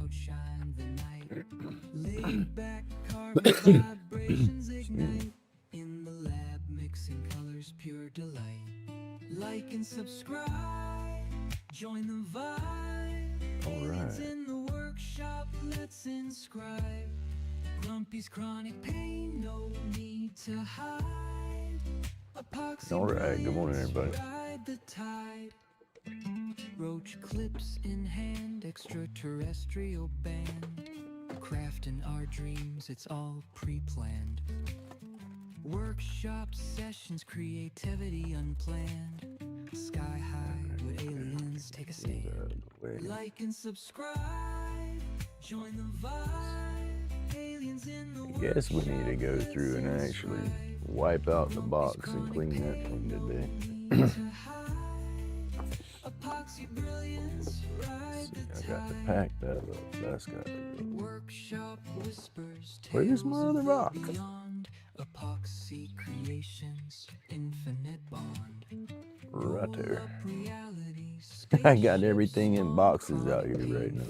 outshine the night. Laid back, carbon vibrations ignite. In the lab, mixing colors, pure delight. Like and subscribe, join the vibe. Aliens in the workshop, let's inscribe. Grumpy's chronic pain, no need to hide. Alright, good morning everybody. The tide. RoachClips in hand, extraterrestrial band. Crafting our dreams, it's all pre-planned. Workshop sessions, creativity unplanned. Sky high with aliens, take a stand. Like and subscribe, join the vibe. Aliens in the I guess we need to go through and actually wipe out the box and clean that from today. Epoxy brilliance, ride the I got to pack that up. That's got to go. Workshop whispers, Where's my other box? beyond. Epoxy creations, infinite bond. Right there. I got everything in boxes out here right now.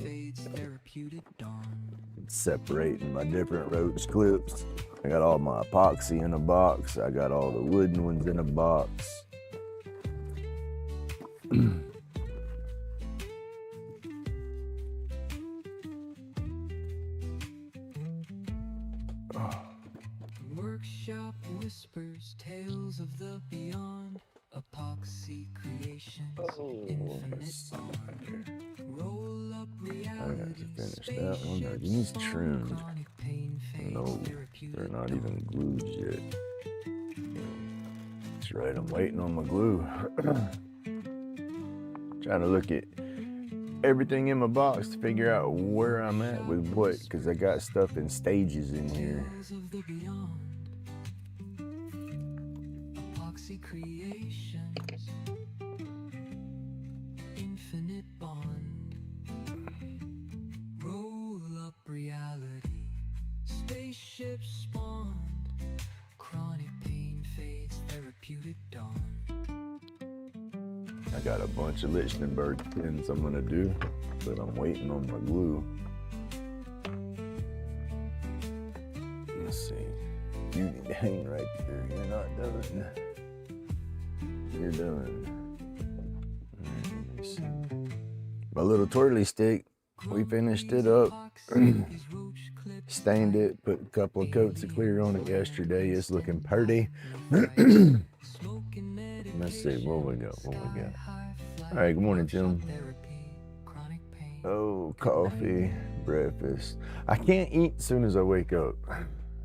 Separating my different RoachClips. I got all my epoxy in a box. I got all the wooden ones in a box. Workshop whispers, tales of the beyond. Epoxy creations, infinite bond. Roll up reality. I got to finish that one. Are these trimmed? No, they're not even glued yet. That's right, I'm waiting on my glue. Trying to look at everything in my box to figure out where I'm at with what, because I got stuff in stages in here. Epoxy creations, infinite bond. Roll up reality, spaceships spawned. Chronic pain fades, therapeutic dawn. I got a bunch of Lichtenberg pins I'm gonna do, but I'm waiting on my glue. Let's see. You need to hang right there. You're not done. You're done. Let me see. My little twirly stick, we finished it up. Stained it, put a couple of coats of clear on it yesterday. It's looking pretty. Let's see, what we got? All right, good morning, Jim. Oh, coffee, breakfast. I can't eat as soon as I wake up.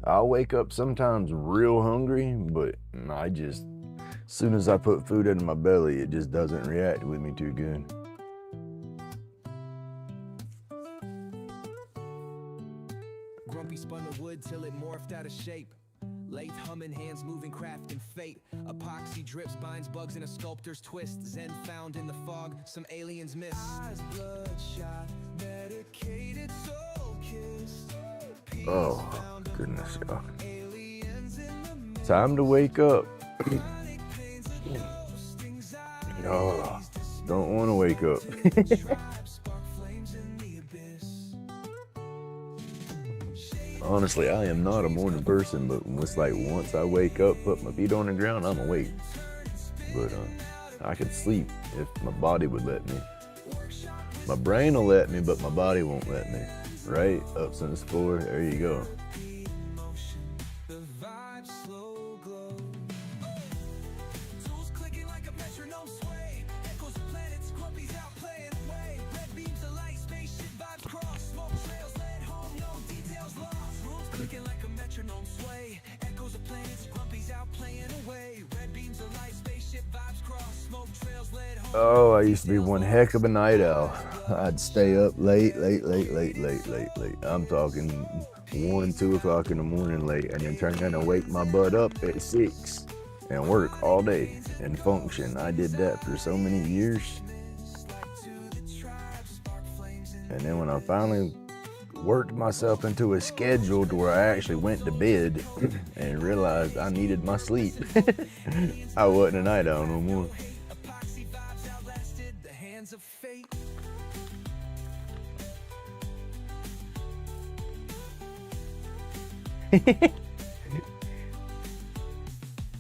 I'll wake up sometimes real hungry, but I just, as soon as I put food in my belly, it just doesn't react with me too good. Grumpy spun the wood till it morphed out of shape. Lathe humming, hands moving, craft and fate. Epoxy drips, binds bugs in a sculptor's twist. Zen found in the fog, some aliens miss. Eyes bloodshot, medicated soul kiss. Oh, goodness, y'all. Time to wake up. Oh, don't want to wake up. Honestly, I am not a morning person, but it's like once I wake up, put my feet on the ground, I'm awake. But I could sleep if my body would let me. My brain will let me, but my body won't let me. Right? Up since 4, there you go. Oh, I used to be one heck of a night owl. I'd stay up late. I'm talking 1, 2 o'clock in the morning late, and then turn around and wake my butt up at 6 and work all day and function. I did that for so many years. And then when I finally worked myself into a schedule to where I actually went to bed and realized I needed my sleep, I wasn't a night owl no more.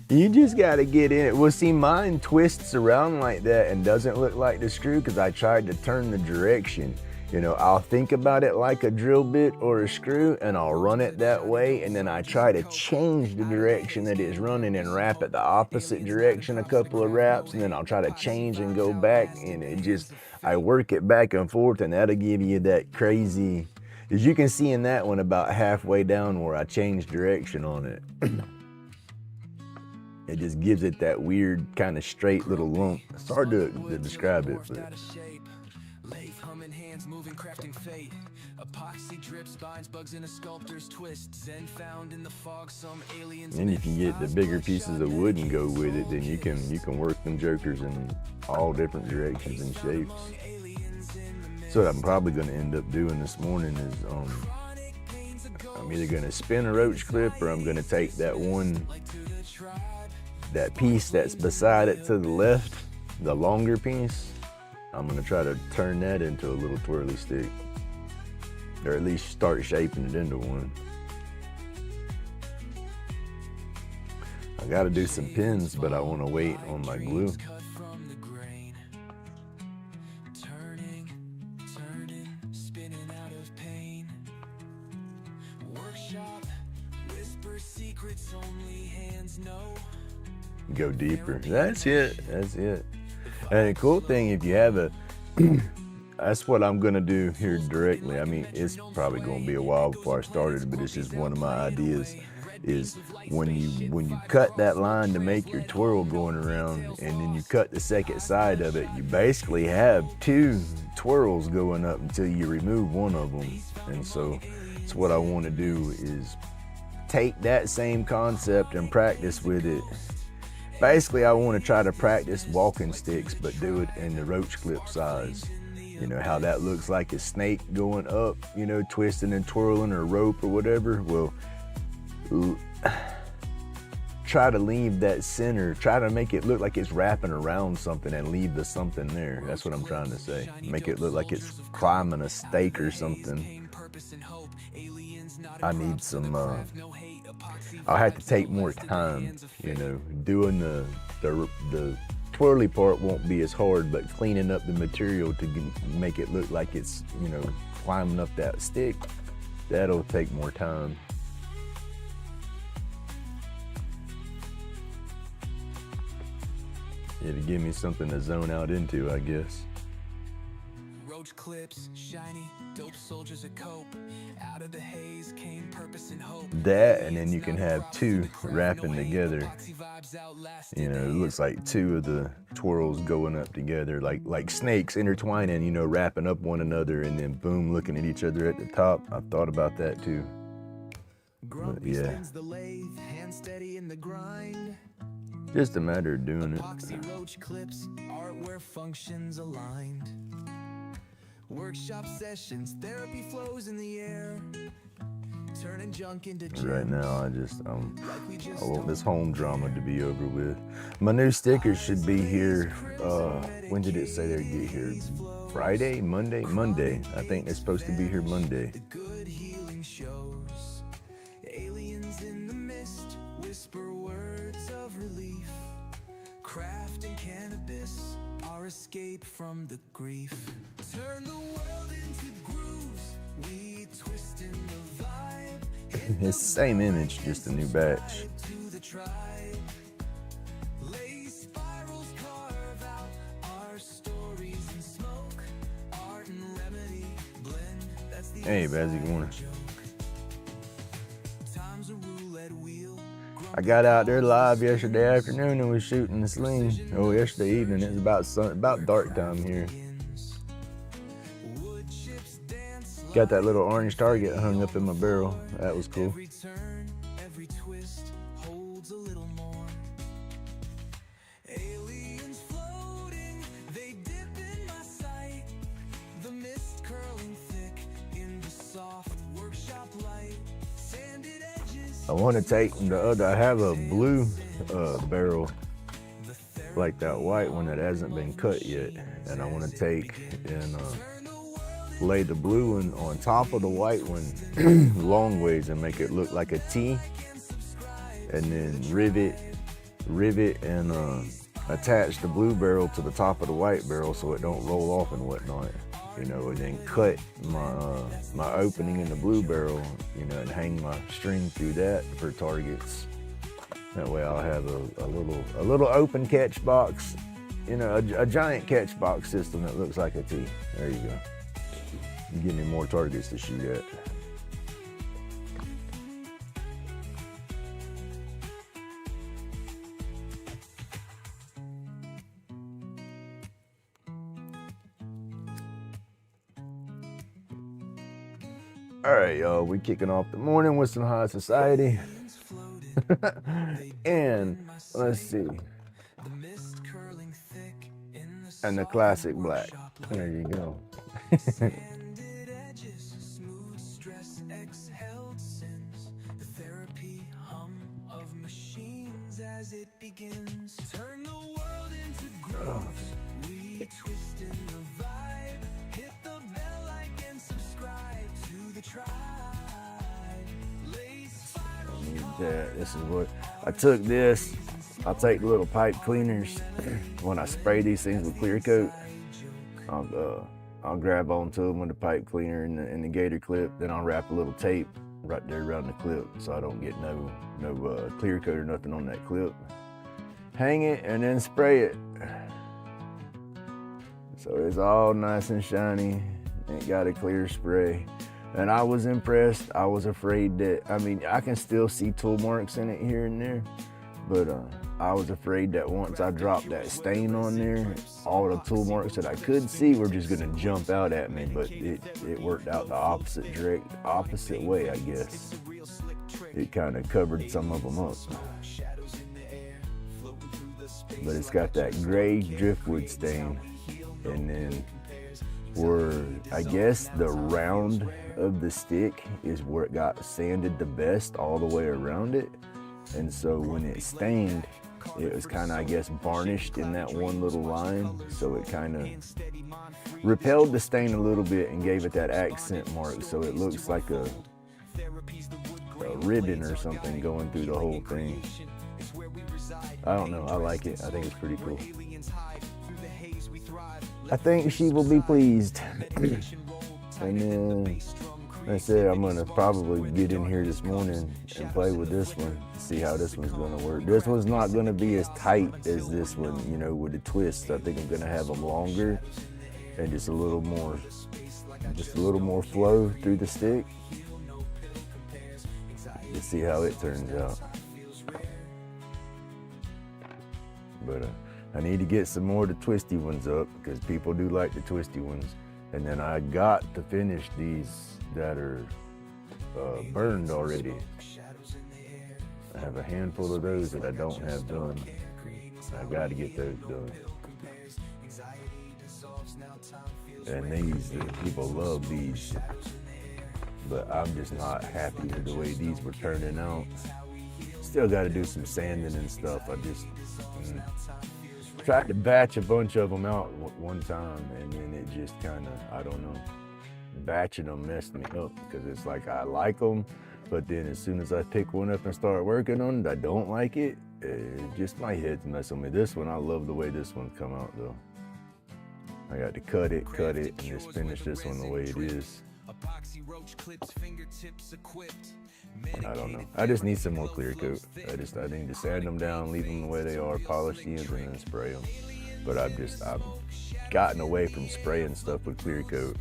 You just gotta get in it. Well, see, mine twists around like that and doesn't look like the screw because I tried to turn the direction. You know, I'll think about it like a drill bit or a screw and I'll run it that way, and then I try to change the direction that it's running and wrap it the opposite direction a couple of wraps, and then I'll try to change and go back, and it just, I work it back and forth, and that'll give you that crazy, as you can see in that one about halfway down where I changed direction on it. It just gives it that weird kind of straight little lump. It's hard to describe it, but moving, crafting fate. Epoxy drips, binds bugs in a sculptor's twist. Zen found in the fog, some aliens. then you can get the bigger pieces of wood and go with it. Then you can work them jokers in all different directions and shapes. So what I'm probably going to end up doing this morning is I'm either going to spin a roach clip, or I'm going to take that piece that's beside it to the left, the longer piece. I'm gonna try to turn that into a little twirly stick, or at least start shaping it into one. I gotta do some pins, but I wanna wait on my glue. Go deeper. That's it. That's it. And the cool thing, if you have a, that's what I'm gonna do here directly. I mean, it's probably gonna be a while before I started, but it's just one of my ideas. Is when you cut that line to make your twirl going around, and then you cut the second side of it, you basically have two twirls going up until you remove one of them. And so what I want to do is take that same concept and practice with it. Basically, I want to try to practice walking sticks, but do it in the roach clip size. You know, how that looks like a snake going up, you know, twisting and twirling, or rope or whatever. Well, try to leave that center, try to make it look like it's wrapping around something and leave the something there. That's what I'm trying to say. Make it look like it's climbing a stake or something. I need some, I'll have to take more time, you know. Doing the twirly part won't be as hard, but cleaning up the material to make it look like it's, you know, climbing up that stick, that'll take more time. Yeah, to give me something to zone out into, I guess. Roach clips, shiny, dope soldiers a cope. Out of the haze came purpose and hope. That, and then you can have two wrapping together. You know, it looks like two of the twirls going up together, like snakes intertwining, you know, wrapping up one another, and then boom, looking at each other at the top. I've thought about that too. But yeah. Just a matter of doing it. Roach clips, art where functions aligned. Workshop sessions, therapy flows in the air. Turning junk into right now, I want this home drama to be over with. My new stickers should be here. When did it say they'd get here? Friday? Monday? Monday. I think they're supposed to be here Monday. Good healing shows. Aliens in the mist whisper words of relief. Craft and cannabis, our escape from the grief. Turn the world into grooves, we twist in the vibe. It's the same image, just a new batch. Lay spirals carve out our stories in smoke. Art and remedy blend. That's the Hey, Bazzy, good morning. time's a roulette wheel. I got out there live yesterday afternoon and was shooting the sling. Oh, yesterday evening. It was about dark time here. Got that little orange target hung up in my barrel. That was cool. Every turn, every twist holds a little more. Aliens floating, they dip in my sight. The mist curling thick in the soft workshop light. Sanded edges. I want to take the other. I have a blue barrel, like that white one that hasn't been cut yet, and I want to take and lay the blue one on top of the white one long ways and make it look like a T, and then rivet and attach the blue barrel to the top of the white barrel so it don't roll off and whatnot, you know, and then cut my opening in the blue barrel, you know, and hang my string through that for targets. That way I'll have a little open catch box, you know, a giant catch box system that looks like a T. There you go. You give me more targets to shoot at. All right, y'all, we kicking off the morning with some high society. And let's see. And the classic black. There you go. This is what I took this. I'll take the little pipe cleaners when I spray these things with clear coat. I'll grab onto them with the pipe cleaner and the gator clip. Then I'll wrap a little tape right there around the clip so I don't get no clear coat or nothing on that clip. Hang it and then spray it. So it's all nice and shiny. It got a clear spray. And I was impressed. I was afraid that, I mean, I can still see tool marks in it here and there, but I was afraid that once I dropped that stain on there, all the tool marks that I could see were just gonna jump out at me, but it worked out the opposite way, I guess. It kind of covered some of them up. But it's got that gray driftwood stain, and then where I guess the round of the stick is where it got sanded the best all the way around it, and so when it stained, it was kind of, I guess, varnished in that one little line, so it kind of repelled the stain a little bit and gave it that accent mark, so it looks like a ribbon or something going through the whole thing. I don't know, I like it. I think it's pretty cool. I think she will be pleased. And then, like I said, I'm gonna probably get in here this morning and play with this one, see how this one's gonna work. This one's not gonna be as tight as this one, you know, with the twists. I think I'm gonna have them longer and just a little more flow through the stick. Let's see how it turns out. But I need to get some more of the twisty ones up because people do like the twisty ones. And then I got to finish these that are burned already. I have a handful of those that I don't have done. I got to get those done. And these, people love these. But I'm just not happy with the way these were turning out. Still got to do some sanding and stuff. I just tried to batch a bunch of them out one time, and then it just kind of, I don't know, batching them messed me up because it's like I like them, but then as soon as I pick one up and start working on it, I don't like it. Just my head's messing with me. This one, I love the way this one's come out though. I got to cut it, and just finish this one the way it is. I don't know. I just need some more clear coat. I need to sand them down, leave them the way they are, polish the ends, and then spray them. But I've gotten away from spraying stuff with clear coat.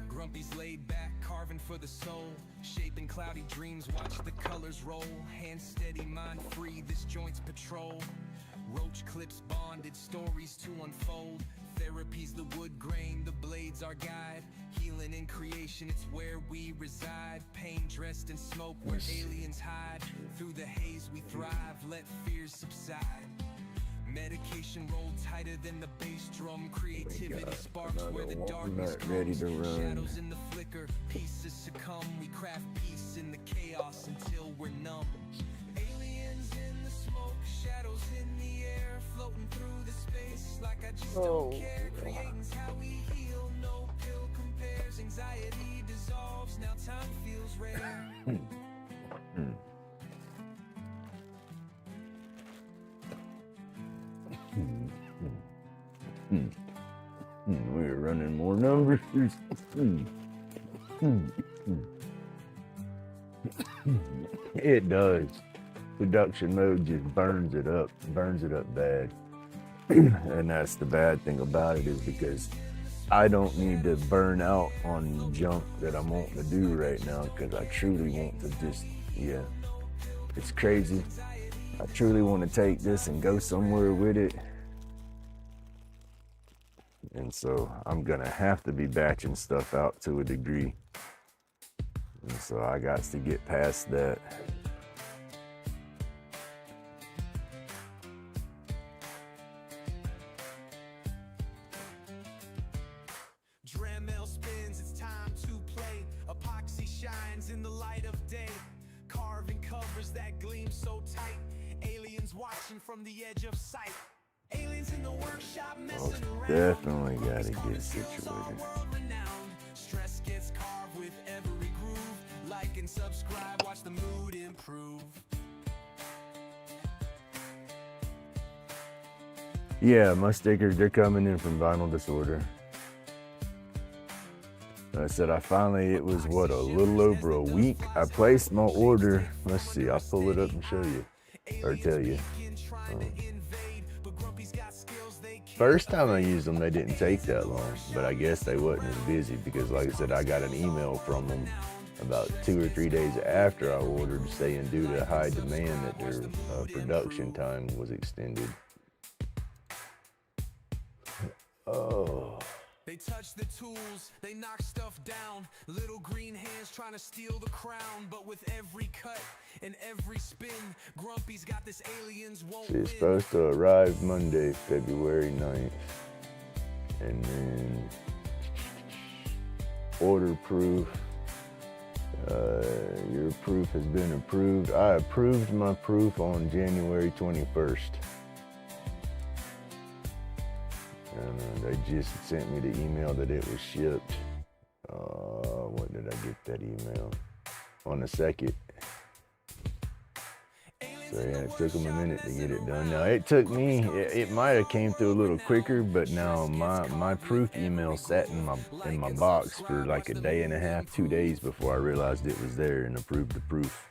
Grumpy's laid back, carving for the soul, shaping cloudy dreams, watch the colors roll, hand steady, mind free, this joint's patrol. RoachClips bonded, stories to unfold. Therapy's the wood grain, the blades our guide. Healing in creation, it's where we reside. Pain dressed in smoke, where aliens hide. Through the haze we thrive, let fears subside. Medication rolled tighter than the bass drum. Creativity sparks where the darkness comes. Shadows in the flicker, pieces succumb. We craft peace in the chaos until we're numb. Aliens in the smoke, shadows shadows in the air, floating through the space like I just Oh. don't care. Creating's how we heal. No pill compares. Anxiety dissolves. Now time feels rare. We're running more numbers. It does. Production mode just burns it up bad. And that's the bad thing about it, is because I don't need to burn out on junk that I'm wanting to do right now, because I truly want to just, it's crazy. I truly want to take this and go somewhere with it. And so I'm gonna have to be batching stuff out to a degree. And so I got to get past that. Dremel spins, it's time to play. Epoxy shines in the light of day. Carving covers that gleam so tight. Aliens watching from the edge of sight. Aliens in the workshop messing around. Definitely gotta get situated. Stress gets carved with every groove. Like and subscribe, watch the mood improve. Yeah, my stickers, they're coming in from Vinyl Disorder. I said it was what, a little over a week. I placed my order. Let's see, I'll pull it up and show you, or tell you. First time I used them, they didn't take that long, but I guess they wasn't as busy, because like I said, I got an email from them about 2 or 3 days after I ordered, saying due to high demand that their production time was extended. Oh. They touch the tools, they knock stuff down. Little green hands trying to steal the crown. But with every cut and every spin, Grumpy's got this aliens won't win. It's supposed to arrive Monday, February 9th. And then order proof. Your proof has been approved. I approved my proof on January 21st. And they just sent me the email that it was shipped. When did I get that email? On the 2nd. So yeah, it took them a minute to get it done. Now it took me, it might have came through a little quicker, but now my proof email sat in my box for like a day and a half, 2 days before I realized it was there and approved the proof.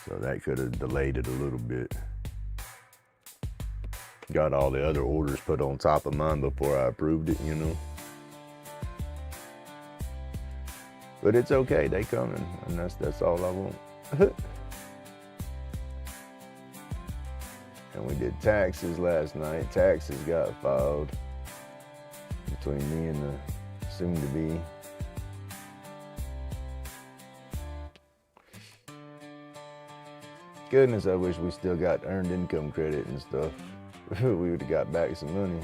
So that could have delayed it a little bit. Got all the other orders put on top of mine before I approved it, you know. But it's okay, they coming, and that's all I want. And we did taxes last night. Taxes got filed between me and the soon-to-be. Goodness, I wish we still got earned income credit and stuff. We would have got back some money.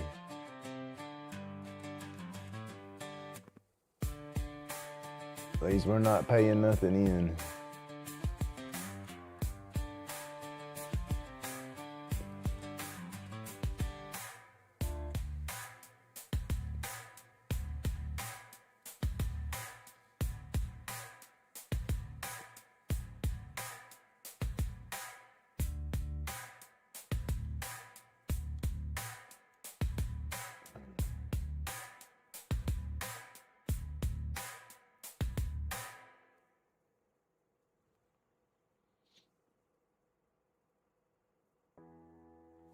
At least we're not paying nothing in.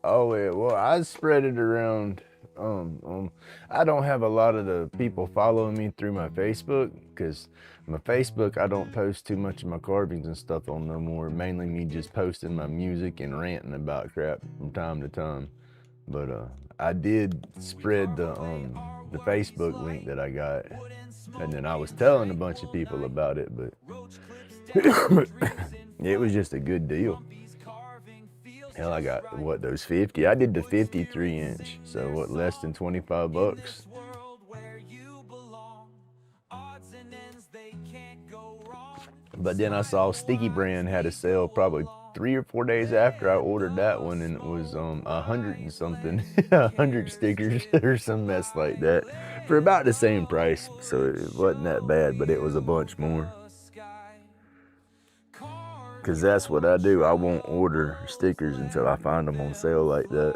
Oh yeah, well I spread it around. I don't have a lot of the people following me through my Facebook, because my Facebook I don't post too much of my carvings and stuff on no more. Mainly me just posting my music and ranting about crap from time to time. But I did spread the Facebook link that I got, and then I was telling a bunch of people about it, but it was just a good deal. Hell, I got, what, those 50? I did the 53 inch, so what, less than 25 bucks? But then I saw Sticky Brand had a sale probably 3 or 4 days after I ordered that one, and it was 100 and something, 100 stickers or some mess like that, for about the same price. So it wasn't that bad, but it was a bunch more. Cause that's what I do. I won't order stickers until I find them on sale like that.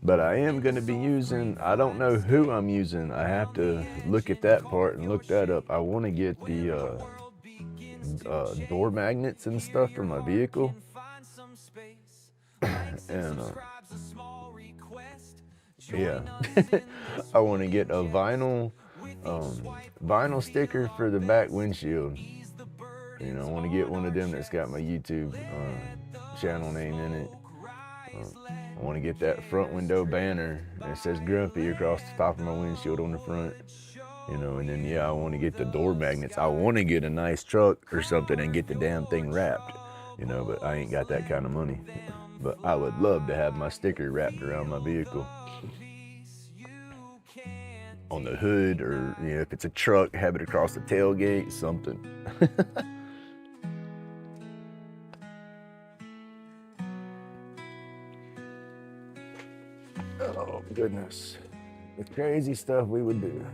But I am going to be using, I don't know who I'm using. I have to look at that part and look that up. I want to get the door magnets and stuff for my vehicle. And yeah, I want to get a vinyl sticker for the back windshield. You know, I want to get one of them that's got my YouTube channel name in it. I want to get that front window banner that says Grumpy across the top of my windshield on the front. You know, and then yeah, I want to get the door magnets. I want to get a nice truck or something and get the damn thing wrapped. You know, but I ain't got that kind of money. But I would love to have my sticker wrapped around my vehicle. On the hood, or you know, if it's a truck, have it across the tailgate, something. Oh goodness, the crazy stuff we would do.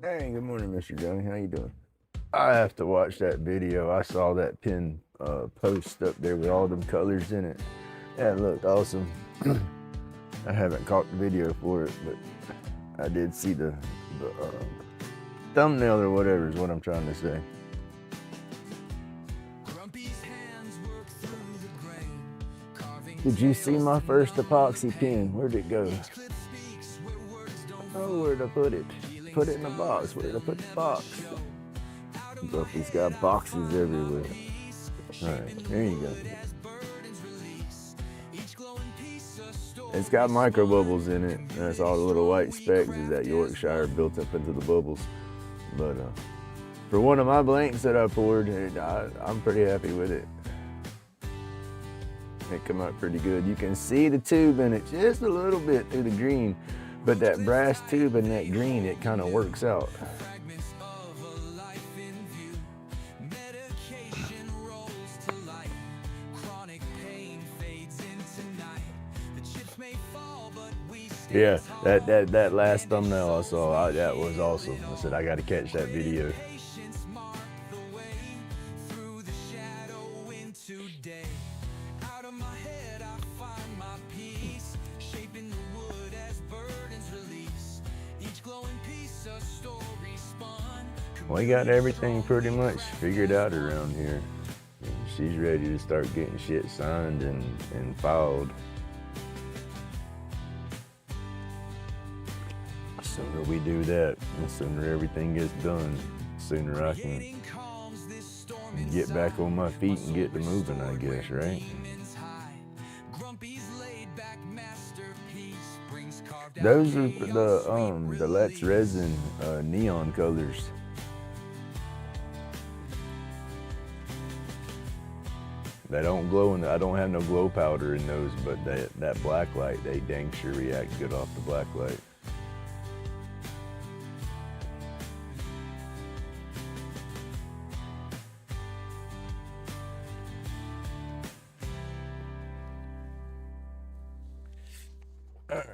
Hey, good morning, Mr. Johnny. How you doing? I have to watch that video. I saw that pin post up there with all them colors in it. That looked awesome. I haven't caught the video for it, but I did see the thumbnail or whatever is what I'm trying to say. Did you see my first epoxy pin? Where'd it go? Oh, where'd I put it? Put it in the box. Where'd I put the box? Buffy's got boxes everywhere. Alright, there you go. It's got micro bubbles in it. That's all the little white specks is that Yorkshire built up into the bubbles. But for one of my blanks that I poured, I'm pretty happy with it. It come out pretty good. You can see the tube in it just a little bit through the green, but that brass tube and that green, it kind of works out. Yeah, that last thumbnail I saw, that was awesome. I said, I got to catch that video. We got everything pretty much figured out around here. She's ready to start getting shit signed and filed. The sooner we do that, the sooner everything gets done, the sooner I can get back on my feet and get to moving, I guess, right? Those are the Let's Resin neon colors. They don't glow, and I don't have no glow powder in those, but that black light, they dang sure react good off the black light. All right.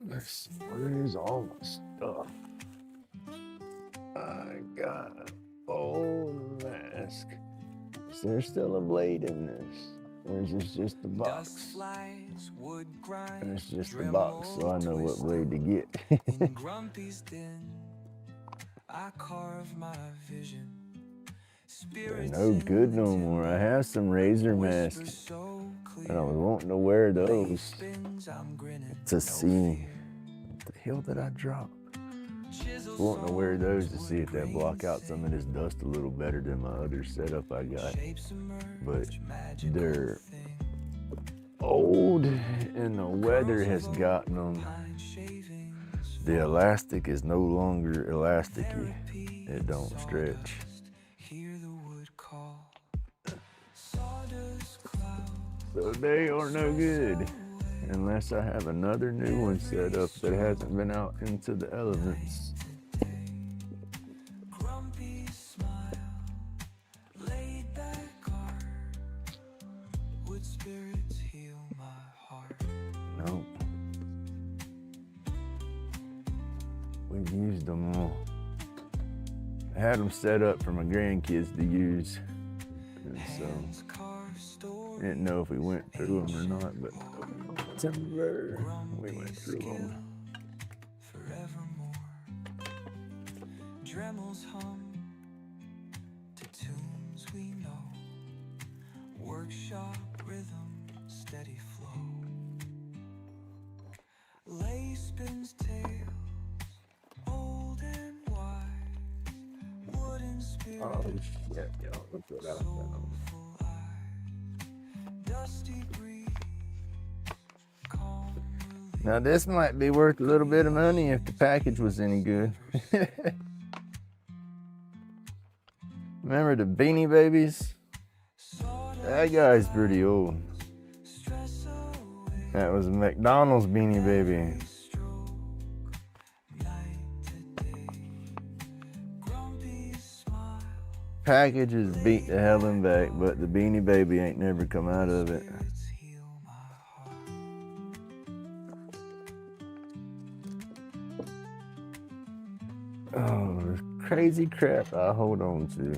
Let's see, where's all my stuff? I got an old mask. Is there still a blade in this? Or is this just the box? And it's just the box, so I know what blade to get. They're no good no more. I have some razor masks, and I was wanting to wear those to see. What the hell did I drop? Wanting to wear those to see if they block out some of this dust a little better than my other setup I got. But they're old and the weather has gotten them. The elastic is no longer elasticy. It don't stretch. So they are no good unless I have another new one set up that hasn't been out into the elements. Grumpy smile, laid back art. Would spirits heal my heart? Nope. We've used them all. I had them set up for my grandkids to use. And so I didn't know if we went through them or not, but September we went through them. Forevermore. Dremels hum to tunes we know. Workshop rhythm, steady flow. Lay spins tales, old and wise. Wooden spirits, Oh shit, yo, look what I found. soulful eyes. Dusty breeze, calm relief. Now this might be worth a little bit of money if the package was any good. Remember the Beanie Babies? That guy's pretty old. Stress away, That was a McDonald's Beanie Baby. stroke, night to day. Grumpy smile. Packages beat the hell and back, but the Beanie Baby ain't never come out of it. Spirits heal my heart. Oh, there's crazy crap I hold on to.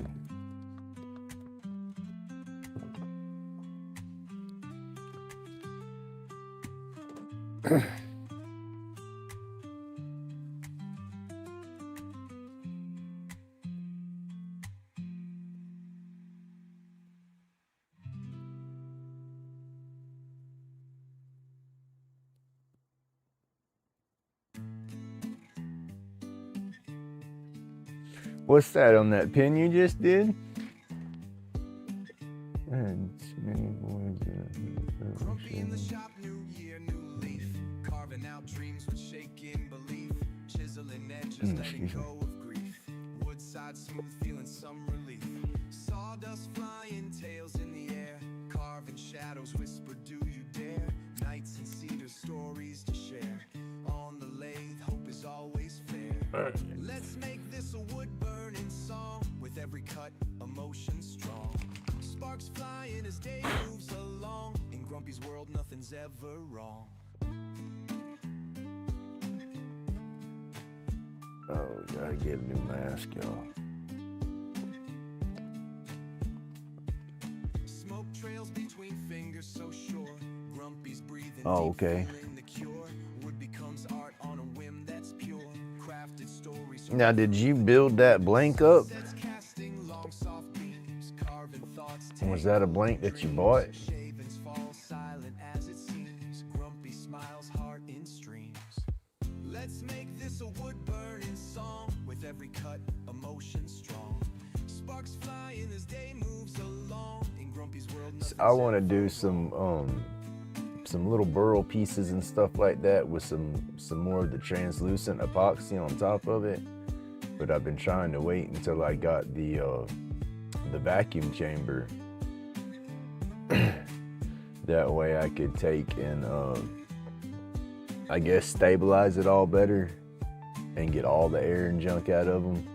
What's that on that pin you just did? Grumpy in the shop, new year, new leaf. Carving out dreams with shaking belief. Chiseling edges, letting excuse me. go of grief. Woodside smooth, feeling some relief. Sawdust flying, tails in the air. Carving shadows, whisper, do you dare? Nights and cedar stories to share. On the lathe, hope is always fair. Let's make this a wood burning song. With every cut, emotion strong. Sparks flying as day moves along. In Grumpy's world, nothing's ever wrong. Oh, gotta get a new mask, y'all. Smoke trails between fingers so sure. Grumpy's breathing. Oh, deep, okay. feeling the cure. Wood becomes art on a whim that's pure. Crafted stories. Now, did you build that blank up? Sets casting long soft beams. Carving thoughts. Was that a blank that you bought? Shavings fall silent as it seems. Grumpy smiles, heart in streams. Let's make this a wood burning song. With every cut, emotion strong. Sparks flying as day moves along. In Grumpy's world, I want to do some little burl pieces and stuff like that with some more of the translucent epoxy on top of it. But I've been trying to wait until I got the vacuum chamber. That way I could take and I guess stabilize it all better and get all the air and junk out of them.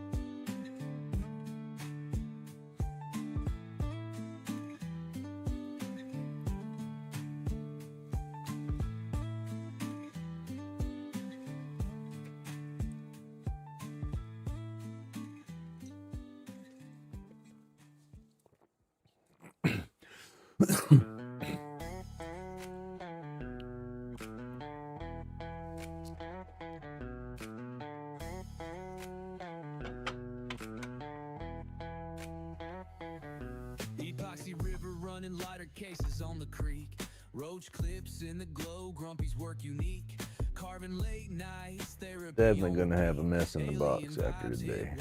Epoxy river running lighter cases on the creek. RoachClips in the glow, Grumpy's work unique. carving late nights, therapy. Definitely gonna have a mess in the box after today.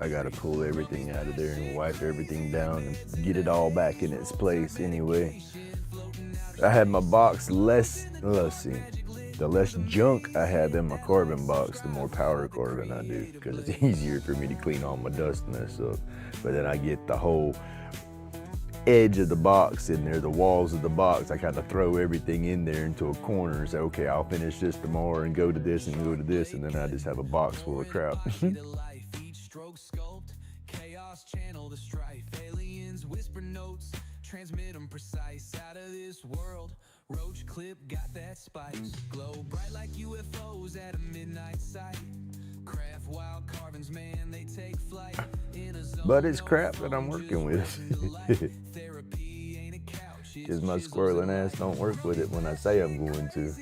I gotta pull everything out of there and wipe everything down and get it all back in its place anyway. I had my box let's see. The less junk I have in my carbon box, the more power carbon I do, because it's easier for me to clean all my dust mess up. But then I get the whole edge of the box in there, the walls of the box. I kind of throw everything in there into a corner and say, okay, I'll finish this tomorrow and go to this and go to this, and then I just have a box full of crap. Chaos channel the strife, aliens whisper notes, transmit them precise, out of this world. RoachClip got that spice, glow bright like UFOs at a midnight sight. Craft wild carvings, man, they take flight in a zone. But it's crap that I'm working with. Therapy ain't a couch, Because my squirreling ass don't work with it when I say I'm going to.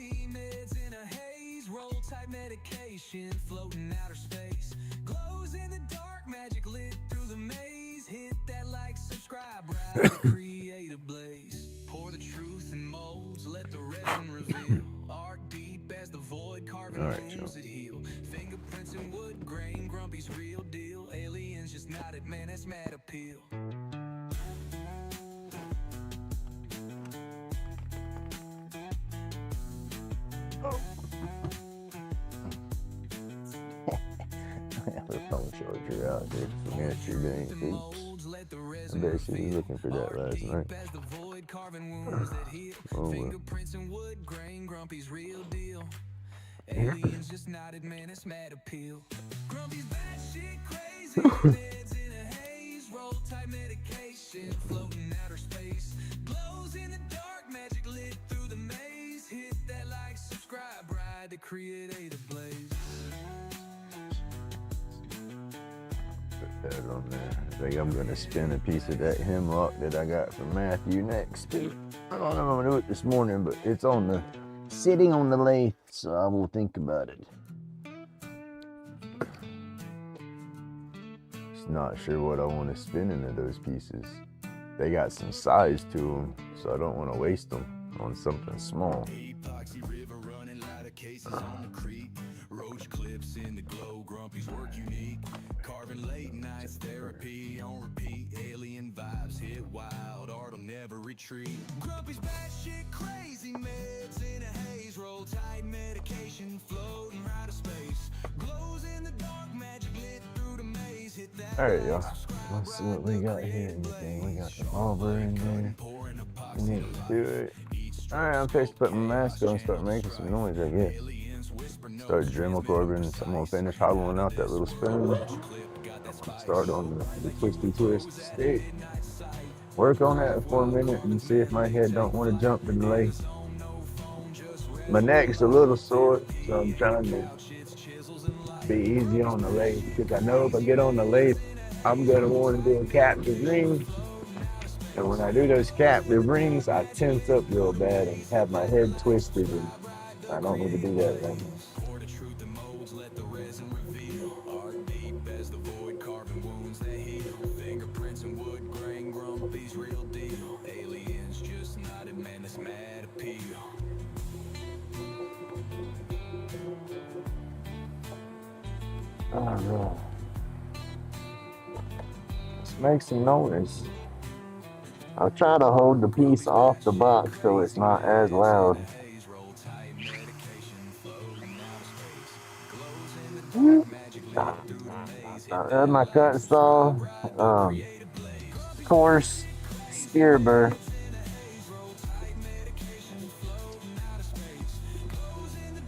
roll type medication, floating outer space, glows in the dark, magic lit through the maze. Hit that like, subscribe, right? Create a blaze, pour the truth in molds, let the resin reveal. Arc deep as the void, carving wounds that heal. Fingerprints in wood grain, grumpy's real deal. Aliens just nodded, man, that's mad appeal. I have a phone charger out there from yesterday. Oops. I bet she was looking for that last night. Oh, well. Fingerprints in wood grain, grumpy's real deal. Aliens just nodded, man, it's mad appeal. Grumpy's bad shit crazy, meds in a haze, roll type medication, floating outer space, glows in the dark, magic lit through the maze. Hit that like, subscribe, ride to create a blaze. Put that on there. I think I'm gonna spin a piece of that hemlock that I got from Matthew next too. I don't know if I'm gonna do it this morning, but it's on the sitting on the lathe, so I will think about it. Just not sure what I want to spin into those pieces. They got some size to them, so I don't want to waste them on something small. Epoxy river running, lot of cases on the creek. RoachClips in the glow, Grumpy's work unique. Carving late nights, therapy on repeat. Alien vibes hit wild, art'll never retreat. Grumpy's bad shit crazy, meds in a haze, roll tight medication, floating right of space. Glows in the dark, magic lit through the maze. Hit that. Alright, y'all. Let's see what we got here. We got the arbor in there. We need to do it. Alright, I'm fixing to put my mask on and start making some noise, I guess. Start Dremel carving, so I'm gonna finish hollowing out that little spoon. Start on the twisty twist stick. Work on that for a minute and see if my head don't want to jump in the lathe. My neck's a little sore, so I'm trying to be easy on the lathe, because I know if I get on the lathe, I'm gonna want to do a captive ring. And when I do those captive rings, I tense up real bad and have my head twisted, and I don't need to do that right now. Alright. Let's make some noise. I'll try to hold the piece off the box so it's not as loud. I have my cut saw, coarse spear burr.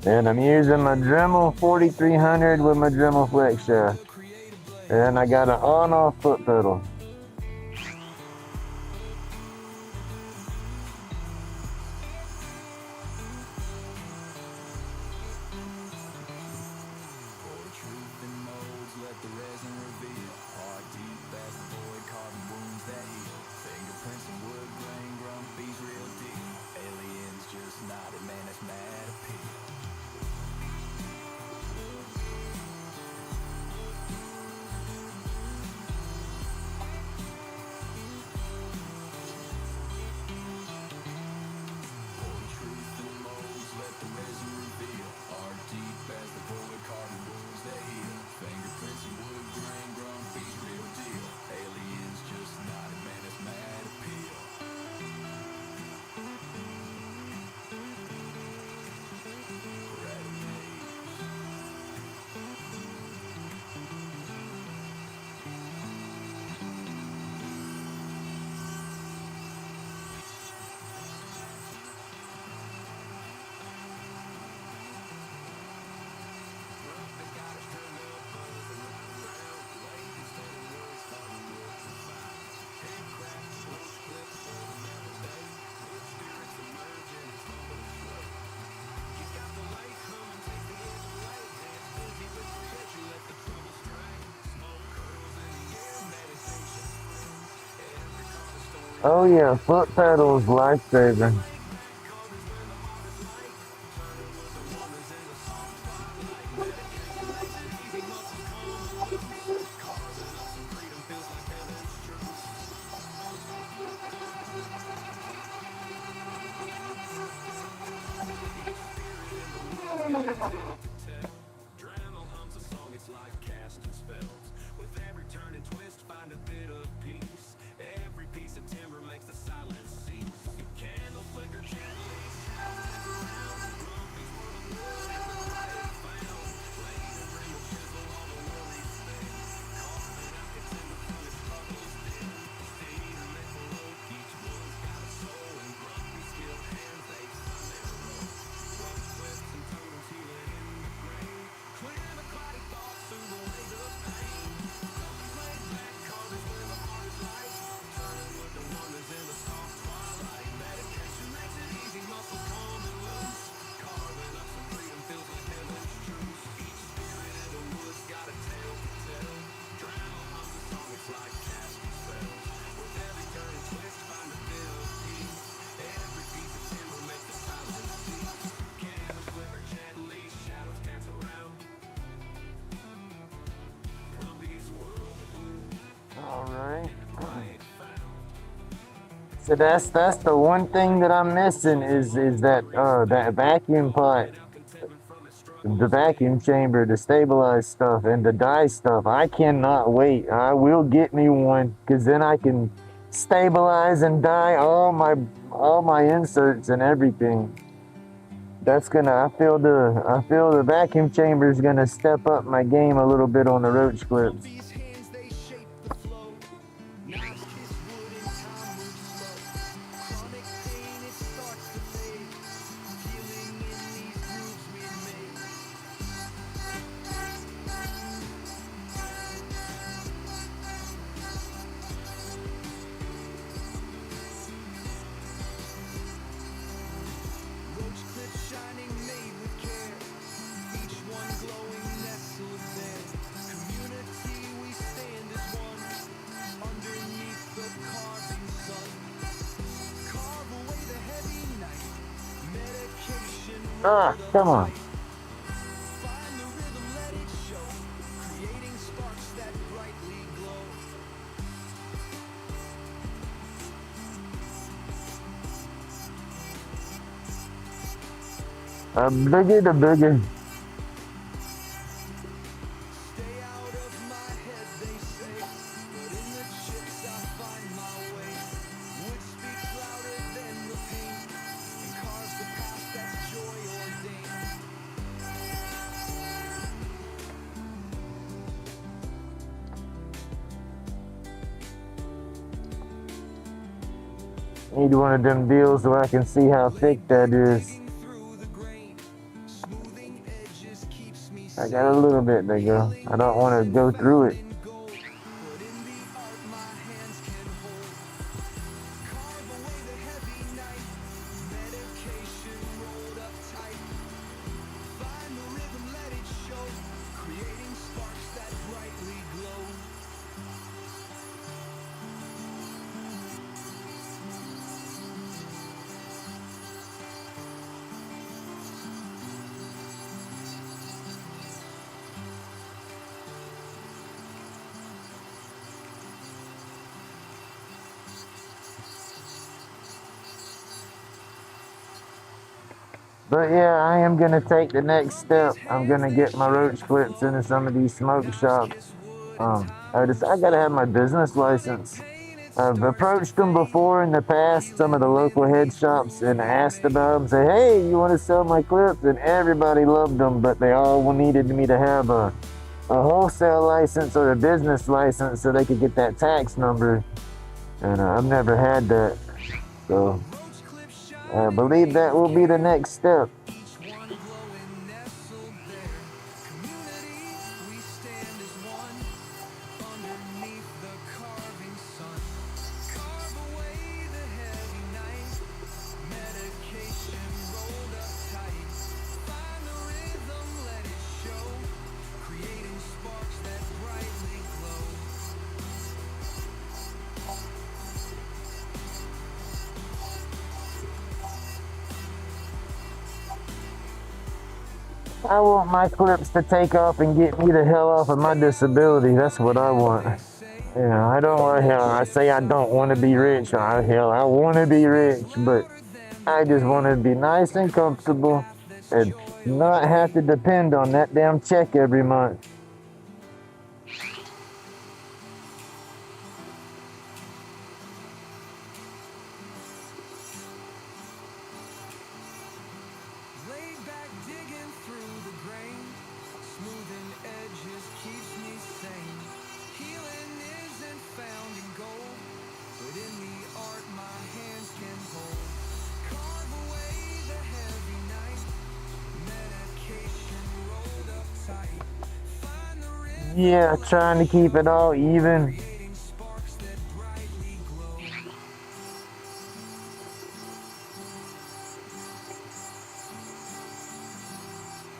And I'm using my Dremel 4300 with my Dremel flex shaft. And I got an on-off foot pedal. Oh yeah, foot pedals, lifesaver. All right. So that's the one thing that I'm missing is that vacuum pot, the vacuum chamber, the stabilized stuff, and the dye stuff. I cannot wait. I will get me one because then I can stabilize and dye all my inserts and everything. That's gonna. I feel the vacuum chamber is gonna step up my game a little bit on the roach clips. These hands, they shape the flow. Knives kiss wood and time moves slow. Chronic pain, it starts to fade. Healing in these grooves we made. Roach clips shining, made with care. Each one glowing, nestled there. Community, we stand as one. Underneath the carving sun. Carve away the heavy night. Medication Ah, rolled up come on. tight. Find the rhythm, let it show. Creating sparks that brightly glow. A boogie the boogie. Stay out of my head, they say. But in the chips I find my way. Wood speaks louder than the pain. And carves the path that's joy ordained. Need one of them deals so I can see how thick that is. Digging through the grain. Smoothing edges keeps me I safe. got a little bit to go. I don't want to go through it. In gold, but in the art my hands can hold. Carve away the heavy night. Medication rolled up tight. Find the rhythm, let it show. Creating sparks that brightly glow. But yeah, I am gonna take the next step. I'm gonna get my roach clips into some of these smoke shops. I gotta have my business license. I've approached them before in the past, some of the local head shops, and asked about them. Say, hey, you want to sell my clips? And everybody loved them, but they all needed me to have a wholesale license or a business license so they could get that tax number. And I've never had that, so I believe that will be the next step. Each one glowing, nestled there. Community, we stand as one. Underneath the carving sun. Carve away the heavy night. Medication rolled up tight. Find the rhythm, let it show. Creating sparks that brightly glow. I want my clips to take off and get me the hell off of my disability. That's what I want. Yeah, I don't want hell. I say I don't want to be rich. Hell, I want to be rich, but I just want to be nice and comfortable and not have to depend on that damn check every month. Laid back, digging through the grain, smoothing edges keeps me sane. Healing isn't found in gold, but in the art my hands can hold. Carve away the heavy night, medication rolled up tight. Find the rhythm, Yeah, trying to keep it all even. creating sparks that brightly glow.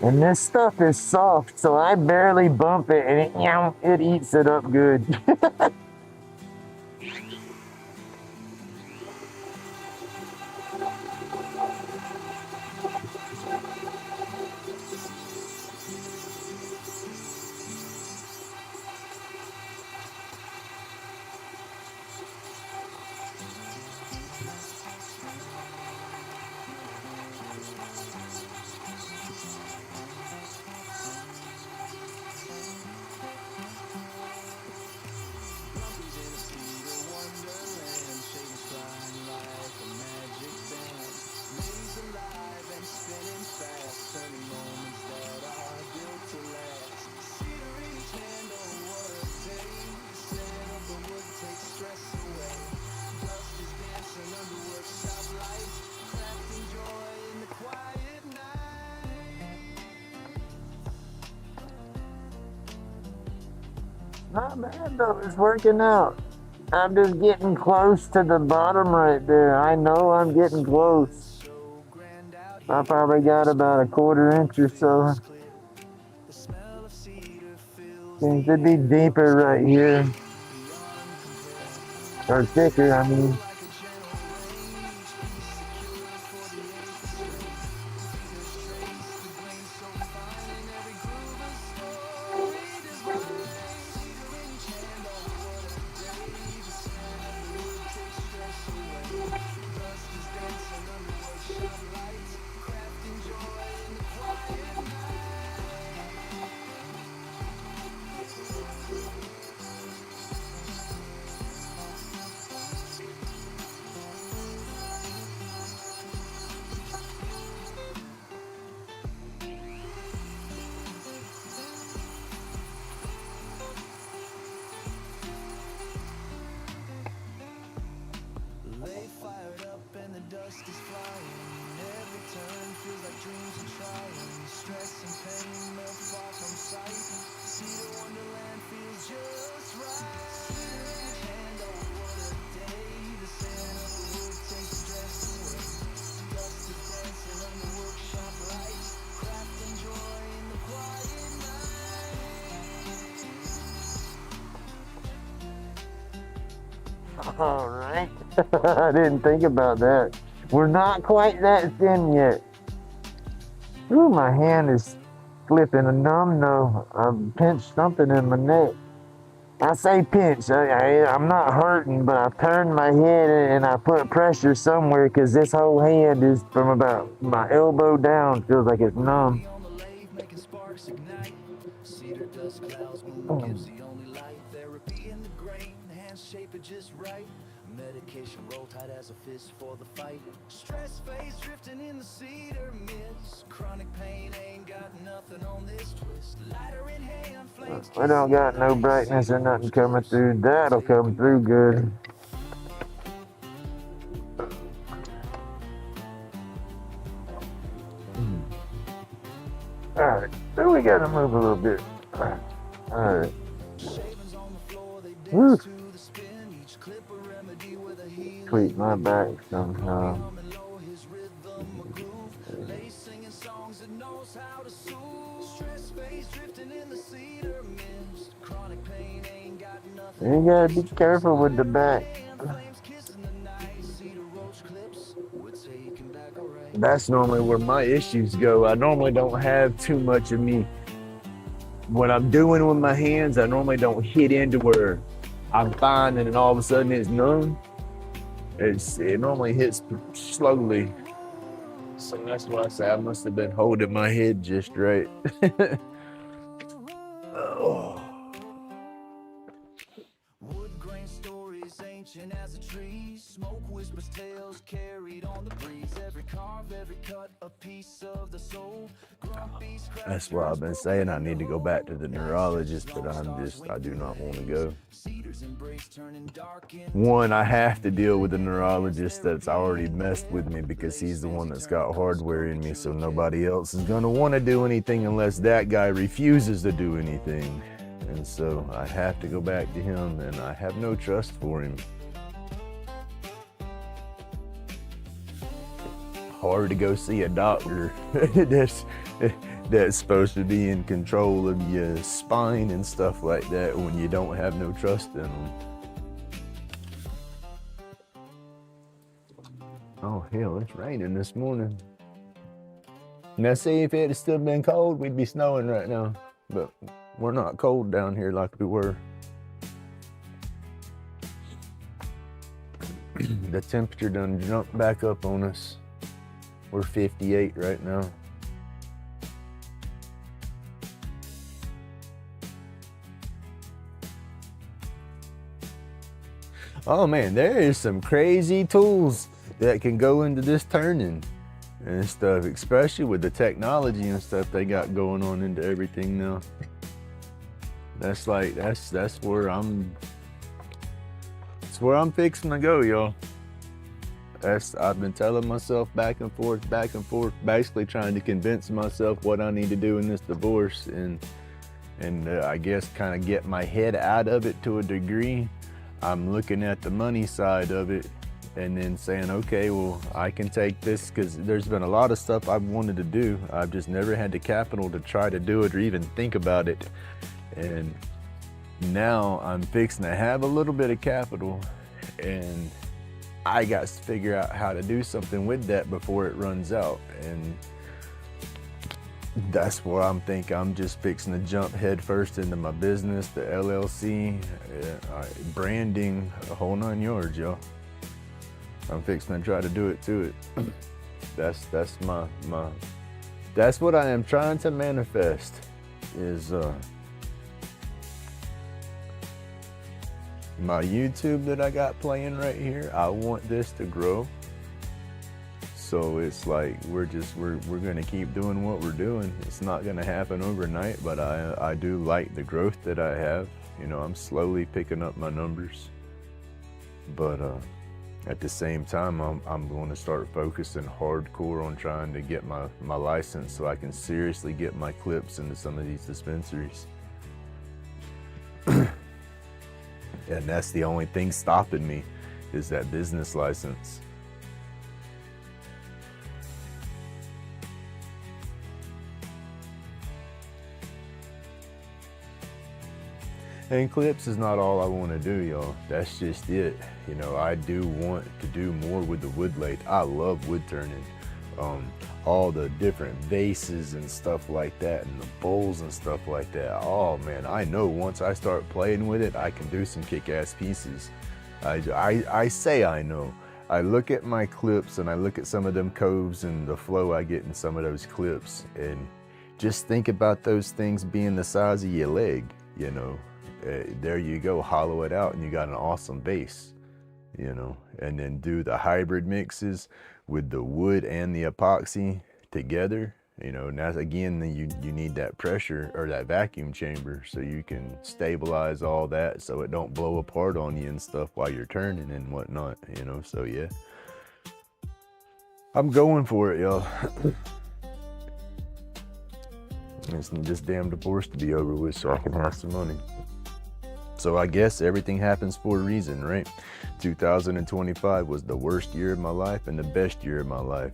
And this stuff is soft, so I barely bump it and it eats it up good. Not bad though, it's working out. I'm just getting close to the bottom right there. I know I'm getting close. I probably got about a quarter-inch or so. Seems to be deeper right here. Or thicker, I mean. Lay fired up and the dust is flying. Every turn feels like dreams are trying. Stress and pain melt far from sight. Cedar Wonderland feels just right. And oh, what a day. The scent of the wood takes stress away. Dust is dancing under workshop lights. Crafting joy in the quiet night. All right. I didn't think about that. We're not quite that thin yet. Ooh, my hand is flipping a numb. No, I've pinched something in my neck. I say pinch. I'm not hurting, but I turned my head and I put pressure somewhere because this whole hand is from about my elbow down. Feels like it's numb. On the lathe, making sparks ignite. Cedar dust clouds move, gives the only light. Therapy in the grain, hands shape it just right. Medication roll tight as a fist for the fight. Stress face drifting in the cedar mist. Chronic pain ain't got nothing on this twist. Lighter in hand, flames. I don't got no brightness or nothing coming through. That'll come through good. Alright, so we gotta move a little bit. Alright. Woo. Tweak my back somehow. You gotta be careful with the back. That's normally where my issues go. I normally don't have too much of me. When I'm doing with my hands, I normally don't hit into where I'm fine and then all of a sudden it's numb. It normally hits slowly. So that's why I say I must have been holding my head just right. Oh. Wood grain stories ancient as a tree. Smoke whispers tales carried on the breeze. Every carve, every cut, a piece of the soul. That's why I've been saying I need to go back to the neurologist, but I do not want to go. One, I have to deal with a neurologist that's already messed with me because he's the one that's got hardware in me, so nobody else is gonna want to do anything unless that guy refuses to do anything. And so I have to go back to him, and I have no trust for him. Hard to go see a doctor that's supposed to be in control of your spine and stuff like that when you don't have no trust in them. Oh hell, it's raining this morning. Now see, if it had still been cold, we'd be snowing right now. But we're not cold down here like we were. The temperature done jumped back up on us. We're 58 right now. Oh man, there is some crazy tools that can go into this turning and stuff, especially with the technology and stuff they got going on into everything now. That's where I'm fixing to go, y'all. I've been telling myself back and forth, basically trying to convince myself what I need to do in this divorce, and I guess kind of get my head out of it to a degree. I'm looking at the money side of it and then saying, okay, well, I can take this, because there's been a lot of stuff I've wanted to do. I've just never had the capital to try to do it or even think about it. And now I'm fixing to have a little bit of capital, and I got to figure out how to do something with that before it runs out. And that's where I'm just fixing to jump head first into my business, the LLC, branding, a whole 9 yards, y'all. I'm fixing to try to do it to it. That's what I am trying to manifest, is my YouTube that I got playing right here. I want this to grow. So it's like we're gonna keep doing what we're doing. It's not gonna happen overnight, but I do like the growth that I have. You know, I'm slowly picking up my numbers. But at the same time, I'm going to start focusing hardcore on trying to get my license so I can seriously get my clips into some of these dispensaries. And that's the only thing stopping me, is that business license. And clips is not all I want to do, y'all. That's just it. You know, I do want to do more with the wood lathe. I love wood turning. All the different vases and stuff like that, and the bowls and stuff like that. Oh man, I know once I start playing with it, I can do some kick-ass pieces. I say I know. I look at my clips and I look at some of them coves and the flow I get in some of those clips, and just think about those things being the size of your leg, you know. There you go, hollow it out and you got an awesome base, you know. And then do the hybrid mixes with the wood and the epoxy together, you know. And that's, again, you need that pressure or that vacuum chamber so you can stabilize all that so it don't blow apart on you and stuff while you're turning and whatnot, you know. So yeah, I'm going for it, y'all. It's this damn divorce to be over with so I can have some money. So I guess everything happens for a reason, right? 2025 was the worst year of my life and the best year of my life.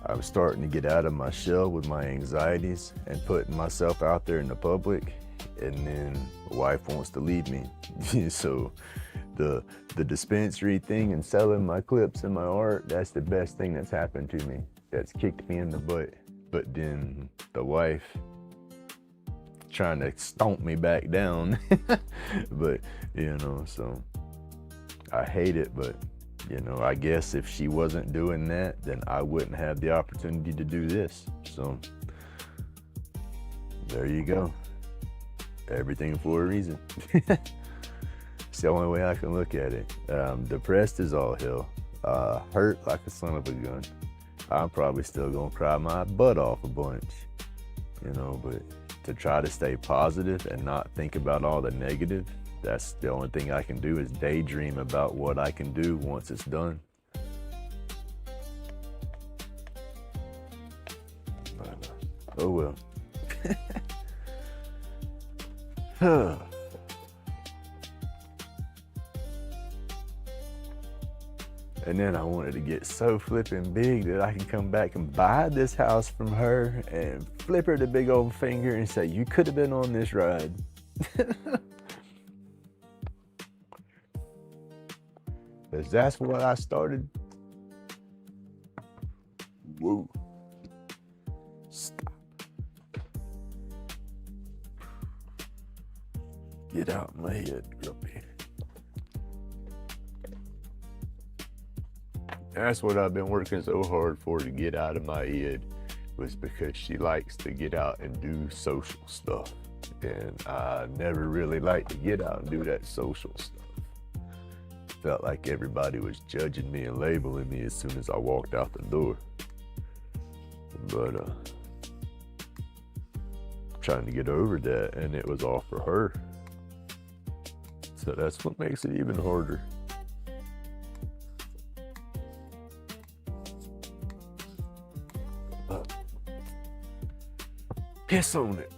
I was starting to get out of my shell with my anxieties and putting myself out there in the public, and then wife wants to leave me. So the dispensary thing and selling my clips and my art, that's the best thing that's happened to me. That's kicked me in the butt. But then the wife trying to stomp me back down. But, you know, so I hate it, but, you know, I guess if she wasn't doing that, then I wouldn't have the opportunity to do this. So there you go. Everything for a reason. It's the only way I can look at it. Depressed as all hell. Hurt like a son of a gun. I'm probably still gonna cry my butt off a bunch, you know, but to try to stay positive and not think about all the negative, that's the only thing I can do is daydream about what I can do once it's done. But, oh well. And then I wanted to get so flipping big that I can come back and buy this house from her and flip her the big old finger and say, you could have been on this ride. Because that's what I started. Whoa. Stop. Get out my head, Grumpy. That's what I've been working so hard for, to get out of my head, was because she likes to get out and do social stuff. And I never really liked to get out and do that social stuff. Felt like everybody was judging me and labeling me as soon as I walked out the door. But trying to get over that, and it was all for her. So that's what makes it even harder. Piss on it.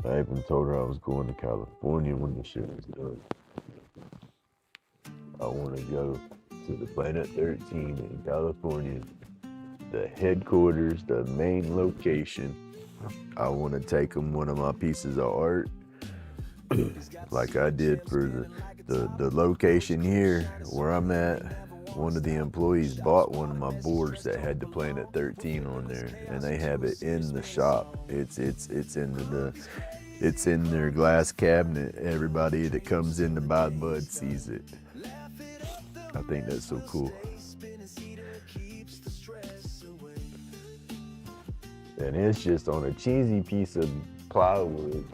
I even told her I was going to California when the shit was done. I want to go to the Planet 13 in California, the headquarters, the main location. I want to take them one of my pieces of art, like I did for the location here where I'm at. One of the employees bought one of my boards that had the Planet 13 on there, and they have it in the shop. It's in their glass cabinet. Everybody that comes in to buy bud sees it. I think that's so cool. And it's just on a cheesy piece of plywood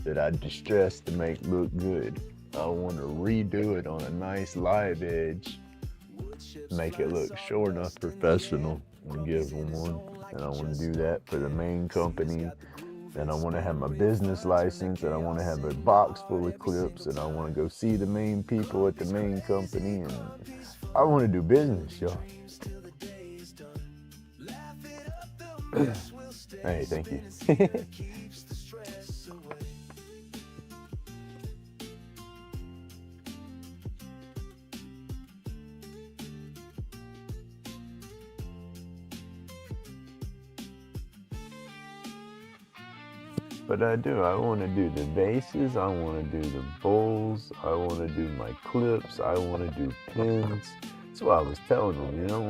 that I distressed to make look good. I want to redo it on a nice live edge, make it look sure enough professional, and give them one. And I want to do that for the main company. And I want to have my business license, and I want to have a box full of clips, and I want to go see the main people at the main company, and I want to do business, y'all. Hey, thank you. But I do. I want to do the vases. I want to do the bowls. I want to do my clips. I want to do pins. That's what I was telling them, you know,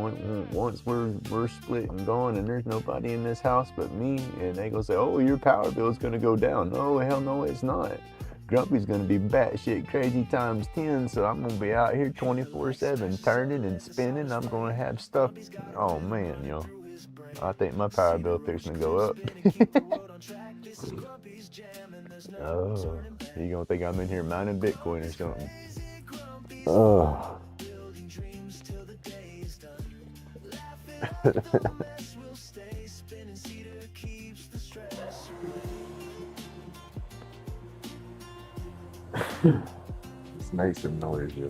once we're split and gone and there's nobody in this house but me, and they gonna say, oh, your power bill is gonna go down. No, hell no, it's not. Grumpy's gonna be batshit crazy times 10, so I'm gonna be out here 24/7 turning and spinning. I'm gonna have stuff. Oh man, yo, I think my power bill fixing to go up. Oh, you gonna think I'm in here mining Bitcoin or something? Oh. Let's make some noise, yo.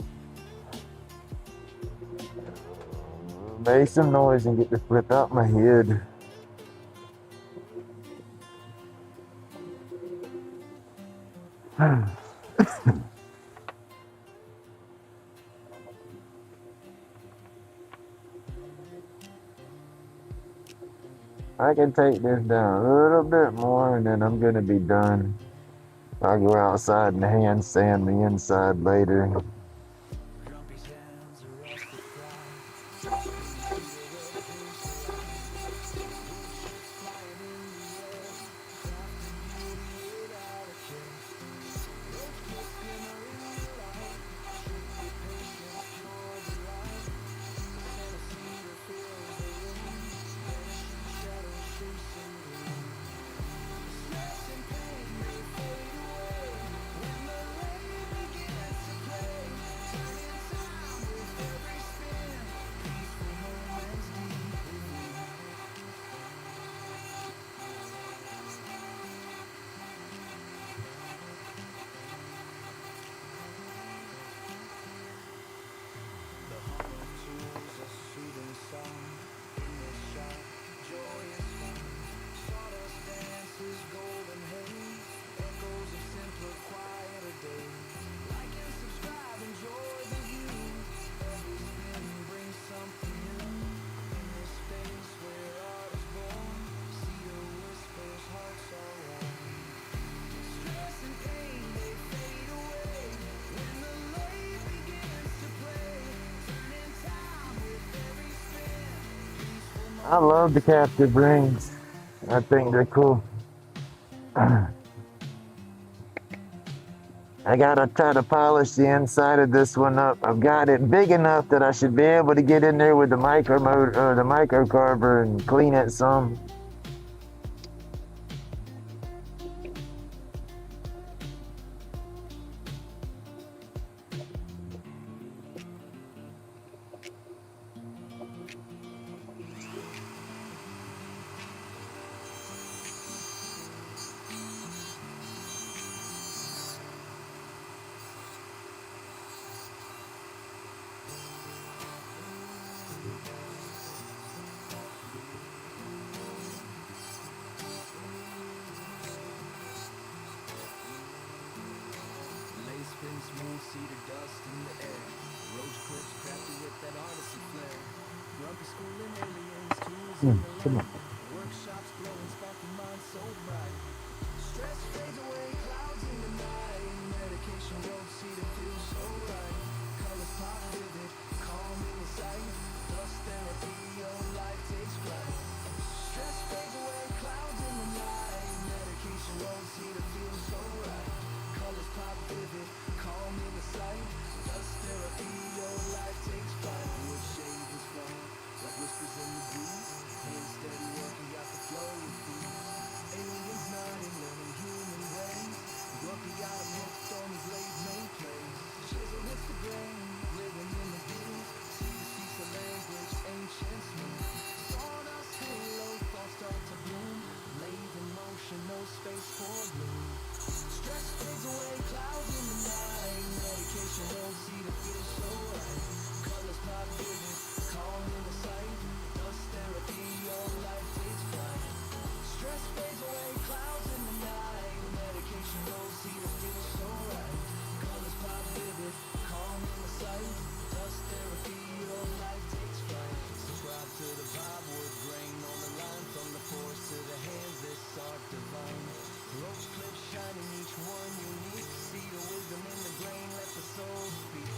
Make some noise and get the flip out my head. I can take this down a little bit more and then I'm gonna be done. I'll go outside and hand sand the inside later. I love the captive rings. I think they're cool. I gotta try to polish the inside of this one up. I've got it big enough that I should be able to get in there with the micro motor or the microcarver and clean it some. Lace spin smooth cedar dust in the air. Roach clips crafted with that artisan flair. Grumpy schooling aliens, tools in the Come on. light. Workshops glowing, sparking minds so bright. Stress fades away, clouds in the night. Medication road cedar feels so right. Colors pop vivid, calm in the sight. Dust therapy, your life takes flight. Stress fades away, clouds in the night. Medication road cedar feels so right. Colors pop vivid, calm in the sight. Dust therapy, your life takes flight. Wood shade is fun, like whispers in the breeze. Hands steady working, got the flow with these. Aliens nodding, learning human ways. Grumpy got 'em hooked on his late night plays. Chisel hits the grain, living in the hills. See the cease of language, ancient smooth. Sawdust halo, thoughts start to bloom. Lathe in motion, no space for gloom. Stress fades away, clouds in the night. Medication won't see the feel so right. Colors pop vivid, calm in the sight. Dust therapy, your life takes flight. Stress fades away, clouds in the night. Medication won't see the feel so right. Colors pop vivid, calm in the sight. Dust therapy, your life takes flight. Subscribe to the Babble grain on the line. From the forest to the hands, this art divine. Roach clips shining, each one unique. See the wisdom in the grain, let the soul speak.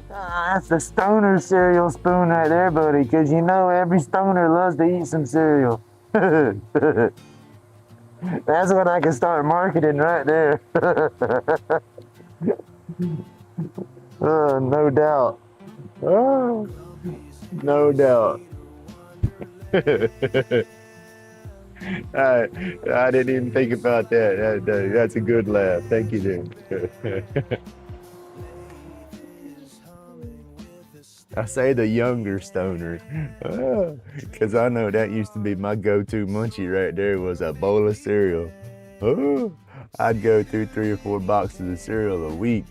That's the stoner cereal spoon right there, buddy, because you know every stoner loves to eat some cereal. That's what I can start marketing right there. No doubt. Oh, no doubt. I didn't even think about that. That's a good laugh. Thank you, dude. Is humming with a I say the younger stoner, because I know that used to be my go-to munchie right there was a bowl of cereal. Oh, I'd go through 3 or 4 boxes of cereal a week.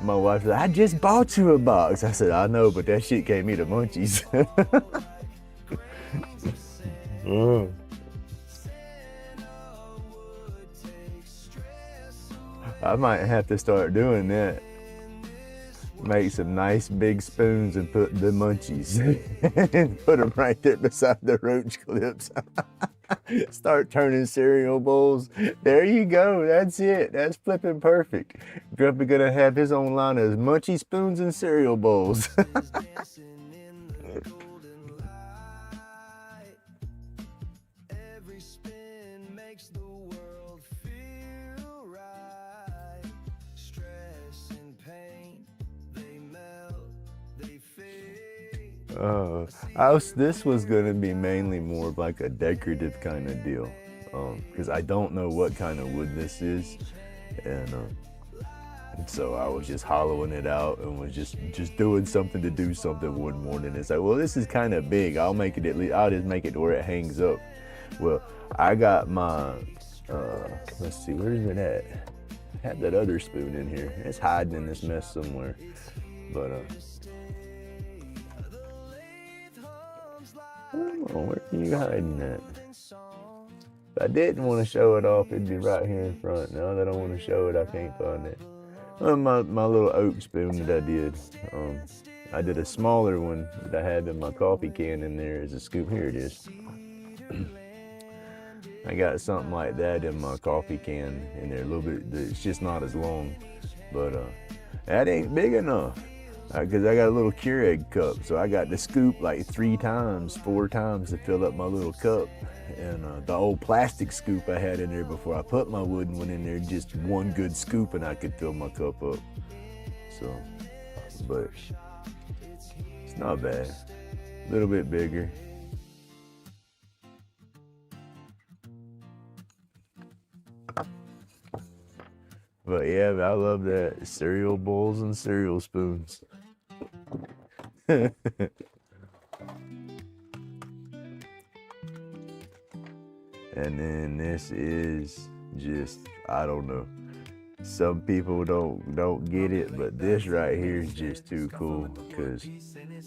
My wife said, I just bought you a box. I said, I know, but that shit gave me the munchies. Oh. I might have to start doing that. Make some nice big spoons and put the munchies and put them right there beside the roach clips. Start turning cereal bowls. There you go. That's it. That's flipping perfect. Grumpy gonna have his own line of munchy spoons and cereal bowls. This was gonna be mainly more of like a decorative kind of deal, because I don't know what kind of wood this is, and so I was just hollowing it out and was just doing something to do something one morning. It's like, well, this is kind of big. I'll make it at least. I'll just make it where it hangs up. Well, I got my let's see, where is it at? I had that other spoon in here. It's hiding in this mess somewhere, but oh, where are you hiding at? If I didn't want to show it off, it'd be right here in front. Now that I want to show it, I can't find it. My little oak spoon that I did. I did a smaller one that I had in my coffee can in there as a scoop. Here it is. I got something like that in my coffee can in there a little bit. It's just not as long, but that ain't big enough. Because I got a little Keurig cup, so I got to scoop like 3 times, 4 times to fill up my little cup. And the old plastic scoop I had in there before I put my wooden one in there, just one good scoop and I could fill my cup up. So, but it's not bad. A little bit bigger. But yeah, I love that. Cereal bowls and cereal spoons. And then this is just, I don't know. Some people don't get it, but this right here is just too cool, because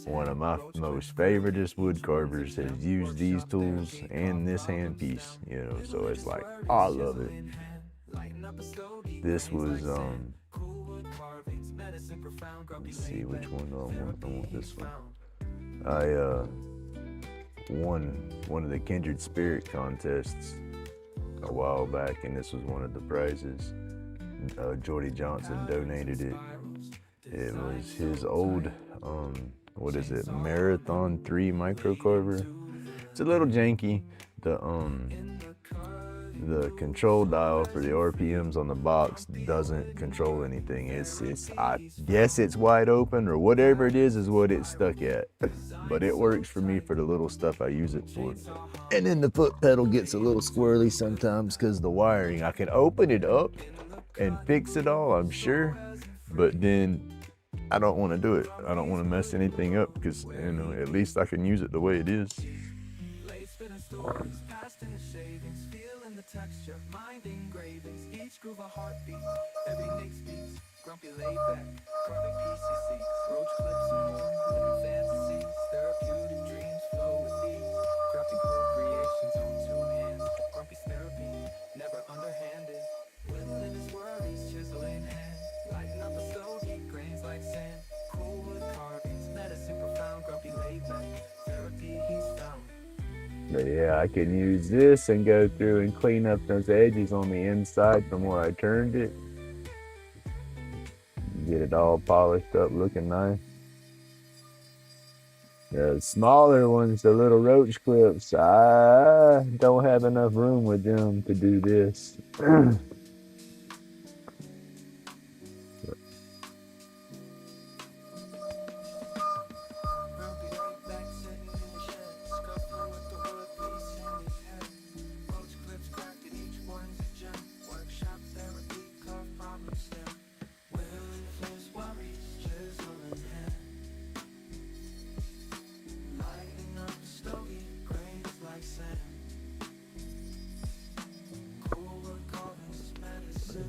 one of my most favoriteest wood carvers has used these tools and this handpiece, you know, so it's like, oh, I love it. This was let's see which one do I want. I want this one. I won one of the Kindred Spirit contests a while back, and this was one of the prizes. Jordy Johnson donated it. It was his old what is it, Marathon 3 micro carver. It's a little janky. The control dial for the RPMs on the box doesn't control anything. I guess it's wide open, or whatever it is what it's stuck at. But it works for me for the little stuff I use it for. And then the foot pedal gets a little squirrely sometimes because the wiring. I can open it up and fix it all, I'm sure, but then I don't want to do it. I don't want to mess anything up, because, you know, at least I can use it the way it is. Texture, mind engravings, each groove a heartbeat, every Nick speaks, grumpy laid back, carving PCC, RoachClips and more, living fantasies, therapeutic dreams flow with ease, crafting cool creations on 2 hands, grumpy's therapy, never underhanded, with limits worries, chisel in hand, lighting up a stogie, grains like sand, cool wood carvings, medicine profound, grumpy laid back, therapy he's found. But yeah, I can use this and go through and clean up those edges on the inside from where I turned it. Get it all polished up, looking nice. The smaller ones, the little RoachClips, I don't have enough room with them to do this.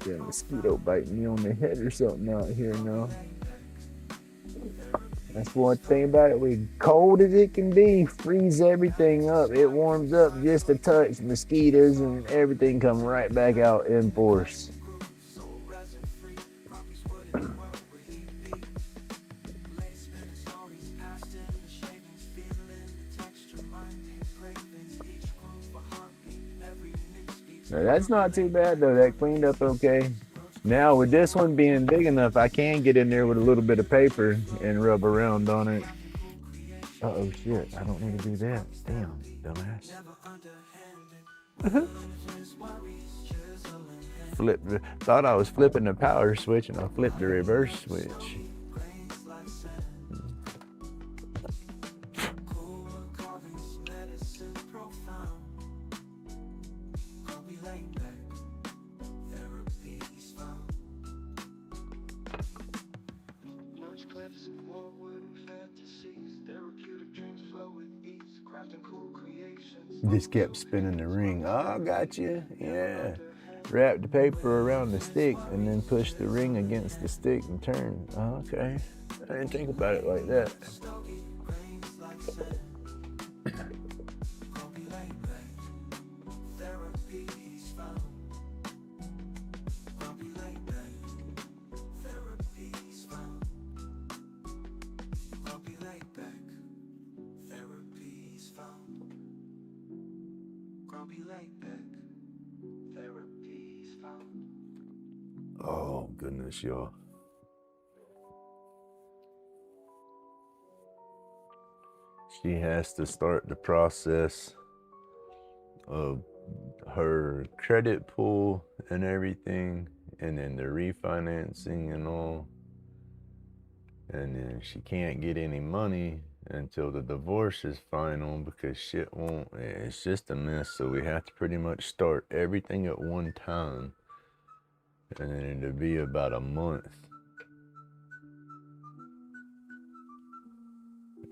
Yeah, mosquito biting me on the head or something out here now. That's one thing about it. We cold as it can be, freeze everything up. It warms up just a touch. Mosquitoes and everything come right back out in force. Now, that's not too bad though. That cleaned up okay. Now with this one being big enough, I can get in there with a little bit of paper and rub around on it. Uh-oh, shit. I don't need to do that. Damn, dumbass. Thought I was flipping the power switch and I flipped the reverse switch. Just kept spinning the ring. Oh, got you. Yeah. Wrap the paper around the stick and then push the ring against the stick and turn. Oh, okay. I didn't think about it like that. Oh, goodness, y'all. She has to start the process of her credit pull and everything, and then the refinancing and all. And then she can't get any money until the divorce is final because shit won't, it's just a mess. So we have to pretty much start everything at one time. And then it'll be about a month.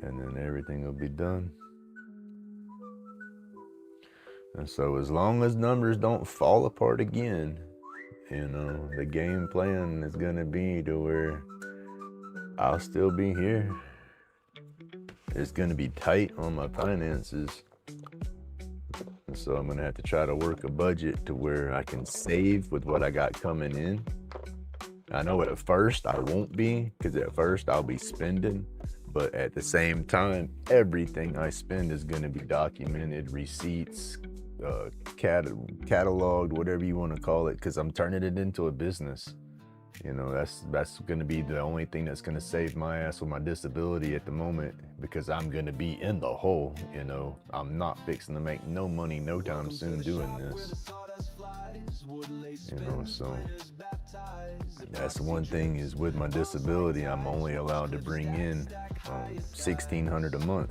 And then everything will be done. And so as long as numbers don't fall apart again, you know, the game plan is gonna be to where I'll still be here. It's gonna be tight on my finances. And so I'm gonna have to try to work a budget to where I can save with what I got coming in. I know at first I won't be, because at first I'll be spending, but at the same time, everything I spend is gonna be documented, receipts, cataloged, whatever you wanna call it, because I'm turning it into a business. You know, that's gonna be the only thing that's gonna save my ass with my disability at the moment, because I'm gonna be in the hole, you know. I'm not fixing to make no money no time soon doing this. You know, so that's one thing is with my disability, I'm only allowed to bring in $1,600 a month.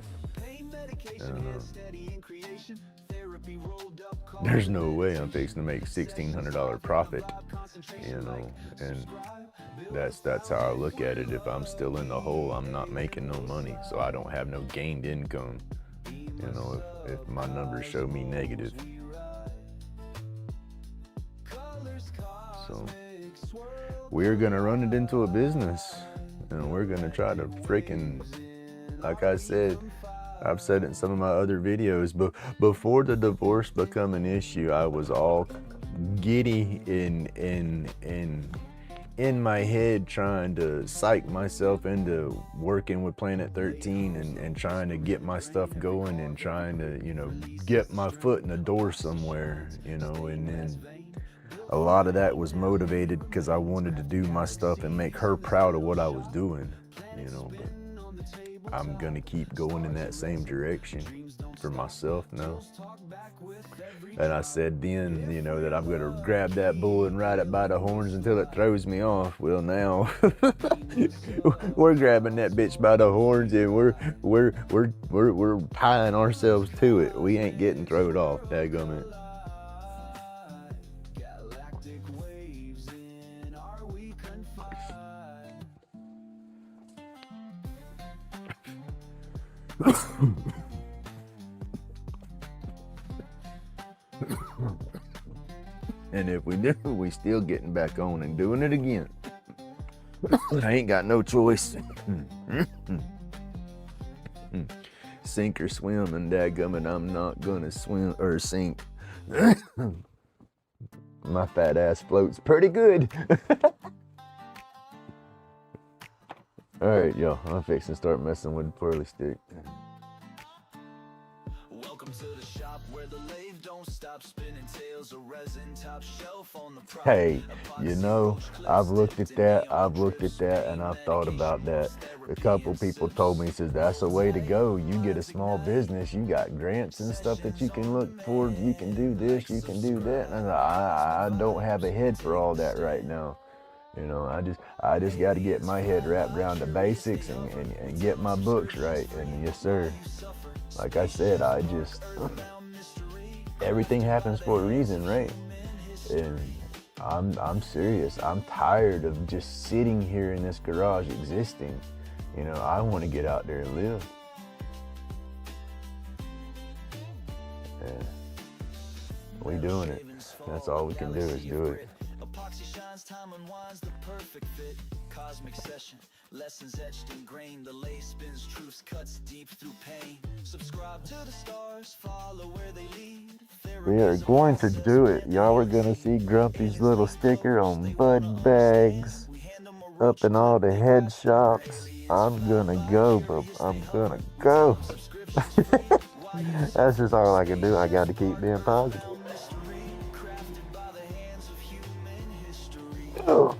There's no way I'm fixing to make $1,600 profit, you know, and that's how I look at it. If I'm still in the hole, I'm not making no money, so I don't have no gained income, you know, if my numbers show me negative. So we're gonna run it into a business, and we're gonna try to freaking, like I said, I've said it in some of my other videos, but before the divorce become an issue, I was all giddy in my head trying to psych myself into working with Planet 13 and trying to get my stuff going and trying to, you know, get my foot in the door somewhere, you know, and then a lot of that was motivated because I wanted to do my stuff and make her proud of what I was doing, you know, but I'm gonna keep going in that same direction for myself now. And I said then, you know, that I'm gonna grab that bull and ride it by the horns until it throws me off. Well, now we're grabbing that bitch by the horns and we're tying ourselves to it. We ain't getting thrown off, dadgummit. And if we do, we still getting back on and doing it again. I ain't got no choice. Sink or swim, and dadgummit, I'm not gonna swim or sink. My fat ass floats pretty good. Alright, y'all, I'm fixing to start messing with the twirly stick. Welcome to the shop where the lathe don't stop spinning tales of resin, top shelf on the prop. Hey, you know, I've looked at that, and I've thought about that. A couple people told me, says, that's a way to go. You get a small business, you got grants and stuff that you can look for, you can do this, you can do that. And I don't have a head for all that right now. You know, I just got to get my head wrapped around the basics and get my books right. And yes, sir. Like I said, everything happens for a reason, right? And I'm serious. I'm tired of just sitting here in this garage existing. You know, I want to get out there and live. Yeah. We doing it. That's all we can do is do it. Time unwinds the perfect fit. Cosmic session, lessons etched in grain. The lay spins, truths cuts deep through pain. Subscribe to the stars, follow where they lead. We are going to do it. Y'all are going to see Grumpy's little sticker on bud bags, up in all the head shops. I'm going to go, bub. I'm going to go. That's just all I can do. I got to keep being positive. Oh.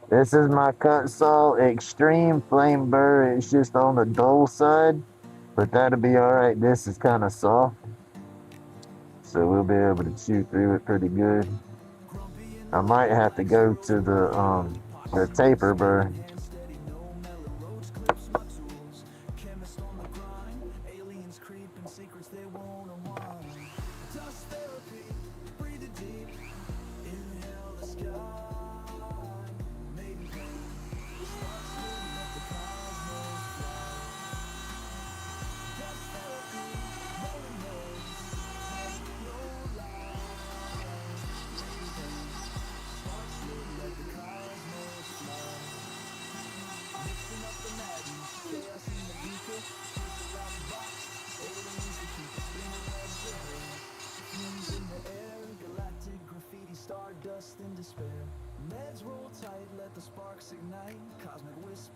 This is my cut saw extreme flame burr. It's just on the dull side, but that'll be all right. This is kind of soft, so we'll be able to chew through it pretty good. I might have to go to the taper burr.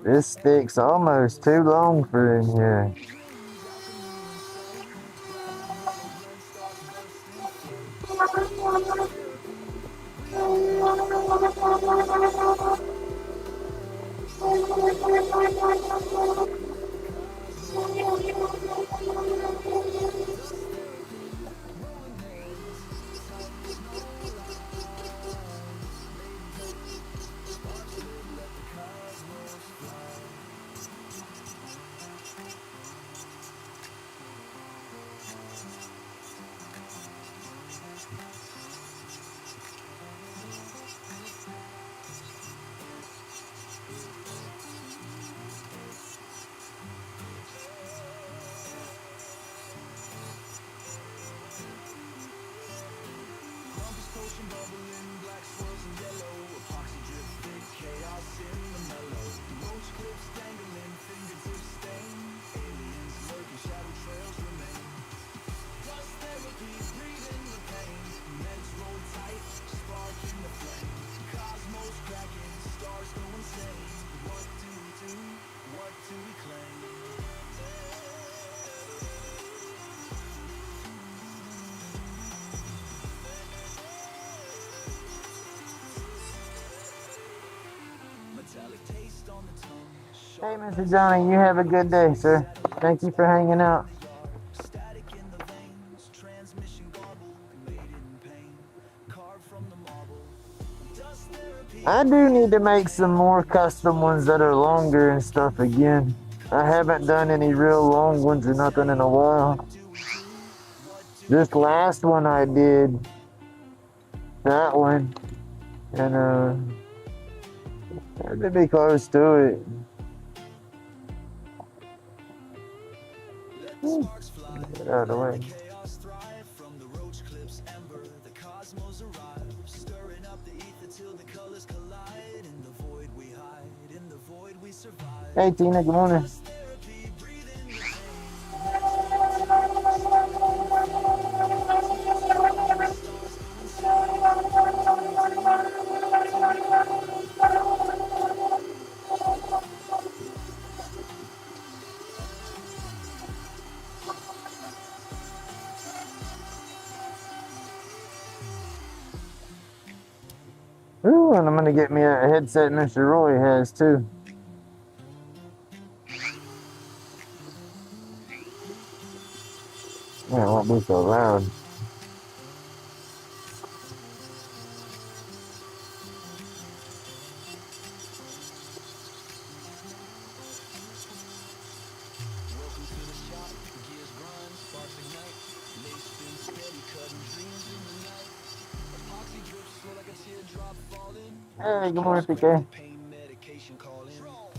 This stick's almost too long for in here. Hey, Mr. Johnny, you have a good day, sir. Thank you for hanging out. I do need to make some more custom ones that are longer and stuff again. I haven't done any real long ones or nothing in a while. This last one I did, that one, and They'd be close to it. Get out of the way. Chaos thrive from the RoachClips ember. The cosmos arrive, stirring up the ether till the colors collide. In the void we hide, in the void we survive. Hey Tina, good morning. Therapy, breathing the Ooh, and I'm gonna get me a headset Mr. Roy has too. Yeah, it won't be so loud. welcome to the shop. Gears grind, sparks ignite. Lace spin steady, cutting dreams in the night. Epoxy drips slow like a teardrop falling. Hey, good morning, PK. Pain medication calling. Roll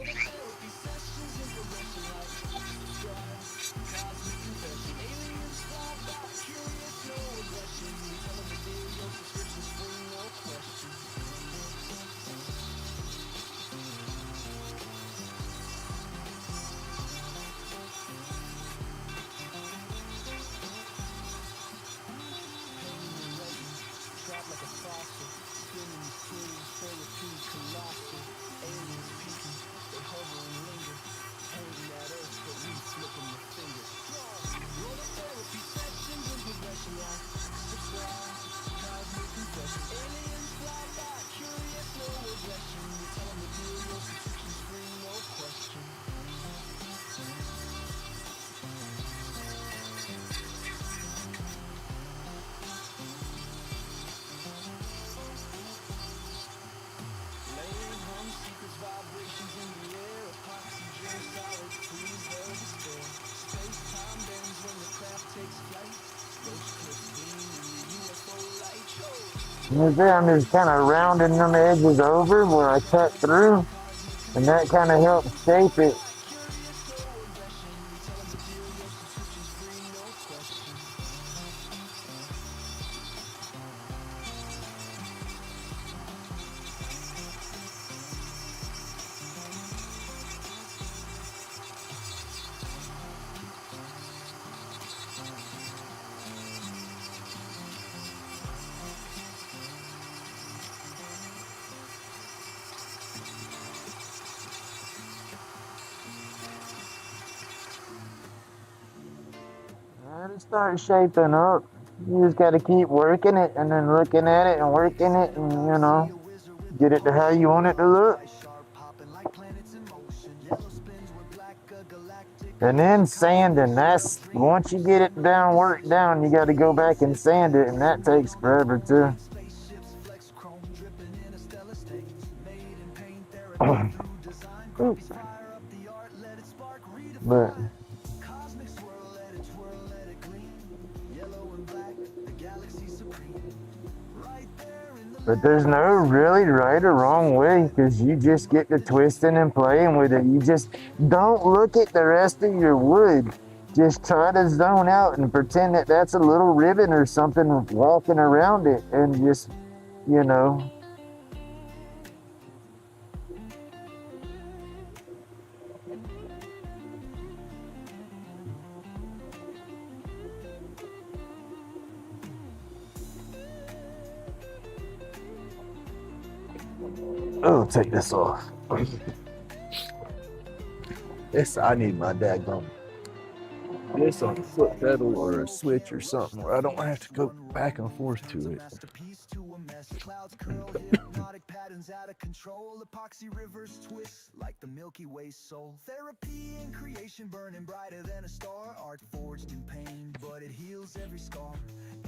the therapy sessions in progression like subscribe. Cosmic confession. Aliens fly by, curious, no aggression. We tell them the deal, your subscription's free, no question. Trapped like a fossil, spinning these tools, therapy colossal. Aliens peeking, they hover and linger, painting at us, but we flip them the finger. Roll the therapy sessions in progression like subscribe, cosmic confession. Aliens fly by, curious, no aggression. We tell them the deal, your subscription's free, no question. Layers on secrets, vibrations in the air. Epoxy dream solid, please hell despair. Space time bends when the craft takes flight. RoachClips gleam in the UFO light. I'm just kind of rounding them edges over where I cut through, and that kind of helps shape it. It'll start shaping up. You just got to keep working it and then looking at it and working it and, you know, get it to how you want it to look. And then sanding. That's once you get it down, worked down, you got to go back and sand it, and that takes forever too. Oops. But there's no really right or wrong way, because you just get to twisting and playing with it. You just don't look at the rest of your wood. Just try to zone out and pretend that that's a little ribbon or something walking around it, and just, you know. Oh, take this off. I need my daggone this on a foot pedal or a switch or something where I don't have to go back and forth to it. Clouds curl, hypnotic patterns out of control. Epoxy rivers twist like the Milky Way soul. Therapy and creation burning brighter than a star. Art forged in pain, but it heals every scar.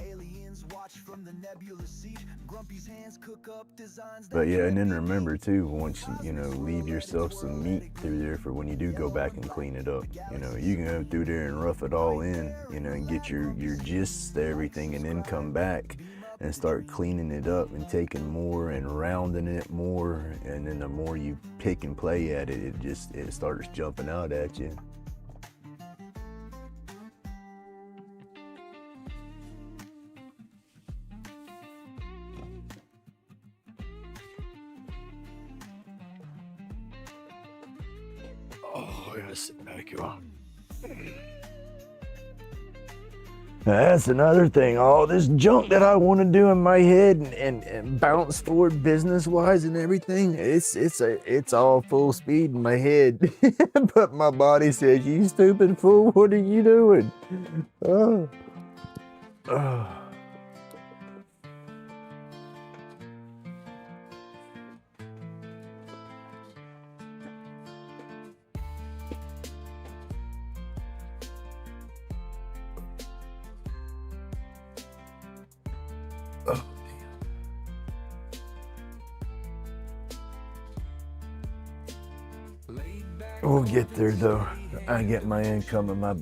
Aliens watch from the nebulous seat. Grumpy's hands cook up designs. But yeah, and then remember too, once you know, leave yourself some meat through there for when you do go back and clean it up. You know, you can go through there and rough it all in, you know, and get your gists to everything, and then come back and start cleaning it up and taking more and rounding it more, and then the more you pick and play at it, it starts jumping out at you. Oh, I gotta sit back here. That's another thing. All this junk that I want to do in my head and bounce forward business wise and everything, it's all full speed in my head. But my body says, "You stupid fool, what are you doing?" Oh. Oh. Oh, we'll get there though. I get my income and my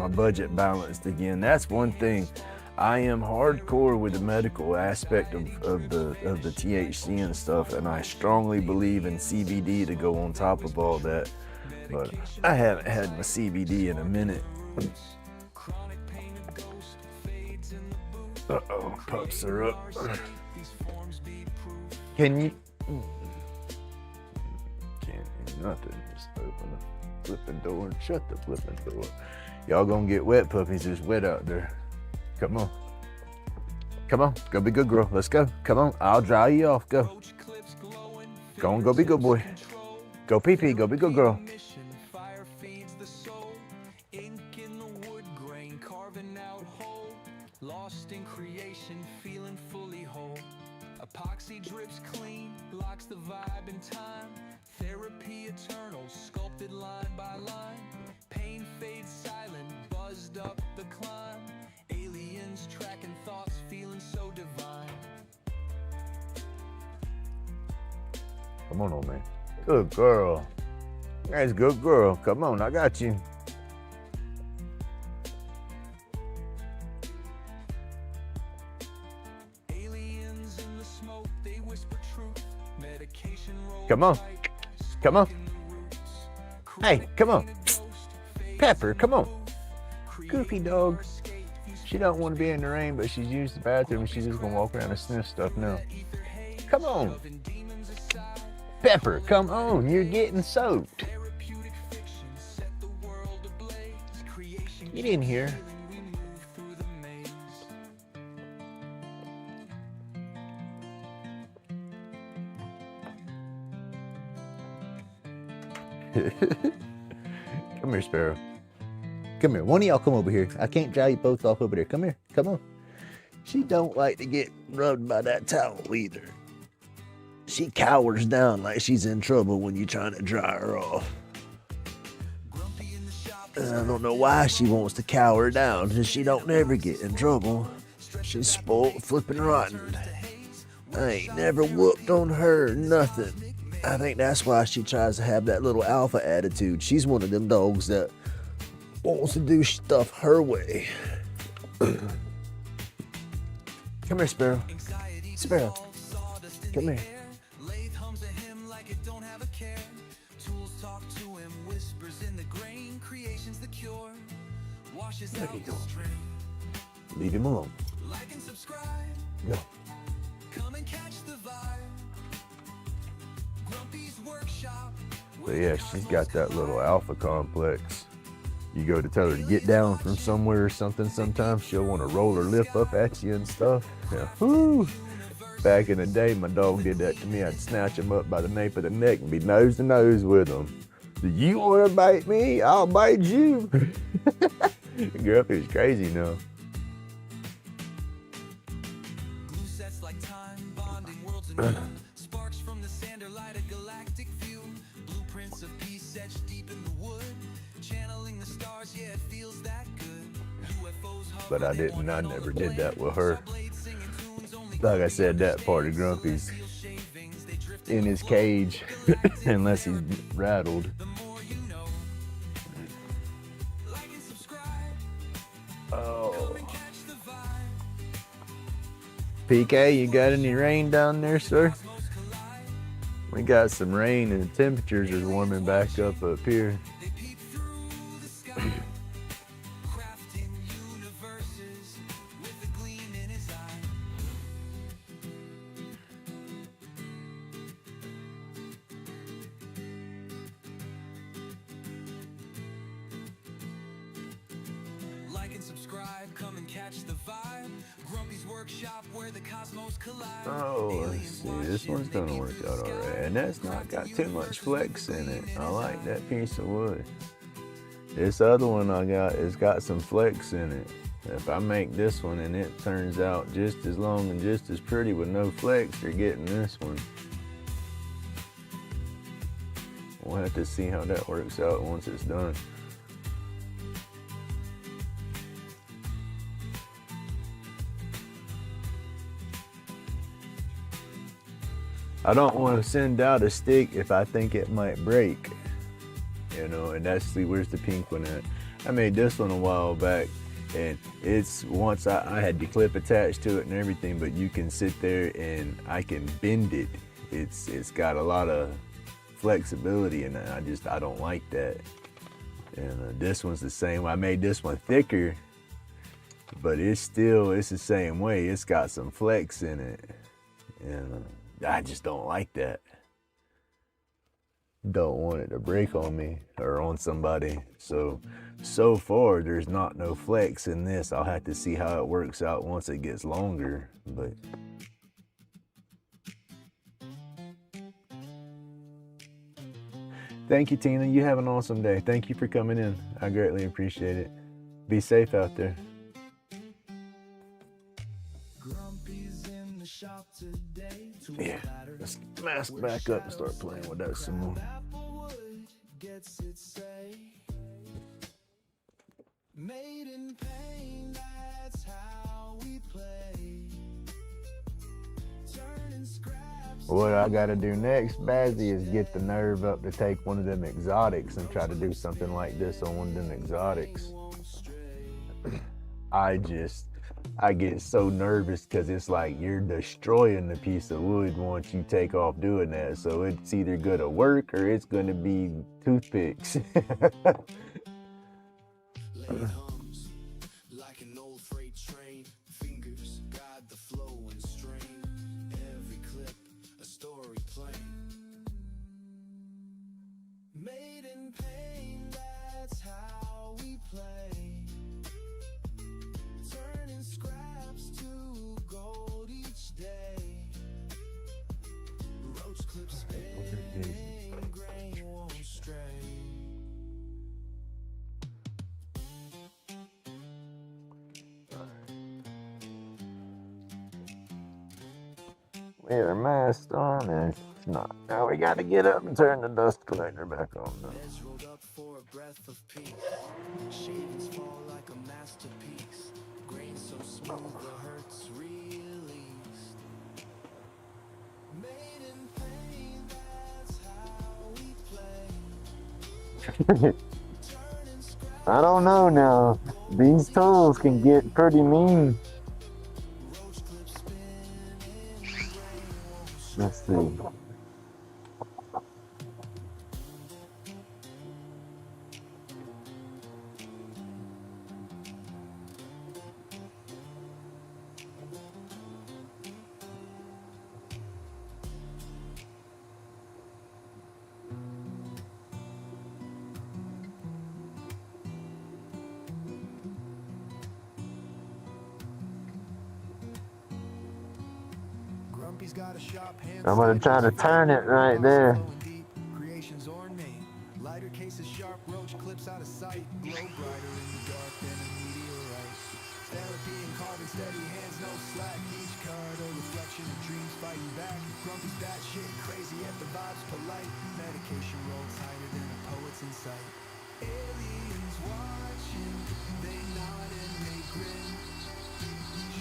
budget balanced again. That's one thing. I am hardcore with the medical aspect of the THC and stuff, and I strongly believe in CBD to go on top of all that. But I haven't had my CBD in a minute. Uh-oh, pups are up. Can you? Can't do nothing. Just open the flipping door and shut the flipping door. Y'all gonna get wet, puppies. It's wet out there. Come on. Come on. Go be good girl. Let's go. Come on. I'll dry you off. Go. Go on. Go be good boy. Go pee pee. Go be good girl. Lost in creation, feeling fully whole. Epoxy drips clean, locks the vibe in time. Therapy eternal, sculpted line by line. Pain fades silent, buzzed up the climb. Aliens tracking thoughts, feeling so divine. Come on, old man. Good girl. That's good girl. Come on, I got you. Come on. Come on. Hey, come on. Pepper, come on. Goofy dog. She don't want to be in the rain, but she's used the bathroom and she's just going to walk around and sniff stuff now. Come on. Pepper, come on. You're getting soaked. Get in here. Come here, Sparrow. Come here. One of y'all come over here. I can't dry you both off over there. Come here. Come on. She don't like to get rubbed by that towel either. She cowers down like she's in trouble when you're trying to dry her off. And I don't know why she wants to cower down, because she don't never get in trouble. She's spoiled, flipping rotten. I ain't never whooped on her, nothing. I think that's why she tries to have that little alpha attitude. She's one of them dogs that wants to do stuff her way. Come here, Sparrow. Sparrow, come here. There you go. Leave him alone. Go. So yeah, she's got that little alpha complex. You go to tell her to get down from somewhere or something, sometimes she'll want to roll her lip up at you and stuff. Yeah. Woo. Back in the day, my dog did that to me. I'd snatch him up by the nape of the neck and be nose to nose with him. Do you want to bite me? I'll bite you. Grumpy's crazy now. But I never did that with her. Like I said, that part of Grumpy's in his cage unless he's rattled. Oh. PK, you got any rain down there, sir? We got some rain and the temperatures are warming back up here. Like and subscribe, come and catch the vibe. Grumpy's workshop where the cosmos collide. Oh, let's see. This one's gonna work out alright. And that's not got too much flex in it. I like that piece of wood. This other one I got has got some flex in it. If I make this one and it turns out just as long and just as pretty with no flex, you're getting this one. We'll have to see how that works out once it's done. I don't want to send out a stick if I think it might break, you know, and that's, see, where's the pink one at? I made this one a while back, and it's, once I had the clip attached to it and everything, but you can sit there and I can bend it. It's got a lot of flexibility, and I don't like that. And this one's the same. I made this one thicker, but it's the same way. It's got some flex in it, and I just don't like that. Don't want it to break on me or on somebody. So far, there's not no flex in this. I'll have to see how it works out once it gets longer, but. Thank you, Tina. You have an awesome day. Thank you for coming in. I greatly appreciate it. Be safe out there. Yeah, let's mask back up and start playing with that some more. Made in pain, that's how we play. What I gotta do next, Bazzy, is get the nerve up to take one of them exotics and try to do something like this on one of them exotics. I get so nervous because it's like you're destroying the piece of wood once you take off doing that. So it's either gonna work or it's gonna be toothpicks. Like an old freight train, fingers guide the flow and strain. Every clip, a story plain. Made in pain, that's how we play. Turning scraps to gold each day. RoachClips spinning, grain won't stray. We are masked on and it's not. Now we gotta get up and turn the dust collector back on now. Rolled up for a breath of peace. Shavings fall like a masterpiece. Grain so smooth the hurts released. Made in pain, that's how we play. I don't know now. These tools can get pretty mean. Let's see. I'm gonna try to turn it right there. Creations ornate. Lighter cases sharp, RoachClips out of sight. Glow brighter in the dark than a meteorite. Therapy and carving steady hands, no slack. Each card a reflection of dreams fighting back. Grumpy's batshit crazy, yet the vibe's polite. Medication rolled tighter than a poet's insight. Aliens watching, they nod and they grin.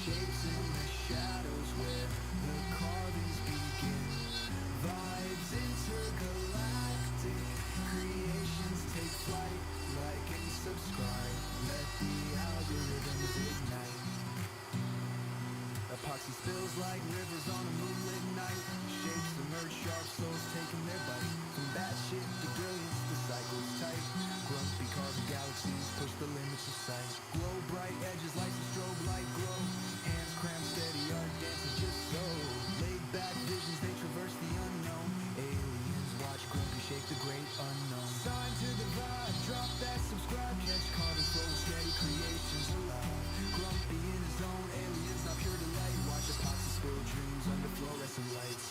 Shapes in the shadows where the carvings begin. Vibes intergalactic, creations take flight. Like and subscribe, let the algorithms ignite. Epoxy spills like like rivers on a moonlit night. Shapes emerge, sharp souls taking their bite. From bad shit to brilliance, the cycle's tight. Grumpy carving galaxies push the limits of sight. Glow bright edges like a strobe light glow. Hands crammed steady, art dances just so. Laid back visions, they traverse the unknown. Aliens watch Grumpy shape the great unknown. Sign to the vibe, drop that subscribe. Catch Carter's flow, steady creations alive. Grumpy in his own, aliens not pure delight. Watch epoxy spill dreams under fluorescent lights.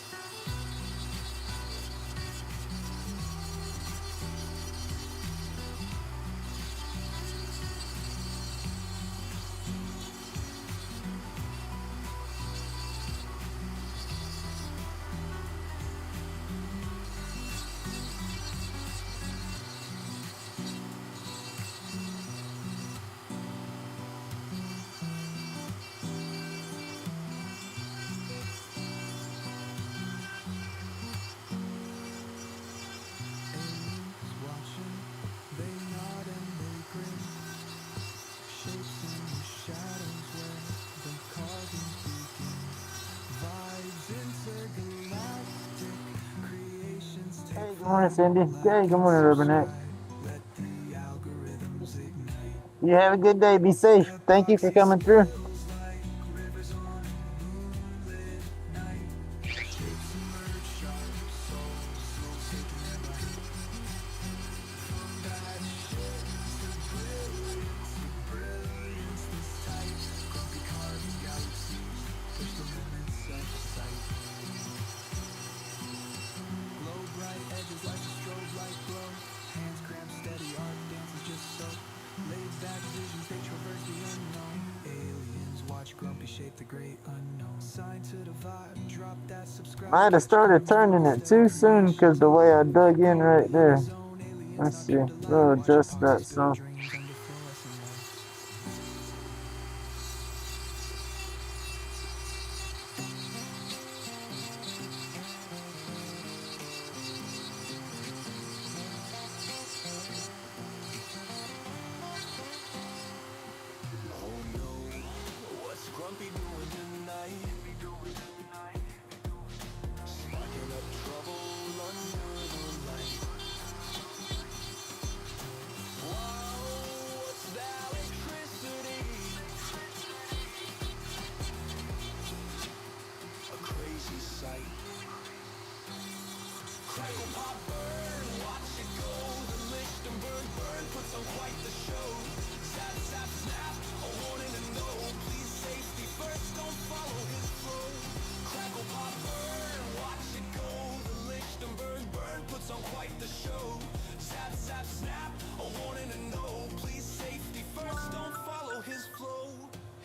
Hey, good morning, Cindy. Hey, good morning, Rubberneck. You have a good day. Be safe. Thank you for coming through. Might have started turning it too soon because the way I dug in right there. Let's see. We'll adjust that some.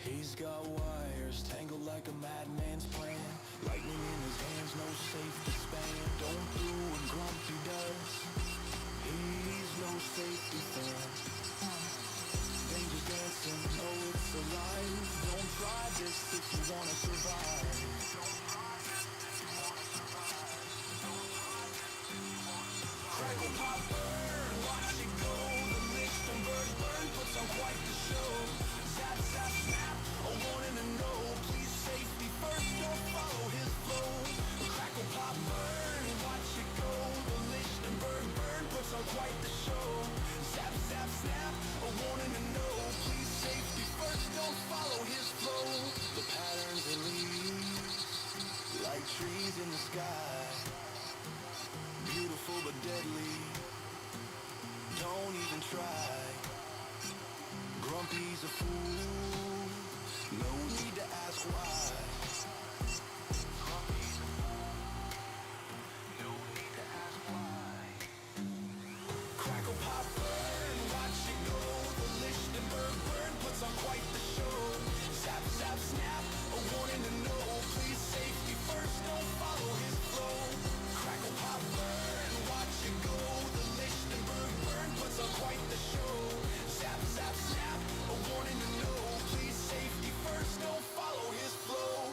He's got wires tangled like a madman's plan. Lightning in his hands, no safe to span. Don't do what Grumpy does. He's no safety fan. Danger dancing, know it's alive. Don't try this if you wanna survive. Crackle, pop, burn, watch it go. The Lichtenberg burn puts on quite the show. Zap, zap, snap, a warning and no. Please safety first, don't follow his flow. Crackle, pop, burn, watch it go. The Lichtenberg burn puts on quite the show. Zap, zap, snap, a warning and no. Please safety first, don't follow his flow. The patterns are leaves, like trees in the sky. Beautiful but deadly, don't even try. Grumpy's a fool, no need to ask why. Grumpy's a fool, no need to ask why. Crackle, pop, burn, watch it go. The Lichtenberg burn puts on quite the show. Zap, zap, snap, a warning to no. Please safety first, don't follow his flow. Crackle, pop, burn, watch it go. The Lichtenberg burn puts on quite the show. Zap, zap, snap, a warning to no. Please safety first, don't follow his flow.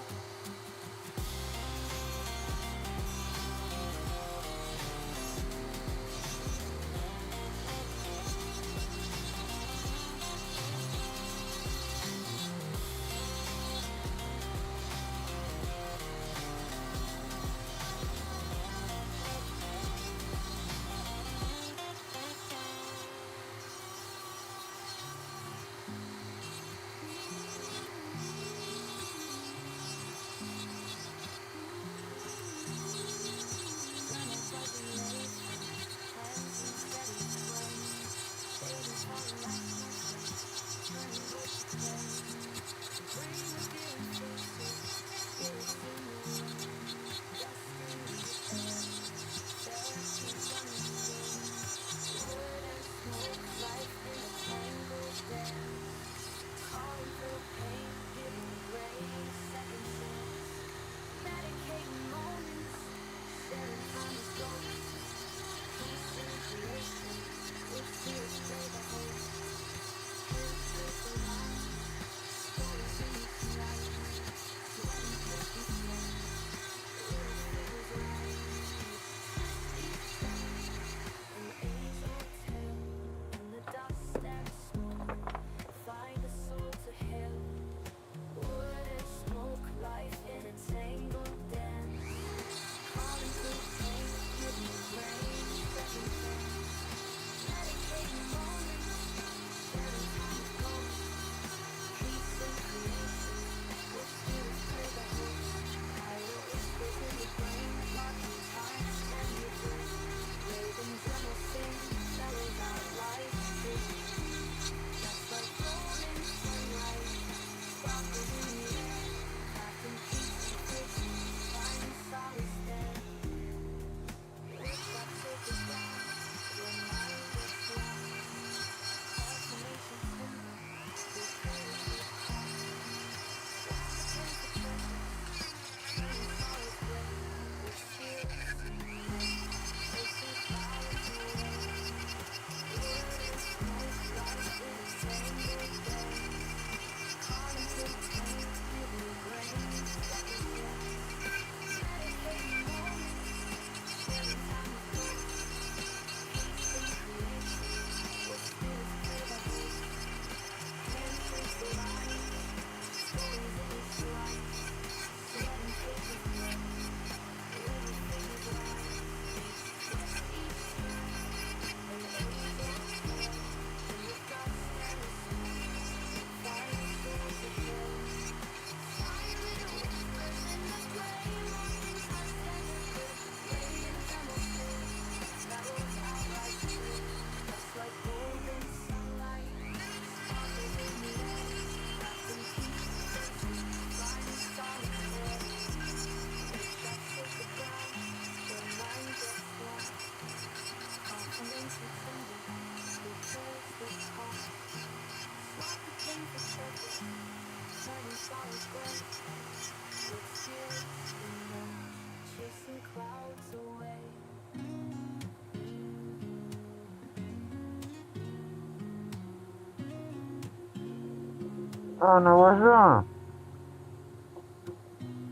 Oh no, what's wrong?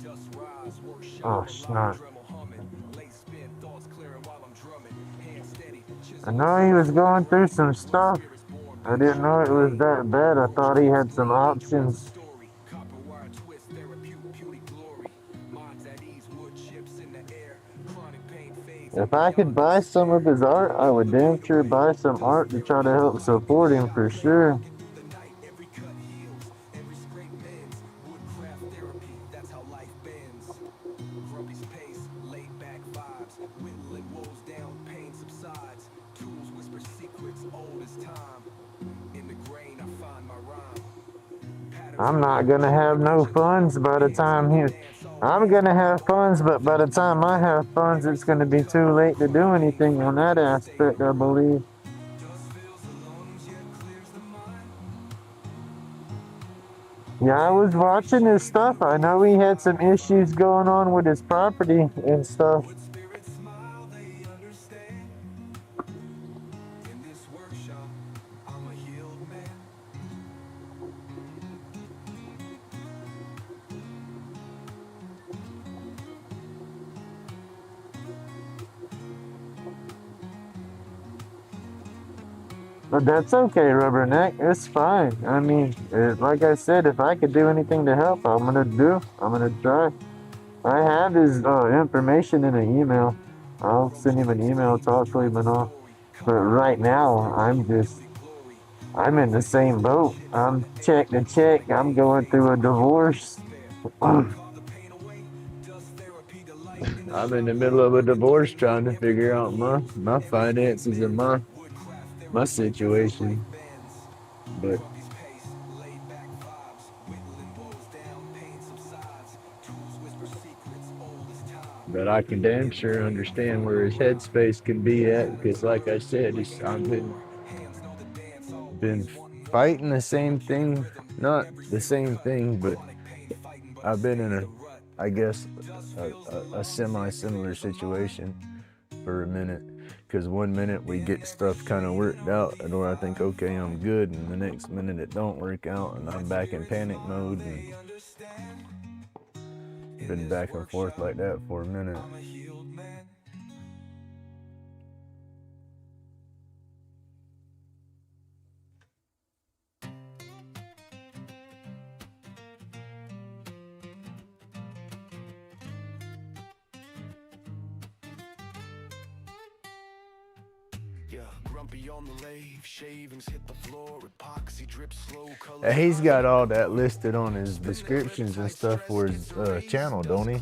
Dust rise, workshop, Oh, a loud snot. Dremel humming. Late spin, thoughts clearing while I'm drumming. Hand steady, I chisel know he was going through some stuff. spirits born. I didn't know it was that bad. I thought he had some options. Story, copper wire twist, therapeutic beauty glory. Minds at ease, wood chips in the air. Chronic pain fades. If I could buy some of his art, I would damn sure buy some art to try to help support him for sure. Through the night, every cut heals, every scrape mends. Woodcraft therapy, that's how life bends. Grumpy's pace, laid back vibes. Whittling woes down, pain subsides. Tools whisper secrets old as time. In the grain, I find my rhyme. I'm not gonna have no funds by the time he. I'm gonna have funds, but by the time I have funds, it's gonna be too late to do anything on that aspect, I believe. Yeah, I was watching his stuff. I know he had some issues going on with his property and stuff. Spirits smile, they understand. In this workshop, I'm a healed man. But that's okay, Rubberneck. It's fine. I mean, like I said, if I could do anything to help, I'm gonna try. I have his information in an email. I'll send him an email, talk to him and all. But right now, I'm in the same boat. I'm check to check. I'm going through a divorce. I'm in the middle of a divorce trying to figure out my finances and my situation. But I can damn sure understand where his headspace can be at, because like I said, I've been fighting the same thing, not the same thing, but I've been in I guess a semi-similar situation for a minute, because one minute we get stuff kind of worked out and where I think, okay, I'm good, and the next minute it don't work out and I'm back in panic mode, and been back and forth like that for a minute. He's got all that listed on his descriptions and stuff for his channel, don't he?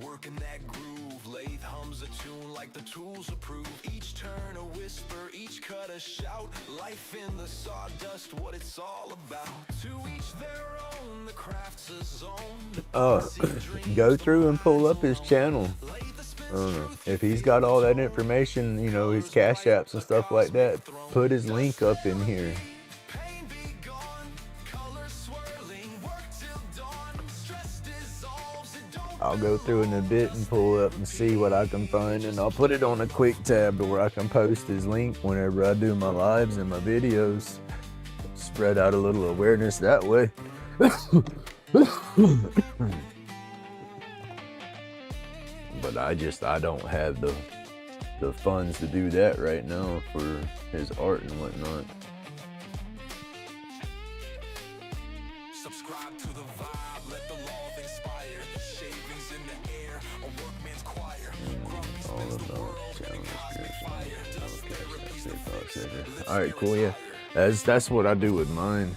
Working that groove, lathe hums a tune like the tools approve. Each turn a whisper, each cut a shout. Life in the sawdust, what it's all about. To each their own, the craft's a zone. Go through and pull up his channel. If he's got all that information, you know, his cash apps and stuff like that, put his link up in here. I'll go through in a bit and pull up and see what I can find, and I'll put it on a quick tab to where I can post his link whenever I do my lives and my videos. Spread out a little awareness that way. But I don't have the funds to do that right now for his art and whatnot. Subscribe to the vibe, let the love inspire. Shavings in the air, a workman's choir. Grumpy spins the world in cosmic fire. Dust therapy's the face. All right, cool. Yeah, that's what I do with mine.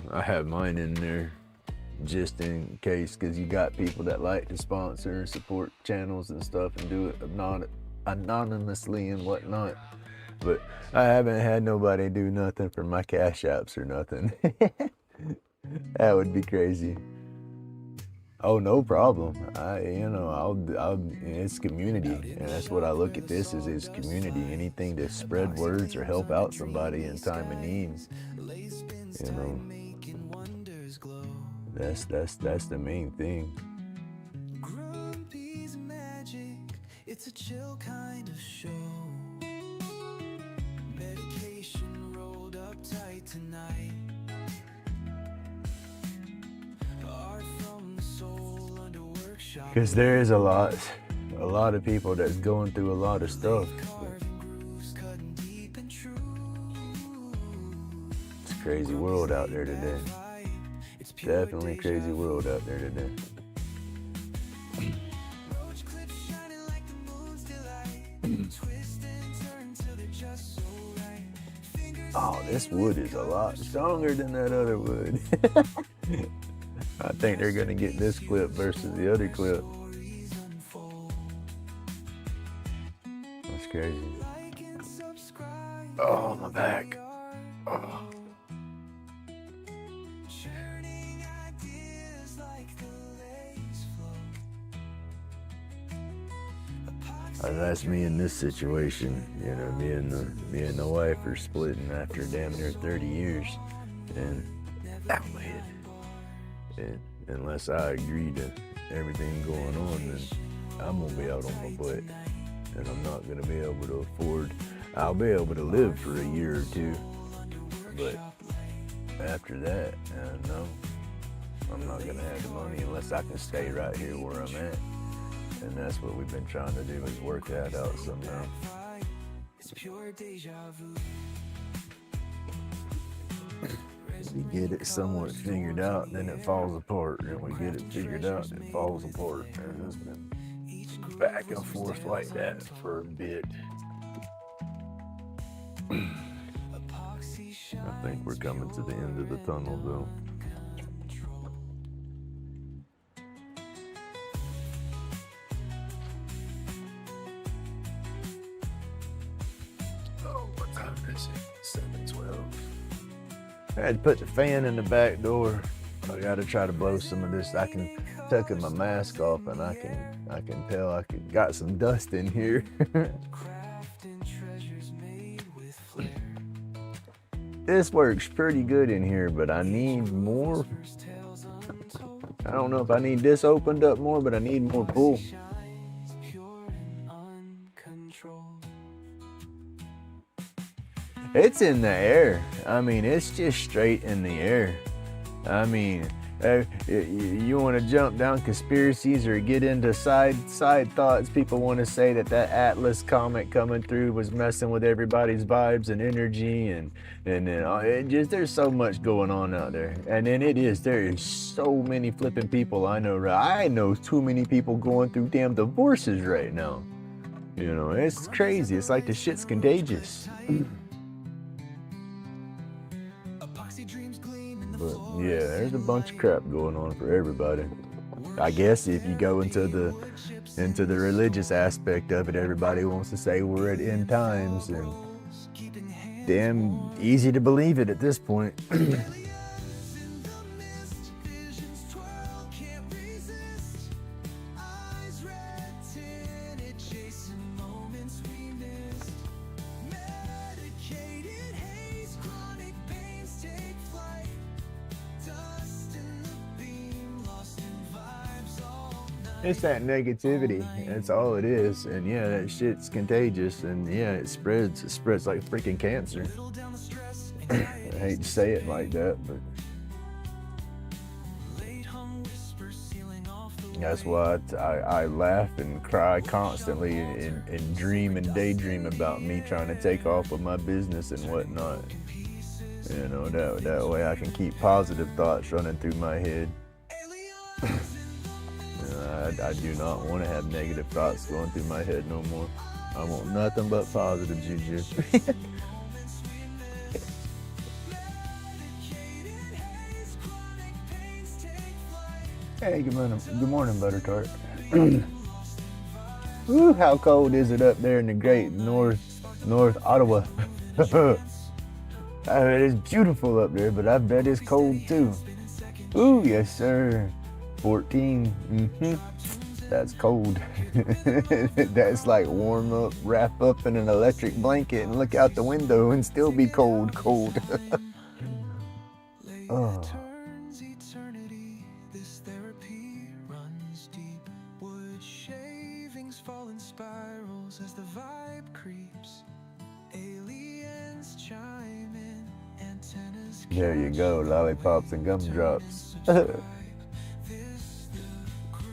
I have mine in there just in case, because you got people that like to sponsor and support channels and stuff and do it anonymously and whatnot. But I haven't had nobody do nothing for my cash apps or nothing. That would be crazy. Oh, no problem. It's community, and that's what I look at this as, is community. Anything to spread words or help out somebody in time of need. You know, that's the main thing. Grumpy's magic, it's a chill kind of show. Medication rolled up tight tonight. Art from the soul under workshop. Because there is a lot of people that's going through a lot of stuff. It's a crazy world out there today. Definitely crazy world out there today. RoachClips shining like the moon's delight. Twist and turn till they're just so right. Fingers Oh, this wood is a lot stronger than that other wood. I think they're gonna get this clip versus the other clip. stories unfold. That's crazy. Like and subscribe. Oh, my back. Oh. Churning ideas like the lace flow. That's me in this situation. You know, me and the wife are splitting after damn near 30 years, and unless I agree to everything going on, then I'm gonna be out on my butt, and I'm not gonna be able to afford. I'll be able to live for a year or two, but after that, no, I'm not gonna have the money unless I can stay right here where I'm at. And that's what we've been trying to do, is work that out somehow. It's pure deja vu. We get it somewhat figured out, then it falls apart. And we get it figured out, it falls apart. And it's been back and forth like that for a bit. I think we're coming to the end of the tunnel, though. Oh, what time is it? 7:12. I had to put the fan in the back door. I gotta try to blow some of this. I can tuck my mask off, and I can tell I got some dust in here. Crafting treasures made with flair. This works pretty good in here, but I need more. Tales untold. I don't know if I need this opened up more, but I need more pull. Shines pure and uncontrolled. It's in the air. I mean, it's just straight in the air. I mean, you want to jump down conspiracies or get into side thoughts. People want to say that Atlas comet coming through was messing with everybody's vibes and energy, and then there's so much going on out there. And then there is so many flipping people I know. I know too many people going through damn divorces right now. You know, it's crazy. It's like the shit's contagious. Epoxy dreams gleam in the But floor. yeah, there's a bunch of crap going on for everybody. I guess if you go into the religious aspect of it, everybody wants to say we're at end times, and Keeping hands damn easy to believe it at this point. in the mist. Visions twirl, can't resist. Eyes red tinted, chasing moments we missed. Medicated haze, chronic pains take flight. Dust in the beam, lost in vibes all night. It's that negativity. That's all it is. And yeah, that shit's contagious, and yeah, it spreads. It spreads like freaking cancer. Whittle down the stress, I hate to say it like that, but late hum whispers sealing off the that's why I laugh and cry constantly, and dream and daydream about me trying to take off with my business and whatnot. You know, that way I can keep positive thoughts running through my head. I do not want to have negative thoughts going through my head no more. I want nothing but positive juju. Hey, good morning, Buttertart. Ooh, how cold is it up there in the great North Ottawa? It's beautiful up there, but I bet it's cold too. Ooh, yes, sir. 14. That's cold. That's like warm up, wrap up in an electric blanket and look out the window and still be cold. Oh. Turns eternity. This therapy runs deep. Wood shavings fall in spirals as the vibe creeps. Aliens chime in. Antennas. There you go, lollipops and gumdrops.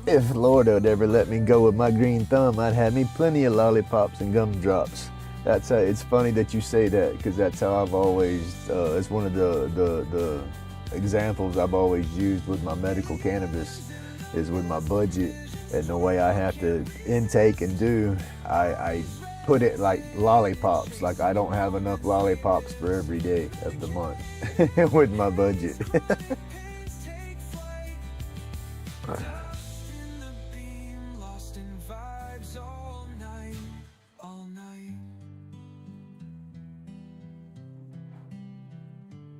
If Lord would ever let me go with my green thumb, I'd have me plenty of lollipops and gumdrops. That's how, it's funny that you say that, because that's how I've always, it's one of the examples I've always used with my medical cannabis, is with my budget and the way I have to intake and do, I put it like lollipops, like I don't have enough lollipops for every day of the month with my budget.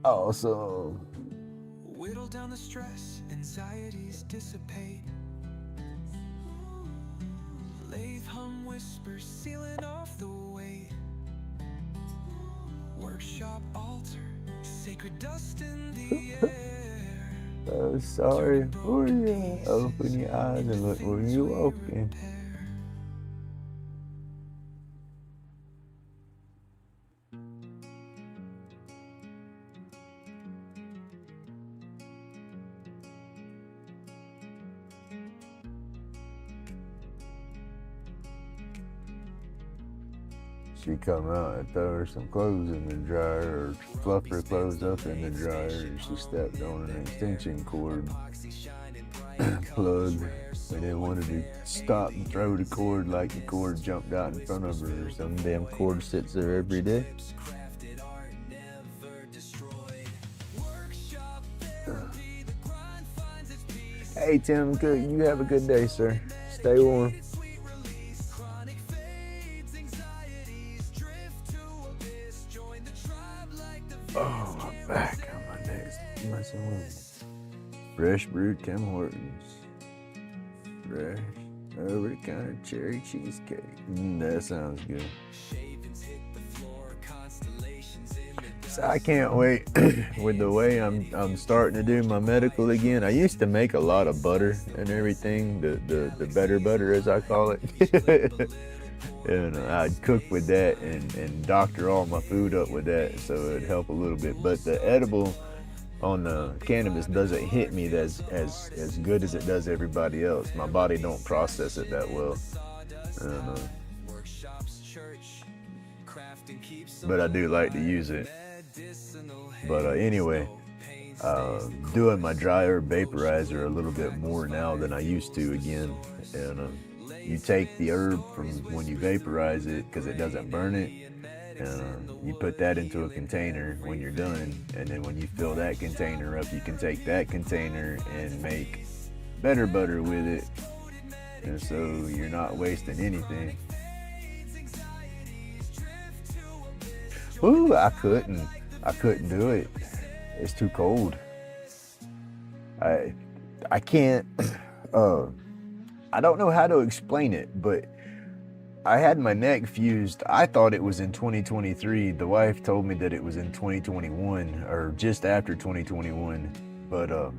Awesome. Whittle down the stress, anxieties dissipate. Lathe hum whispers, sealing off the weight. Workshop altar, sacred dust in the air. Oh, sorry for you. Open your eyes and look where you open. She come out and throw her some clothes in the dryer, or fluff her clothes up in the dryer, and she stepped on an extension cord plug. We didn't want her to stop and throw the cord like the cord jumped out in front of her, or some damn cord sits there every day. Hey Tim, good. You have a good day, sir. Stay warm. Oh, I'm back on my next messing with fresh brewed Tim Hortons. Fresh over the counter cherry cheesecake. That sounds good. So I can't wait with the way I'm starting to do my medical again. I used to make a lot of butter and everything, the better butter as I call it. And I'd cook with that and doctor all my food up with that, so it'd help a little bit. But the edible on the cannabis doesn't hit me as good as it does everybody else. My body don't process it that well. But I do like to use it. But anyway, doing my dry herb vaporizer a little bit more now than I used to again. And you take the herb from when you vaporize it, because it doesn't burn it, and you put that into a container when you're done, and then when you fill that container up, you can take that container and make better butter with it, and so you're not wasting anything. Ooh, I couldn't do it. It's too cold. I can't. I don't know how to explain it, but I had my neck fused. I thought it was in 2023. The wife told me that it was in 2021 or just after 2021. But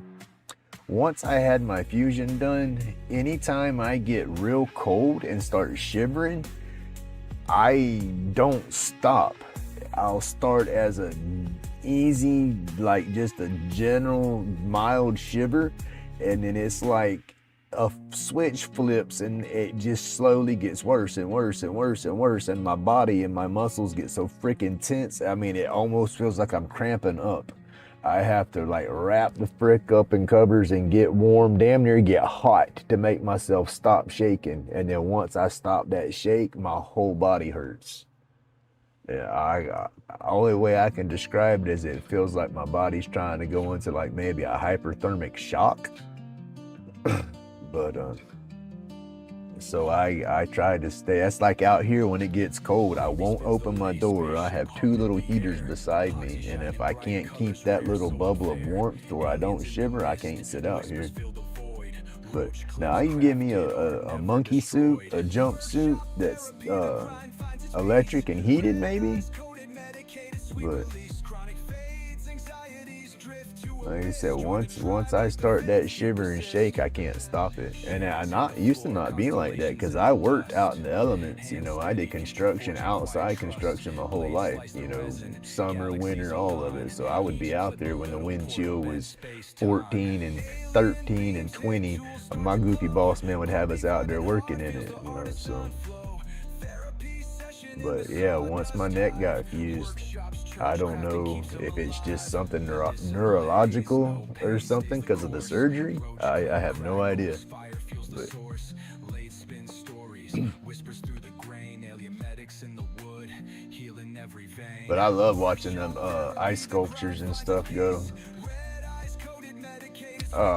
once I had my fusion done, anytime I get real cold and start shivering, I don't stop. I'll start as a easy, like just a general mild shiver, and then it's like a switch flips and it just slowly gets worse and worse and worse and worse, and my body and my muscles get so freaking tense. I mean, it almost feels like I'm cramping up. I have to like wrap the frick up in covers and get warm, damn near get hot to make myself stop shaking. And then once I stop that shake, my whole body hurts. Yeah, only way I can describe it is it feels like my body's trying to go into like maybe a hyperthermic shock. But so I try to stay. That's like out here when it gets cold, I won't open my door. I have 2 little heaters beside me, and if I can't keep that little bubble of warmth or I don't shiver, I can't sit out here. But now you can give me a monkey suit, a jumpsuit that's electric and heated maybe. But like I said, once I start that shiver and shake, I can't stop it. And I used to not be like that because I worked out in the elements. You know, I did construction, outside construction my whole life. You know, summer, winter, all of it. So I would be out there when the wind chill was 14 and 13 and 20. My goofy boss man would have us out there working in it. You know, so. But yeah, once my neck got fused, I don't know if it's just something neurological or something because of the surgery. I have no idea. But I love watching them ice sculptures and stuff go.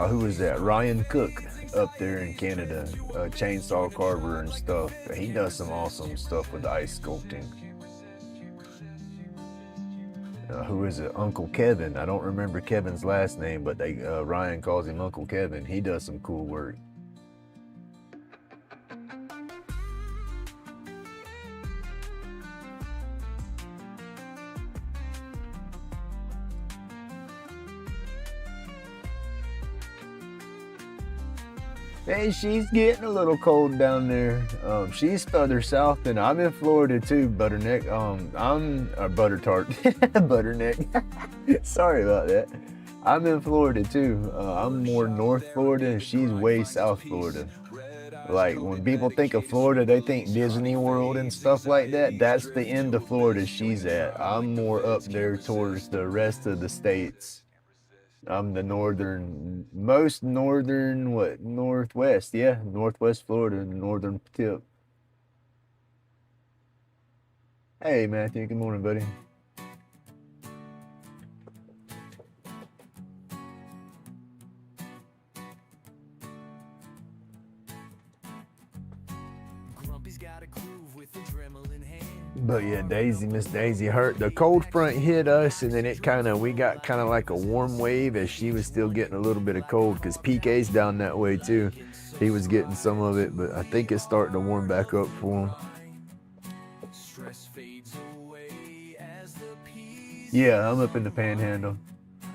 Who was that? Ryan Cook up there in Canada, chainsaw carver and stuff. He does some awesome stuff with ice sculpting. Who is it? Uncle Kevin. I don't remember Kevin's last name, but Ryan calls him Uncle Kevin. He does some cool work. Hey, she's getting a little cold down there. She's further south than I'm in Florida too, Butterneck. I'm Butter Tart, Butterneck. Sorry about that. I'm in Florida too. I'm more North Florida and she's way South Florida. Like when people think of Florida, they think Disney World and stuff like that. That's the end of Florida she's at. I'm more up there towards the rest of the states. I'm the most northern, northwest, yeah, northwest Florida, the northern tip. Hey, Matthew, good morning, buddy. But yeah, Miss Daisy hurt. The cold front hit us, and then we got kind of like a warm wave as she was still getting a little bit of cold because PK's down that way too. He was getting some of it, but I think it's starting to warm back up for him. Yeah, I'm up in the Panhandle.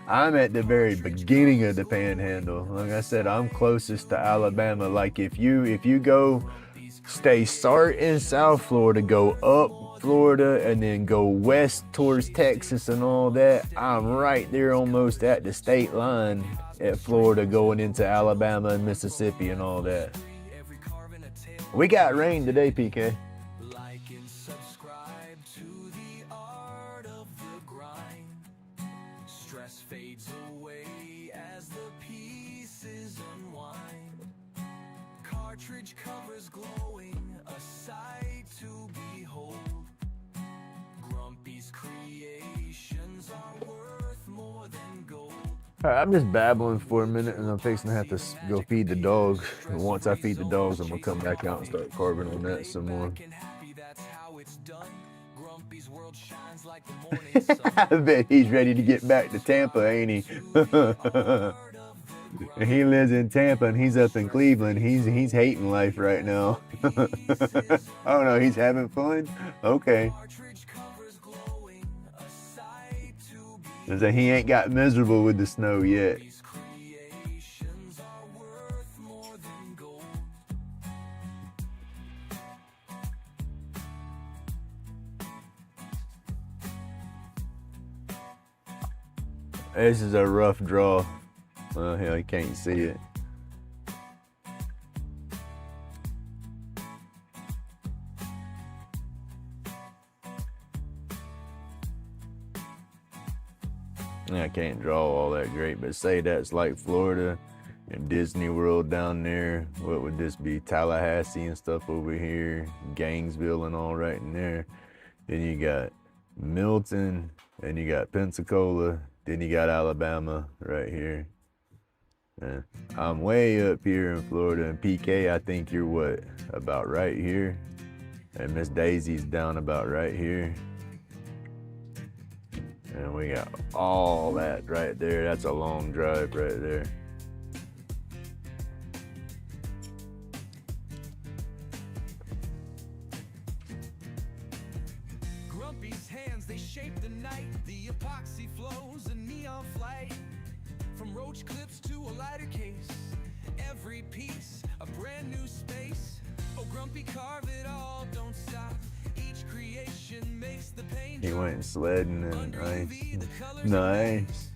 I'm at the very beginning of the Panhandle. Like I said, I'm closest to Alabama. Like if you go start in South Florida, go up Florida, and then go west towards Texas and all that, I'm right there almost at the state line at Florida going into Alabama and Mississippi and all that. We got rain today, PK. Covers glowing, a sight to behold. Grumpy's creations are worth more than gold. Alright, I'm just babbling for a minute and I'm fixing to have to go feed the dogs. And once I feed the dogs, I'm gonna come back out and start carving on that some more. I bet he's ready to get back to Tampa, ain't he? He lives in Tampa and he's up in Cleveland. He's hating life right now. Oh no, he's having fun? Okay. So he ain't got miserable with the snow yet. This is a rough draw. Well, hell, you can't see it. I can't draw all that great, but say that's like Florida and Disney World down there. What would this be? Tallahassee and stuff over here, Gainesville and all right in there. Then you got Milton, and you got Pensacola, then you got Alabama right here. I'm way up here in Florida, and PK, I think you're what, about right here? And Miss Daisy's down about right here. And we got all that right there. That's a long drive right there. Grumpy's hands, they shape the night. The epoxy flows, a neon flight. From RoachClips to a lighter case, every piece a brand new space. Oh, Grumpy, carve it all, don't stop. Each creation makes the pain. He went sledding and ice. Nice.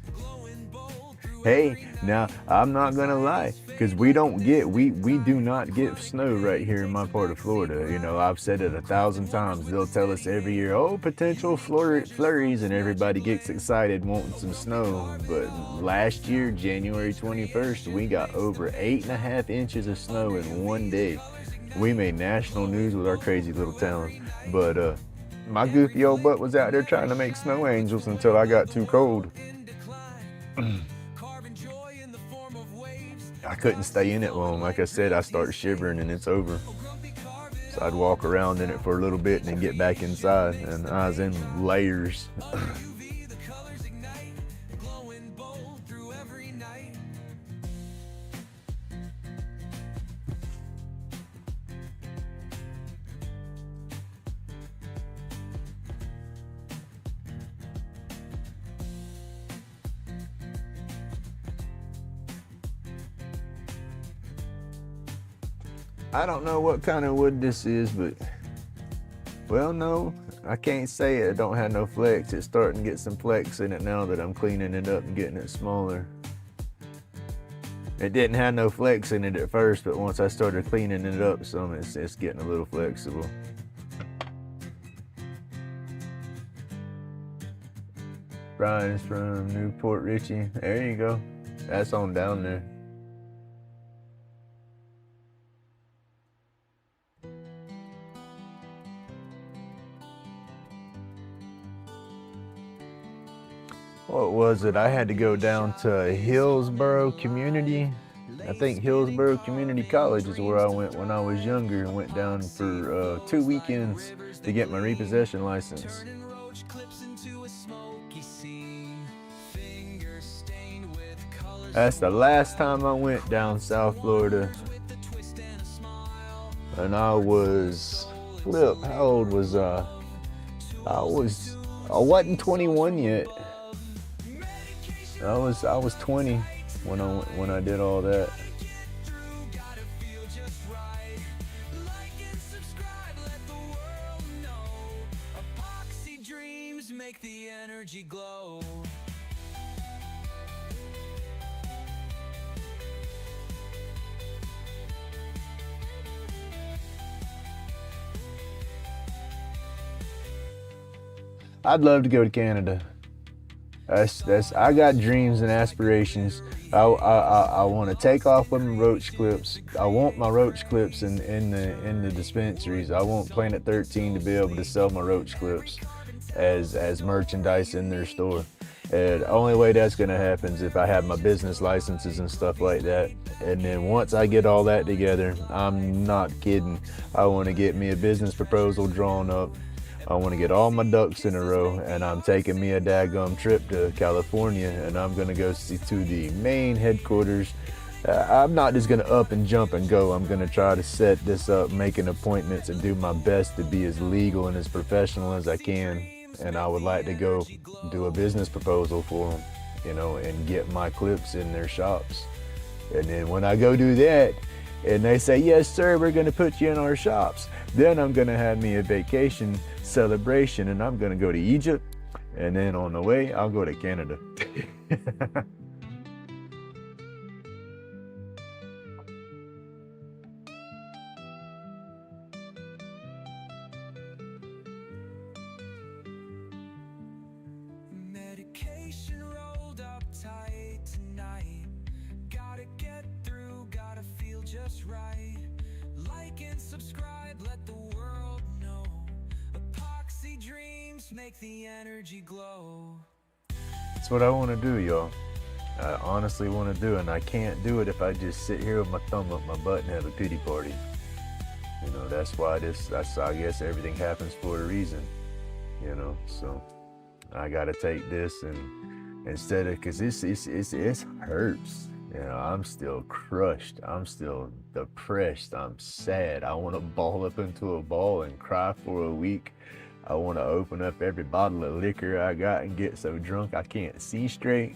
Hey, now I'm not gonna lie, because we do not get snow right here in my part of Florida. You know, I've said it 1,000 times. They'll tell us every year, oh, potential flurries, and everybody gets excited wanting some snow. But last year, January 21st, we got over 8.5 inches of snow in one day. We made national news with our crazy little town. But my goofy old butt was out there trying to make snow angels until I got too cold. I couldn't stay in it long. Like I said, I started shivering and it's over. So I'd walk around in it for a little bit and then get back inside, and I was in layers. I don't know what kind of wood this is, but, well, no, I can't say it. It don't have no flex. It's starting to get some flex in it now that I'm cleaning it up and getting it smaller. It didn't have no flex in it at first, but once I started cleaning it up some, it's getting a little flexible. Brian's from Newport Richie. There you go. That's on down there. What was it? I had to go down to Hillsborough Community. I think Hillsborough Community College is where I went when I was younger, and went down for 2 weekends to get my repossession license. That's the last time I went down South Florida. And I was, how old was I? I wasn't 21 yet. I was 20 when I did all that. Make the energy glow. I'd love to go to Canada. I got dreams and aspirations. I want to take off with my RoachClips. I want my RoachClips in the dispensaries. I want Planet 13 to be able to sell my RoachClips as merchandise in their store. And the only way that's gonna happen is if I have my business licenses and stuff like that. And then once I get all that together, I'm not kidding, I want to get me a business proposal drawn up. I want to get all my ducks in a row, and I'm taking me a daggum trip to California, and I'm going to go to the main headquarters. I'm not just going to up and jump and go. I'm going to try to set this up, making appointments, and do my best to be as legal and as professional as I can. And I would like to go do a business proposal for them, you know, and get my clips in their shops. And then when I go do that, and they say, yes, sir, we're going to put you in our shops, then I'm going to have me a vacation celebration, and I'm going to go to Egypt, and then on the way, I'll go to Canada. Medication rolled up tight tonight. Gotta get through, gotta feel just right. Like and subscribe, let the world know. Epoxy dreams make the energy glow. That's what I want to do, y'all. I honestly want to do it, and I can't do it if I just sit here with my thumb up my butt and have a pity party. You know, that's why I guess everything happens for a reason, you know, so I got to take this, and instead of, because it hurts. You know, I'm still crushed. I'm still depressed. I'm sad. I want to ball up into a ball and cry for a week. I want to open up every bottle of liquor I got and get so drunk I can't see straight,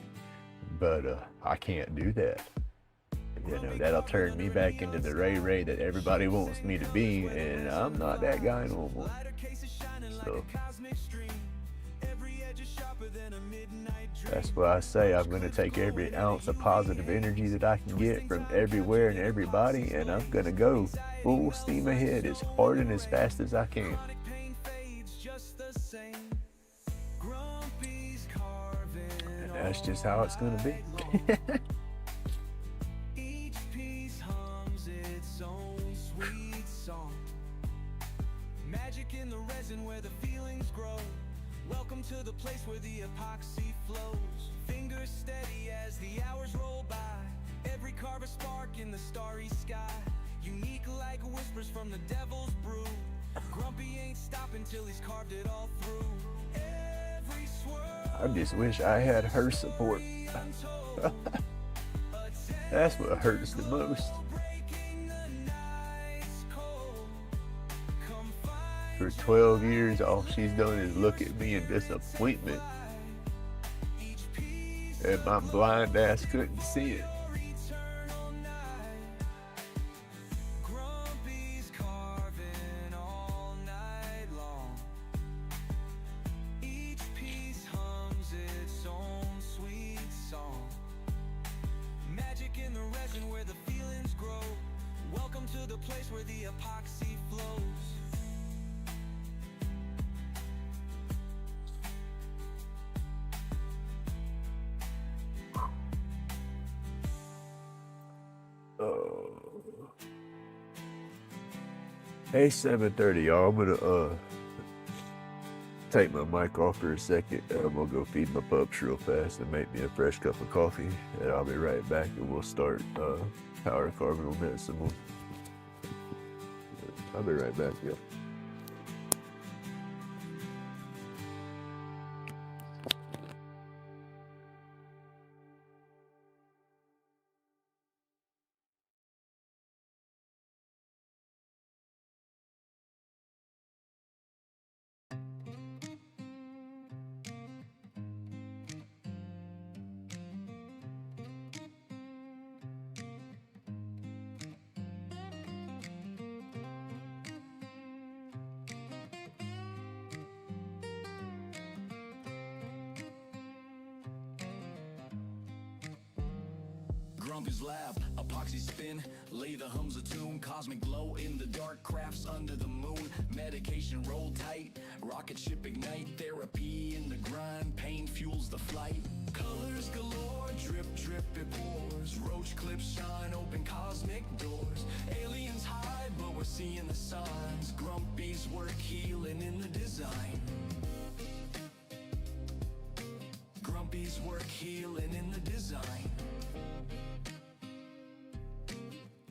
but I can't do that. You know, that'll turn me back into the Ray that everybody wants me to be, and I'm not that guy no more. So that's why I say I'm going to take every ounce of positive energy that I can get from everywhere and everybody, and I'm going to go full steam ahead as hard and as fast as I can. And that's just how it's going to be. Magic in the resin where the feelings grow. Welcome to the place where the epoxy flows. Fingers steady as the hours roll by. Every carve a spark in the starry sky. Unique like whispers from the devil's brew. Grumpy ain't stopping till he's carved it all through. Every swirl. I just wish I had her support. That's what hurts the most. For 12 years, all she's done is look at me in disappointment. And my blind ass couldn't see it. Magic in the resin where the feelings grow. Welcome to the place where the epoxy flows. Hey, 7:30, y'all. I'm gonna take my mic off for a second. I'm gonna go feed my pups real fast and make me a fresh cup of coffee, and I'll be right back, and we'll start power carving on that some more. I'll be right back, y'all. Grumpy's lab, epoxy spin, lather hums a tune, cosmic glow in the dark, crafts under the moon, medication roll tight, rocket ship ignite, therapy in the grind, pain fuels the flight. Colors galore, drip drip it pours, RoachClips shine, open cosmic doors. Aliens hide, but we're seeing the signs. Grumpy's work healing in the design. Grumpy's work healing in the design.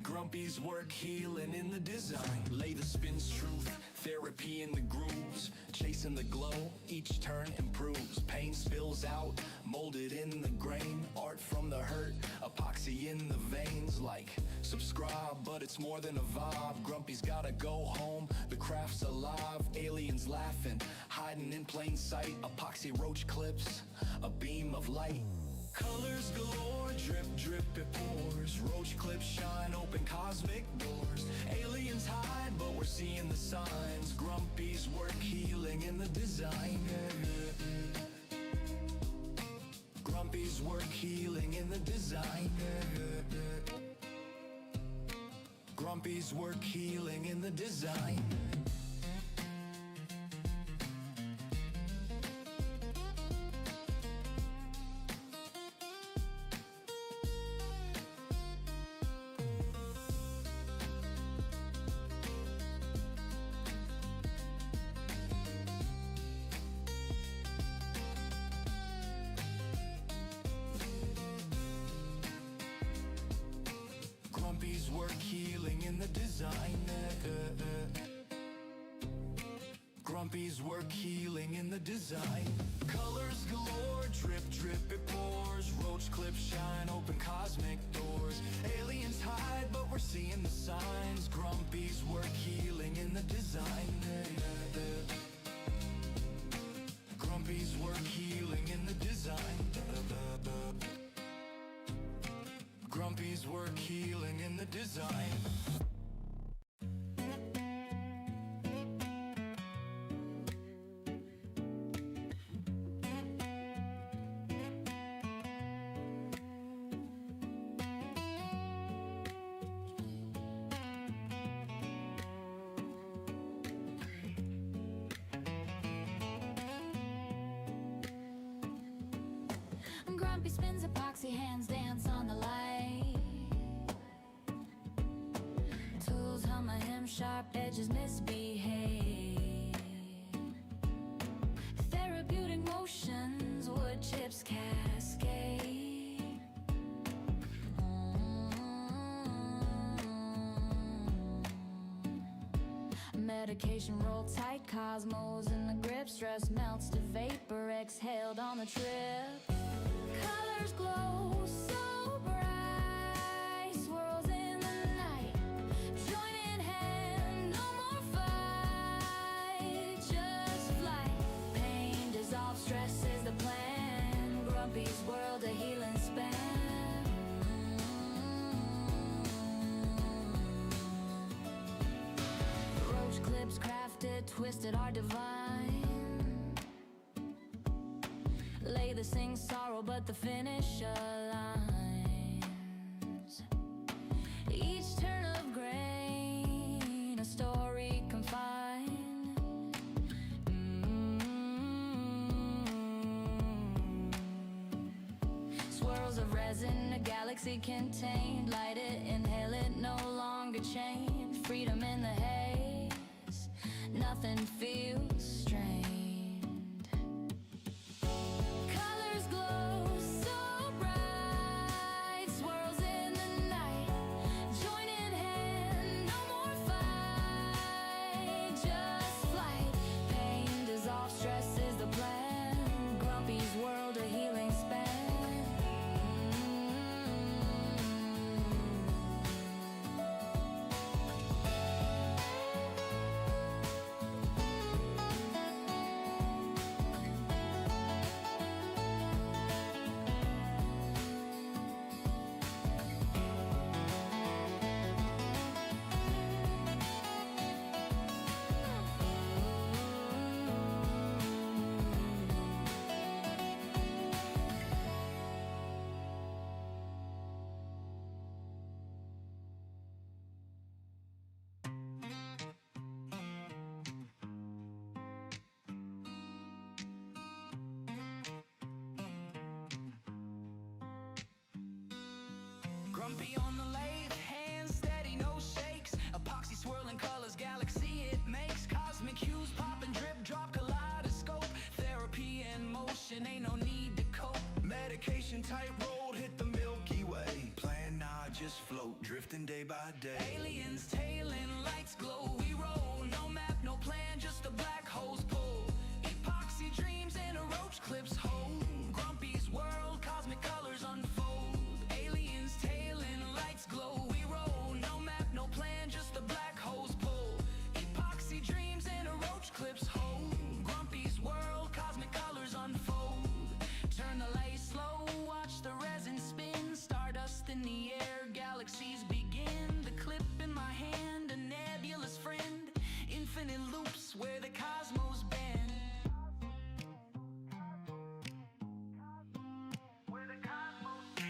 Grumpy's work healing in the design. Lay the spins truth, therapy in the grooves, chasing the glow, each turn improves. Pain spills out, molded in the grain, art from the hurt, epoxy in the veins. Like, subscribe, but it's more than a vibe. Grumpy's gotta go home, the craft's alive. Aliens laughing, hiding in plain sight. Epoxy RoachClips, a beam of light. Colors galore, drip drip it pours, RoachClips shine, open cosmic doors. Aliens hide, but we're seeing the signs. Grumpy's work healing in the design. Grumpy's work healing in the design. Grumpy's work healing in the design. Grumpy's work healing in the design. Grumpy's work healing in the design. Colors galore, drip drip it pours, RoachClips shine, open cosmic doors. Aliens hide, but we're seeing the signs. Grumpy's work healing in the design. design. Grumpy spins epoxy, hands dance on the light. Tools hum a hymn, sharp edges misbehave. Therapeutic motions, wood chips cascade. Medication roll tight, cosmos in the grip. Stress melts to vapor, exhaled on the trip. Colors glow so bright, swirls in the night. Join in hand, no more fight, just flight. Pain dissolves, stress is the plan. Grumpy's world, a healing span. Roach clips crafted, twisted, are divine. Lay the sing sorrow, but the finish aligns. Each turn of grain, a story confined. Swirls of resin, a galaxy contained. Light it, inhale it, no longer chained. Freedom in the haze, nothing feels strange. Colors glow so bright, swirls in the night. Join in hand, no more fight, just flight. Pain dissolves, stress is the plan. Grumpy's world, a healing span. Grumpy on the lathe, hands steady, no shakes. Epoxy swirling colors, galaxy it makes. Cosmic hues pop and drip, drop kaleidoscope. Therapy in motion, ain't no need to cope. Medication tight road, hit the Milky Way. Plan nah, just float, drifting day by day. Aliens tailing, lights glow, we roll. No map, no plan, just a black hole's pull. Epoxy dreams in a roach clips hold. Grumpy's world, cosmic colors unfold. Aliens tailing, lights glow, we roll. No map, no plan, just a black hole's pull. Epoxy dreams in a roach clips hold. Grumpy's world, cosmic colors unfold. Turn the light slow, watch the resin spin. Stardust in the air, galaxies begin. The clip in my hand, a nebulous friend. Infinite loops where the cosmos bend. Where the cosmos bend.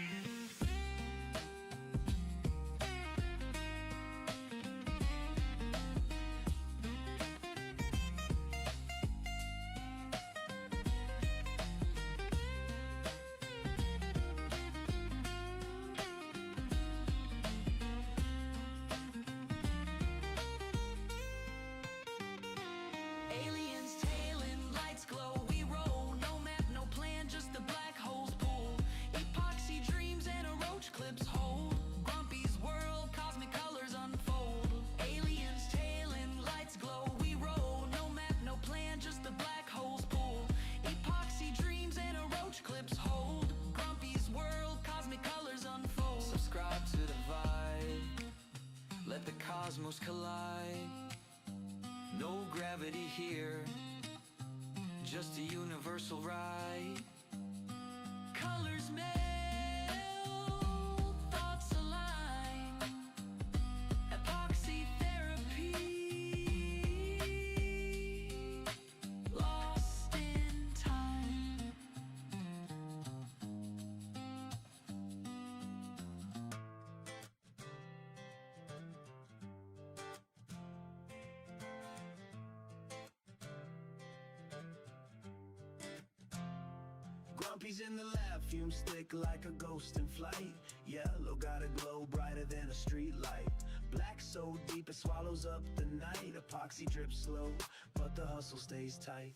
Aliens tailing, lights glow, we roll. No map, no plan, just the black hole's pull. Epoxy dreams and a roach clips hold. Grumpy's world, cosmic colors unfold. Aliens tailing, lights glow, we roll. No map, no plan, just the black hole's pull. Epoxy dreams and a roach clips hold. Grumpy's world, cosmic colors unfold. Subscribe to the vibe, let the cosmos collide. No gravity here, just a universal ride. Colors melt, thoughts align. Grumpy's in the lab, fumes thick like a ghost in flight. Yellow got a glow brighter than a street light. Black so deep it swallows up the night. Epoxy drips slow, but the hustle stays tight.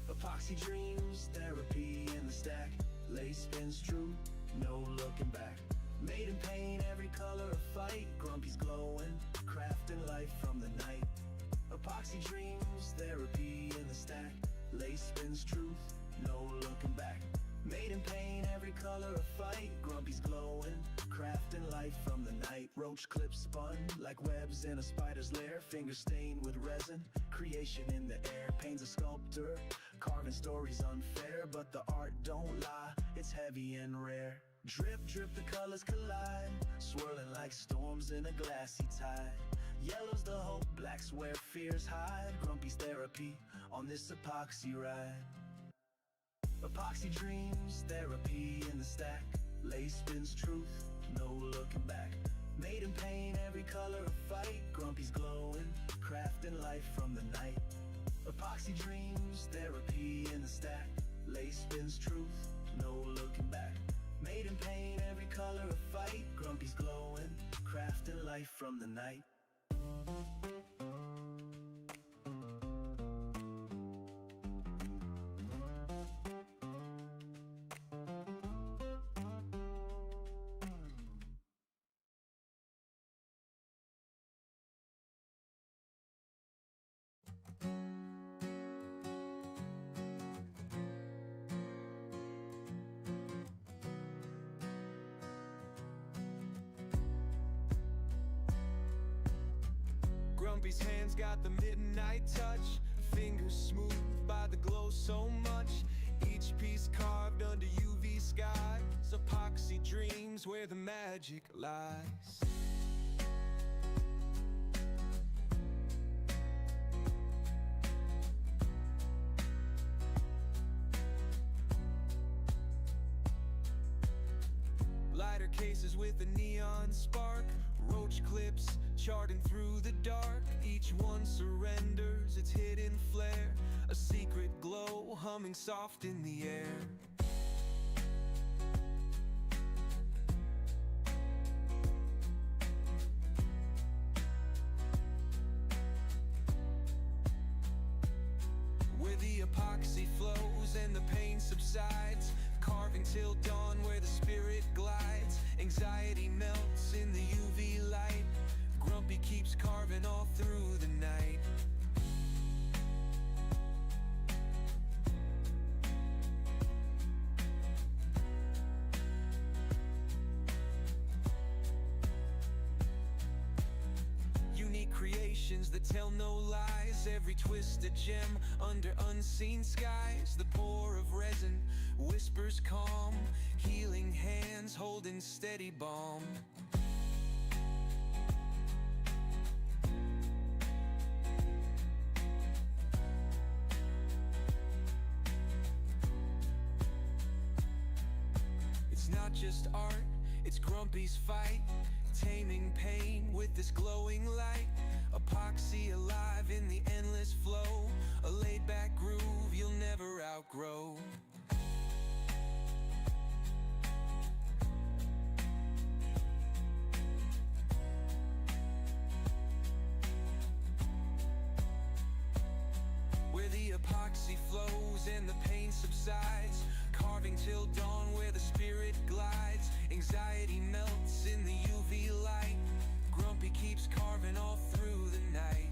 Epoxy dreams, therapy in the stack. Lace spins true, no looking back. Made in pain, every color a fight. Grumpy's glowing, crafting life from the night. Epoxy dreams, therapy in the stack. Lace spins truth, no looking back. Made in pain, every color a fight. Grumpy's glowing, crafting life from the night. RoachClips spun like webs in a spider's lair. Fingers stained with resin, creation in the air. Pain's a sculptor, carving stories unfair. But the art don't lie, it's heavy and rare. Drip, drip, the colors collide, swirling like storms in a glassy tide. Yellow's the hope, black's where fears hide. Grumpy's therapy on this epoxy ride. Epoxy dreams, therapy in the stack. Lace spins truth, no looking back. Made in pain, every color a fight. Grumpy's glowing, crafting life from the night. Epoxy dreams, therapy in the stack. Lace spins truth, no looking back. Made in pain, every color a fight. Grumpy's glowing, crafting life from the night. Grumpy's hands got the midnight touch. Fingers smooth by the glow so much. Each piece carved under UV skies. Epoxy dreams where the magic lies. Lighter cases with a neon spark. RoachClips charting through the dark. Each one surrenders its hidden flare. A secret glow humming soft in the air. Where the epoxy flows and the pain subsides. Carving till dawn where the spirit glides. Anxiety melts in the UV light. Grumpy keeps carving all through the night. Unique creations that tell no lies. Every twist a gem under unseen skies. The pour of resin whispers calm. Healing hands holding steady balm. It's not just art, it's Grumpy's fight. Taming pain with this glowing light. Epoxy alive in the endless flow. A laid-back groove you'll never outgrow. Where the epoxy flows and the pain subsides. Carving till dawn where the spirit glides. Anxiety melts in the UV light. Grumpy keeps carving all through the night.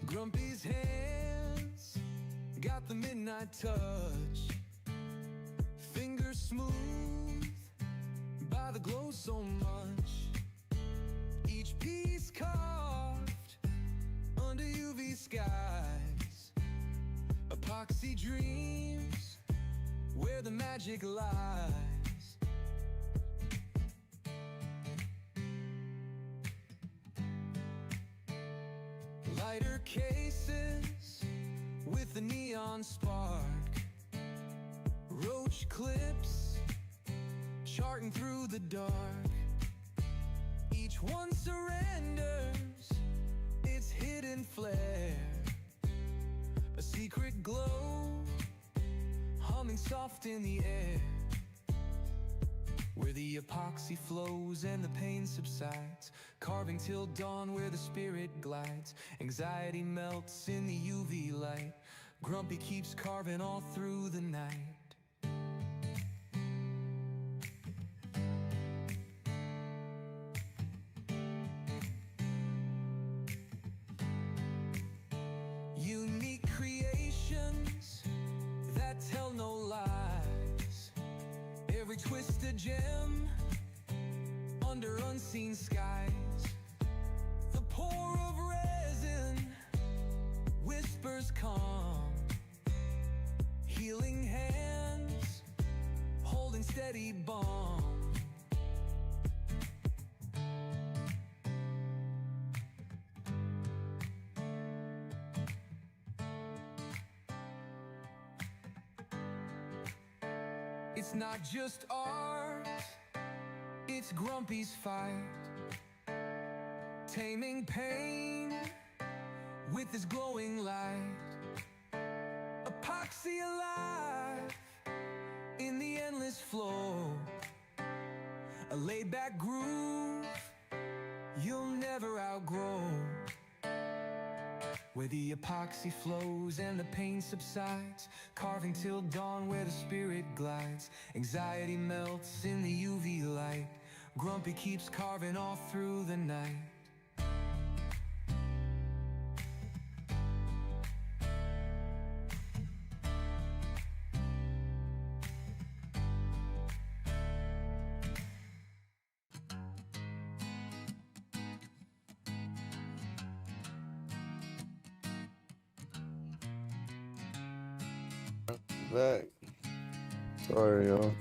Grumpy's hands got the midnight touch. Fingers smooth by the glow so much. Each piece carved under UV skies. Epoxy dreams where the magic lies. Lighter cases with a neon spark. RoachClips charting through the dark. Each one surrenders its hidden flare. A secret glow humming soft in the air. Where the epoxy flows and the pain subsides. Carving till dawn where the spirit glides. Anxiety melts in the UV light. Grumpy keeps carving all through the night. Unique creations that tell no lies. Every twist a gem under unseen skies. The pour of resin whispers calm. Healing hands holding steady balm. It's not just art, it's Grumpy's fight. Taming pain with his glowing light. Epoxy alive in the endless flow. A laid-back groove you'll never outgrow. Where the epoxy flows and the pain subsides. Carving till dawn where the spirit glides. Anxiety melts in the UV light. Grumpy keeps carving all through the night. Back. Sorry, y'all.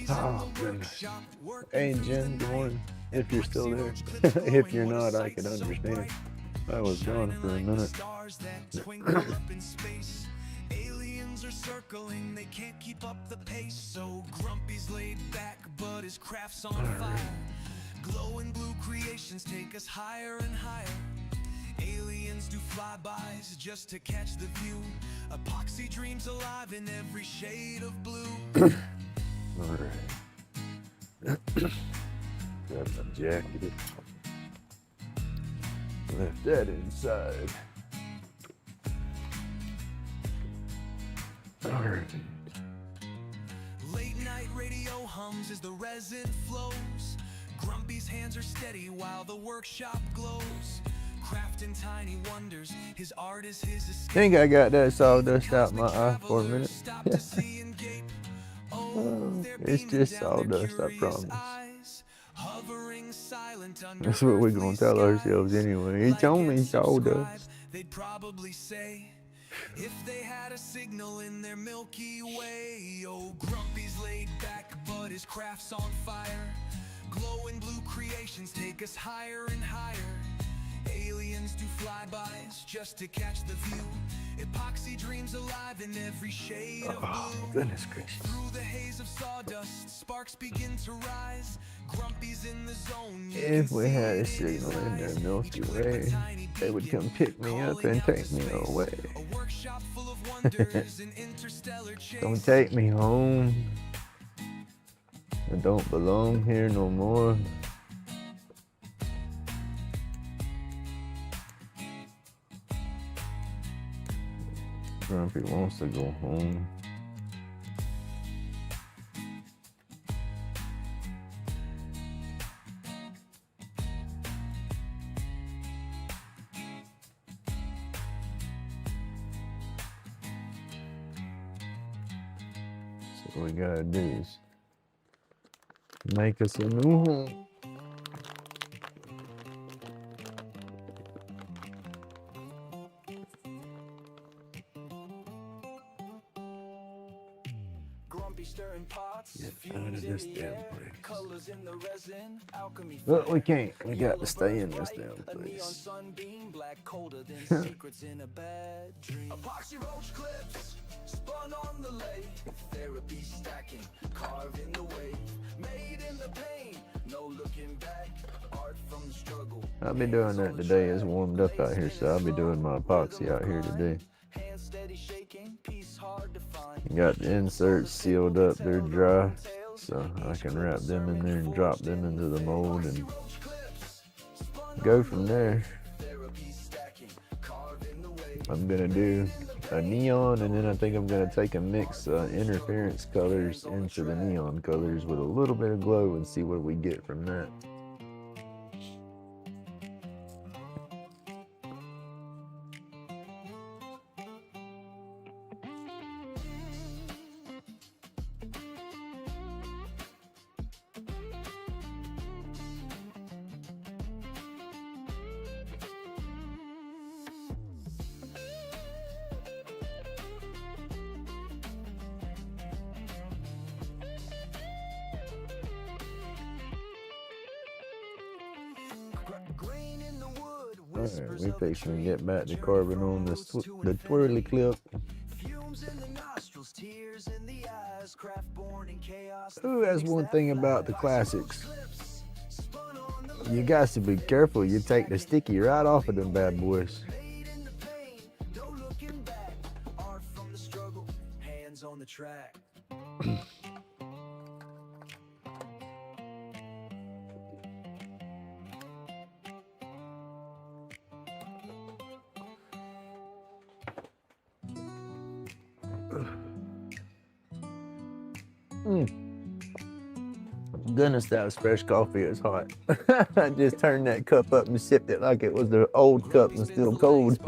Oh, goodness. Hey, Jen, good morning. If you're still there. If you're not, I can understand. I was gone for a minute. Aliens are circling, they can't keep up the pace. So Grumpy's laid back, but his craft's on fire. Glowing blue creations take us higher and higher. Aliens do flybys just to catch the view. Epoxy dreams alive in every shade of blue. Alright. Grab my jacket. Left that inside. Alright. Late night radio hums as the resin flows. Grumpy's hands are steady while the workshop glows. Crafting tiny wonders, his art is his escape. Think I got that sawdust out my eye for a minute. It's just sawdust, I promise. That's what we're gonna tell ourselves anyway. It's only sawdust. They'd probably say if they had a signal in their Milky Way. Oh, Grumpy's laid back, but his craft's on fire. Glowing blue creations take us higher and higher. Aliens do flybys just to catch the view. Epoxy dreams alive in every shade of blue. Oh, goodness gracious. Through the haze of sawdust, sparks begin to rise. Grumpy's in the zone. If we had a signal in their Milky Way, they would come pick me up and take me away. A workshop full of wonders and interstellar chase. Don't take me home. I don't belong here no more. Grumpy wants to go home. What we gotta do is make us a new home. Grumpy stirring pots, Get out fumes of in this the damn air, place. colors in the resin, alchemy. But we can't. We got Yellow to stay in burns this bright, damn a neon place. sunbeam, black colder than secrets in a bad dream. Epoxy roach clips, spun on the lathe, therapy stacking, carving the wave, made in the pain, no looking back, art from the struggle. I'll be doing that today. It's warmed up out here, so I'll be doing my epoxy out here today. Hands steady shaking, piece hard to find. Got the inserts sealed up, they're dry, so I can wrap them in there and drop them into the mold and go from there. I'm gonna do a neon, and then I think I'm gonna take and mix interference colors into the neon colors with a little bit of glow and see what we get from that. Alright, we fixing to get back to carving on the twirly clip. Ooh, that's one thing about the classics. You got to be careful. You take the sticky right off of them bad boys. On the track. Goodness, that was fresh coffee. It's hot. I just turned that cup up and sipped it like it was the old cup and still cold.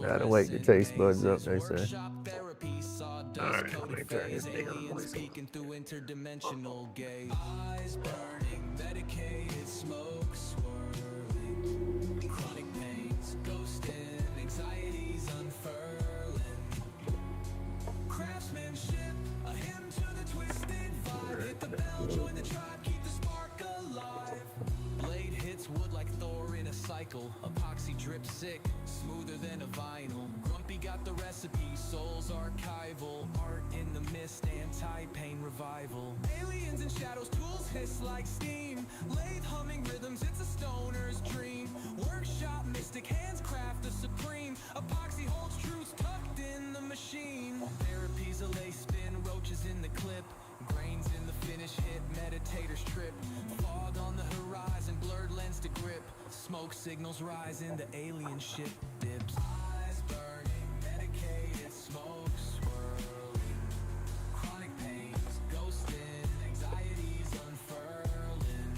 Gotta wake the taste buds up, they say. Alright, let me turn this thing on. Speaking through interdimensional gaze. Eyes burning, medicated smoke swirling. Chronic pains, ghosting, anxieties unfurling. Craftsmanship, a hymn to the twisted vibe. Hit the bell, join the tribe, keep the spark alive. Blade hits wood like Thor in a cycle. Epoxy drip sick, smoother than a vinyl. Grumpy got the recipe, soul's archival. Art in the mist, anti-pain revival. Aliens and shadows, tools hiss like steam. Lathe humming rhythms, it's a stoner's dream. Workshop mystic, hands craft the supreme. Epoxy holds truths tucked in the machine. Therapy's a lace spin, roaches in the clip. Grains in the finish hit, meditators trip. Fog on the horizon, blurred lens to grip. Smoke signals rise in the alien ship dips. Eyes burning, medicated smoke swirling. Chronic pains, ghosting, anxieties unfurling.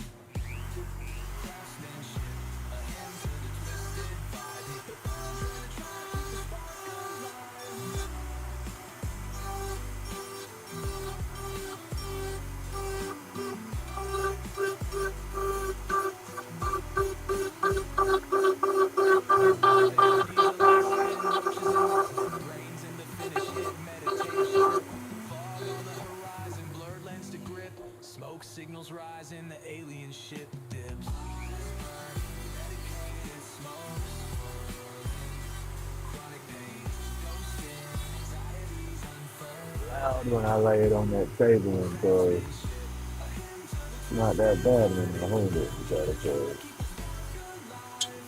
Craftsmanship, a hymn to the twisted vibe. Hit the bell, join the tribe, keep the spark alive. Brains in the finish hit, meditation. Fog on the horizon, blurred lens to grip. Smoke signals rise in the alien ship dips. Medicated smoke swirling. Chronic pains, ghosting, anxieties unfurling. Loud when I lay it on that table and it's not that bad when I hold it. You gotta put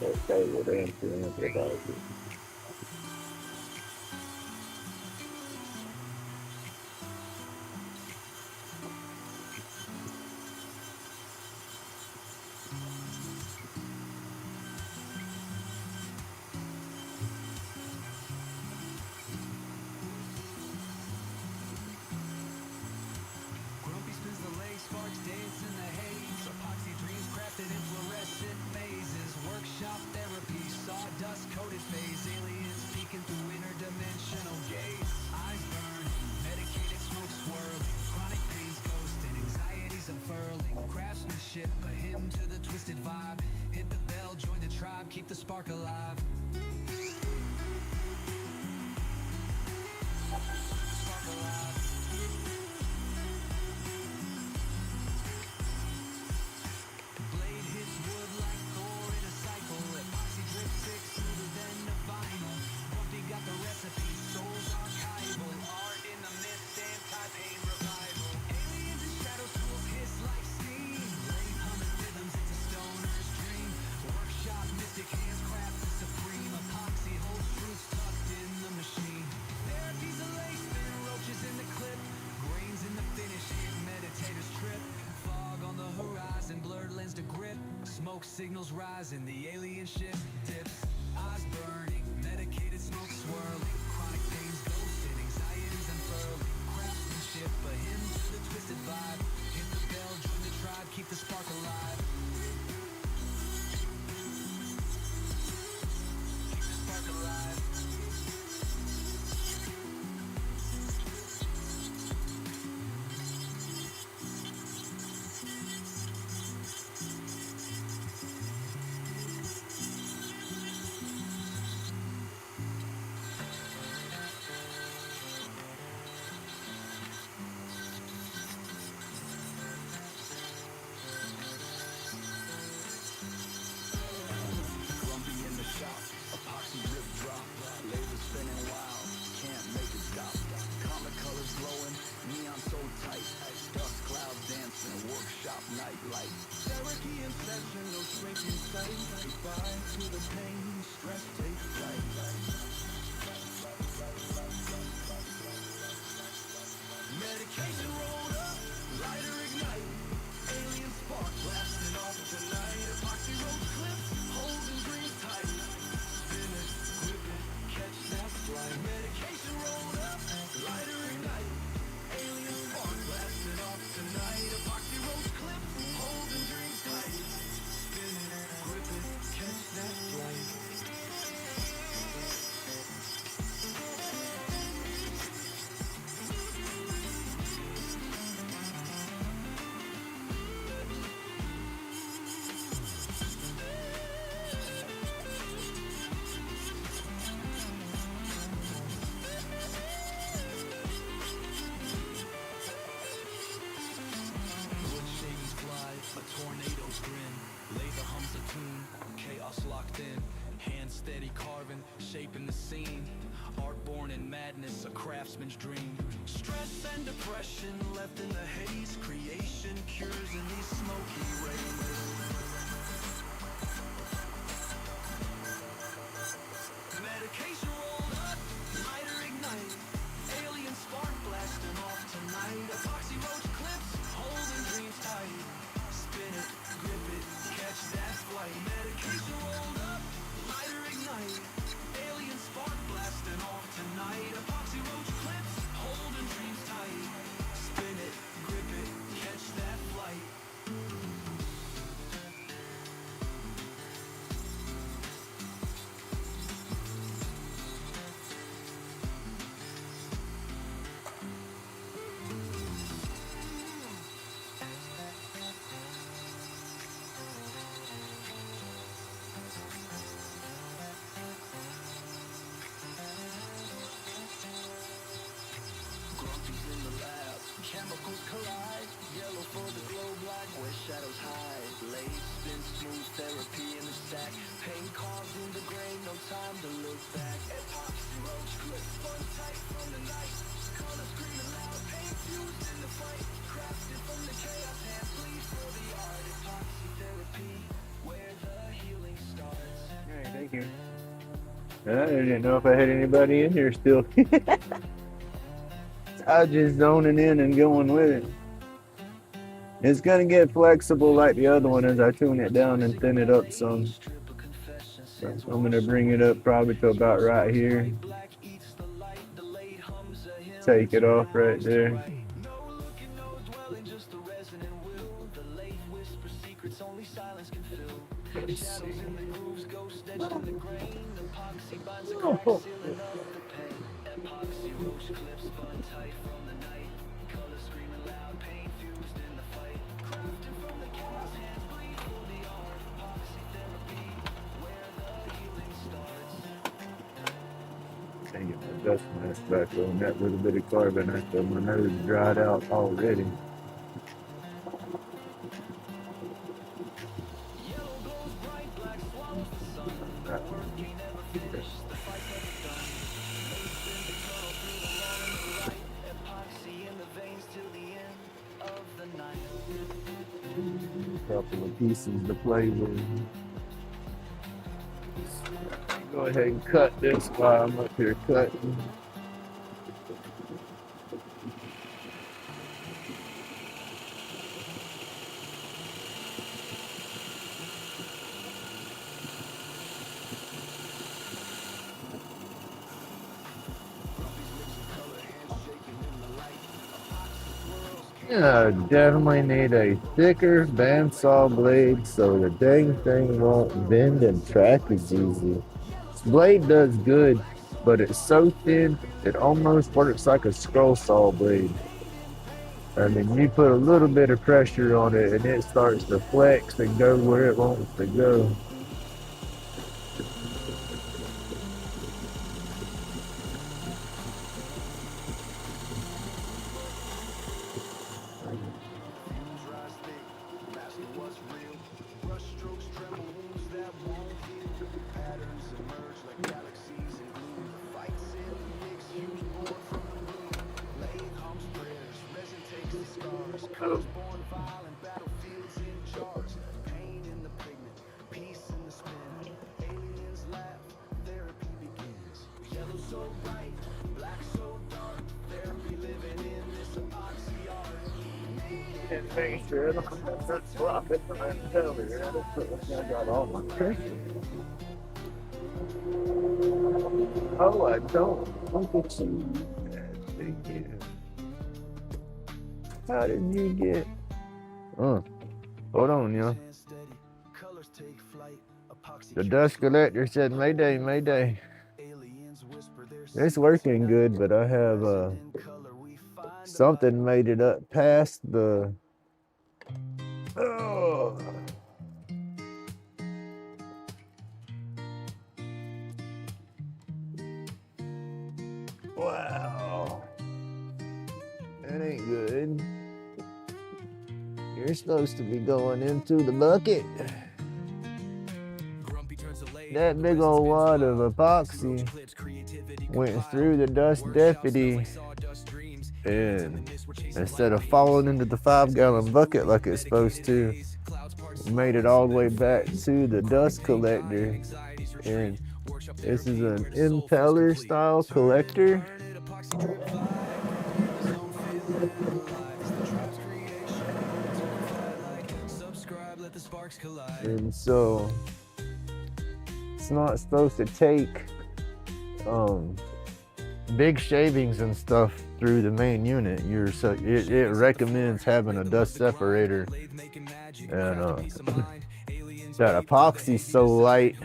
that table there and put it about it. Grumpy spins the lay, sparks dance in the haze. Epoxy dreams crafted in fluorescent mazes. Workshop therapy, sawdust coated phases. tribe, keep the spark alive. Spark alive. Blade hits wood like Thor in a cycle. Epoxy drip thick, smoother than the vinyl. Grumpy got the recipe, soul's archival. Art in the mist, anti-pain revival. Aliens and shadow tools hiss like steam. Blade humming rhythms, it's a stoner's dream. Workshop, mystic hands craft the supreme. Epoxy holds truths tucked in the machine. Therapy's a lace, spin roaches in the clip. Grains in the finish, hit meditators trip. Fog on the horizon, blurred lens to grip. Smoke signals rising, the alien ship dips. Eyes burning, medicated smoke swirling. Chronic pains ghosting, anxieties unfurling. Craftsmanship, a hymn to the twisted vibe. Hit the bell, join the tribe, keep the spark alive. Keep the spark alive. Grumpy in the shop, epoxy rip drop, laser spinning wild, can't make it stop. Comic colors glowing, neon so tight, dust clouds dancing, workshop night light. Therapy in session, no shrinking sight. Goodbye to the pain, stress takes flight. Medication rolled up, lighter ignite. Alien spark blasting off tonight. Epoxy RoachClips, holding dreams tight. Spin it, grip it, catch that flight. Medication rolled up, lighter ignite. Alien spark blasting off tonight. Epoxy RoachClips, holding dreams tight. Spin it, grip it, catch that flight. Wood shavings fly, a tornado's grin. Labor hums a tune, chaos locked in. Hands steady carving, shaping the scene. Art born in madness, a craftsman's dream. Stress and depression left in the haze. Creation cures in these smoky rays. Medication rolled up, lighter ignite. Alien spark blasting off tonight. Epoxy RoachClips, holding dreams tight. Spin it, grip it, catch that flight. Medication rolled up, lighter ignite. Alien spark blasting off tonight. Epoxy RoachClips, holding dreams tight. Spin it, grip it, catch that flight. Grumpy's in the lab, chemicals collide. Yellow for the glow, black where shadows hide. Blade spin smooth, therapy in the sack. Pain carved in the grain, no time to look back. Epoxy RoachClips, spun tight from the night. Color screaming loud, pain fused in the fight. Crafted from the chaos, hands bleed for the art. Epoxy therapy, where the healing starts. Alright, thank you. I didn't know if I had anybody in here still. I was just zoning in and going with it. It's gonna get flexible like the other one as I tune it down and thin it up some. So I'm gonna bring it up probably to about right here. Take it off right there. Oh. Dang it, my dust mask back on. That little bit of carbon after my nose dried out already. Couple of pieces to play with. Go ahead and cut this while I'm up here cutting. Yeah, definitely need a thicker bandsaw blade so the dang thing won't bend and track as easy. This blade does good, but it's so thin it almost works like a scroll saw blade. I mean, you put a little bit of pressure on it and it starts to flex and go where it wants to go. And make sure I don't drop it from that failure. I got all my pressure. Oh, I don't. Look at you. Thank you. How did you get? Hold on, y'all. The dust collector said, Mayday, Mayday. It's working good, but I have something made it up past the. Oh. Wow. That ain't good. You're supposed to be going into the bucket. That big old wad of epoxy went through the dust deputy, and instead of falling into the 5-gallon bucket like it's supposed to, made it all the way back to the dust collector. And this is an impeller style collector. And so it's not supposed to take big shavings and stuff through the main unit. It recommends having a dust separator, and that epoxy's so light,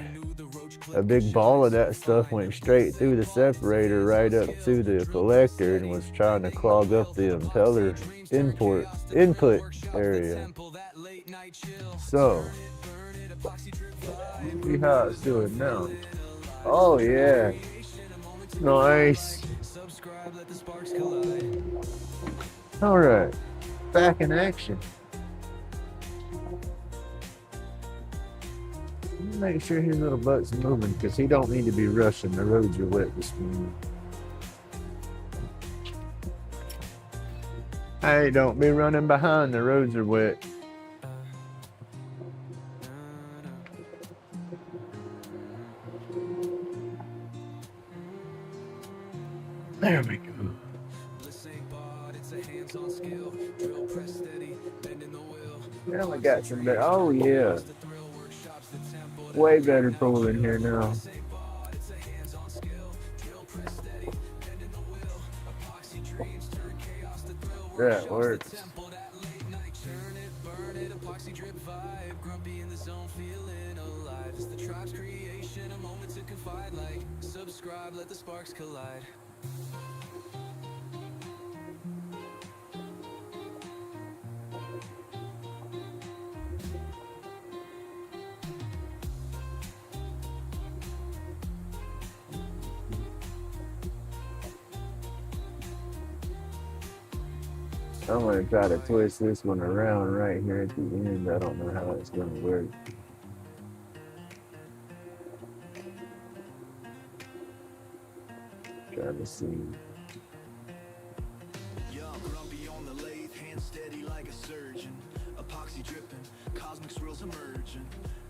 a big ball of that stuff went straight through the separator right up to the collector and was trying to clog up the impeller input area. So see how it's doing now. Oh yeah, nice. All right, back in action. Make sure his little butt's moving because he don't need to be rushing. The roads are wet this morning. Hey, don't be running behind. The roads are wet. There we go. Now we got some better. Oh yeah. Way better pull in here now. That works. Subscribe, let the sparks collide. I'm gonna try to twist this one around right here at the end. I don't know how it's gonna work. Trying to see. Young, grumpy on the lathe, hand steady like a surgeon. Epoxy dripping, cosmic swirls emerging.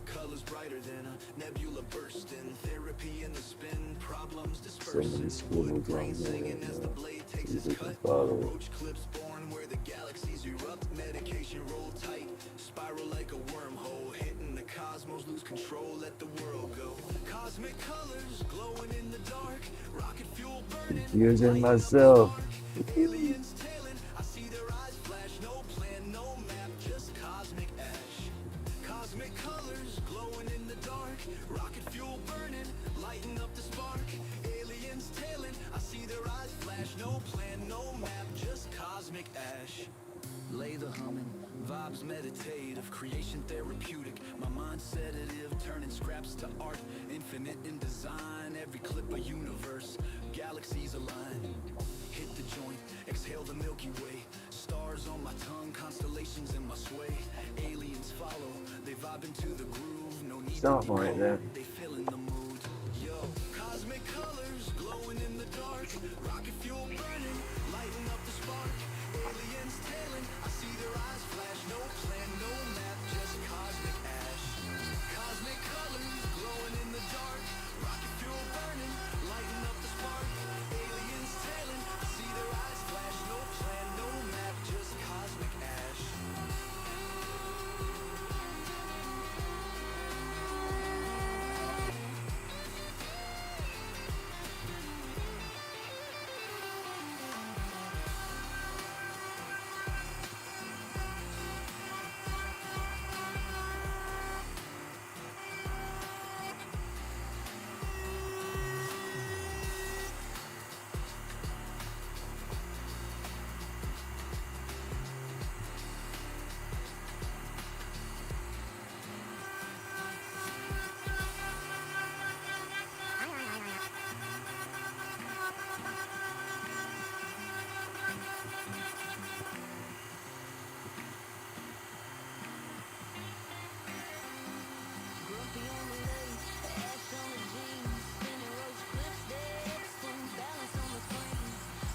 Colors brighter than a nebula bursting. Therapy in the spin, problems So many dispersing. squiggles Wood grain on there singing right as the now. blade See takes if its we can cut. follow it. Roach clips born where the galaxies erupt. Medication roll tight, spiral like a wormhole. Hitting the cosmos, lose control, let the world go. Cosmic colors glowing in the dark. Rocket fuel burning, Using lighting up the myself. spark. Aliens tailing, I see their eyes flash. No plan, no map, just cosmic ash. Cosmic colors glowing in the dark. Rocket fuel burning, lighting up the spark. Aliens tailing, I see their eyes flash. No plan, no map, just cosmic ash. Lay the humming, vibes meditative, creation therapeutic. My mind sedative, turning scraps to art. Infinite in design, every clip a universe. Galaxies align. Hit the joint, exhale the Milky Way. Stars on my tongue, constellations in my sway. Aliens follow, they vibe into the groove. No need to Something like that. decode, they feel in the mood. Yo, cosmic colors glowing in the dark. Rocket fuel burning, lighting up the spark. Aliens tailing, I see their eyes flash. No plan, no map, just cosmic ash. Cosmic colors glowing in the dark. Rocket fuel burning, lighting up the spark. Aliens tailing, I see their eyes flash. No plan, no map, just cosmic ash. Grumpy on the lake, ash on the jeans, spinning roach clips dead, swing balance on the frame,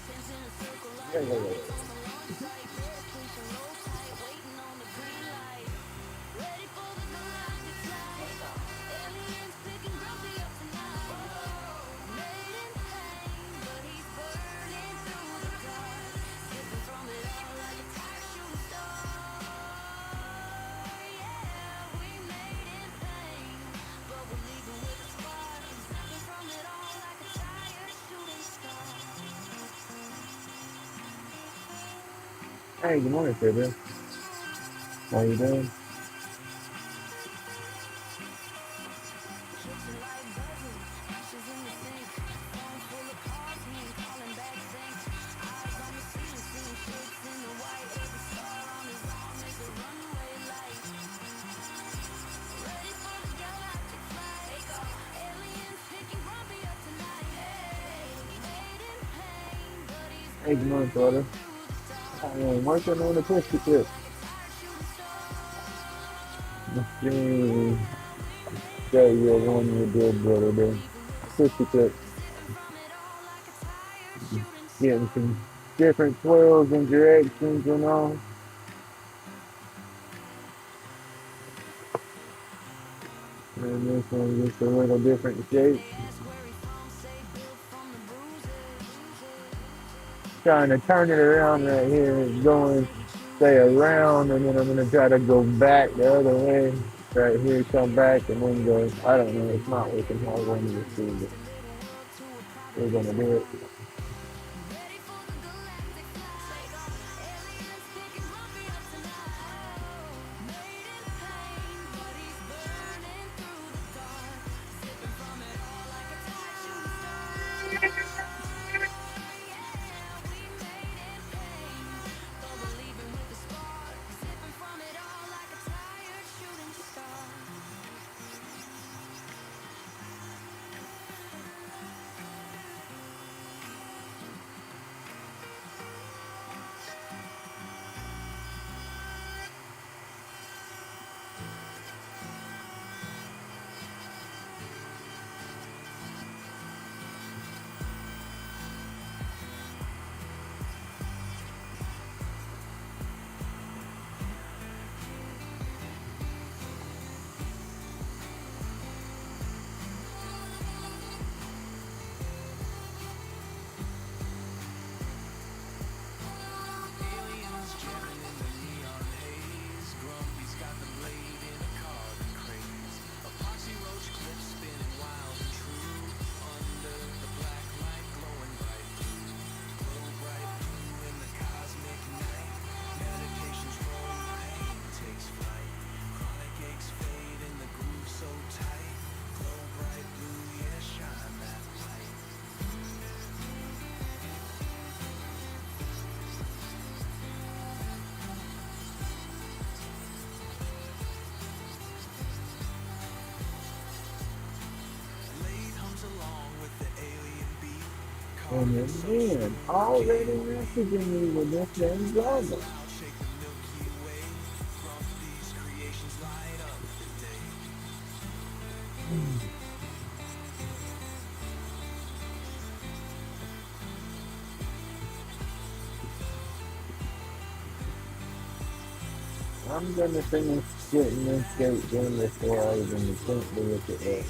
pins in a circle like lights on the launch site, dedication roll tight, waiting on the green light, ready for the galactic flight. Aliens picking Grumpy up tonight. Made in pain, but he's burning through the dark, sipping from it all like a tired shooting star. Yeah, we made in pain, but we're leaving with a spark, sipping from it all like a tired shooting star. Hey, good morning, Trevor. How you doing? Shifting like buzzing, ashes in the sink, phone full of calls, he ain't calling back zinc. Eyes on the ceiling, seeing shapes in the white. Every star on his arm is a runway light. Ready for the galactic flight. Take off. Aliens picking Grumpy up tonight. Hey, made in pain, but he's Hey, good morning, brother. through the dark. I am working on the twisty clip. Like a tired shooting star. Let's see. Show you one you did, brother. There. Twisty clip. Sipping from it all like a tired shooting star. Getting some different twirls and directions and all. And this one just a little different shape. They ask where he from, say built from the bruises. Trying to turn it around right here. It's going, say, around, and then I'm going to try to go back the other way. Right here, come back, and then go. I don't know. It's not working how I wanted it to, but we're going to do it. Ready for the galactic flight. Aliens picking Grumpy up tonight. Made in pain, but he's burning through the dark, sipping from it all like a tired shooting star. Yeah, we made in pain, but we're leaving with a spark, sipping from it all like a tired shooting star. And then man, already messaging me with this damn drama. I'm gonna finish getting this skate done before I even attempt to look at that.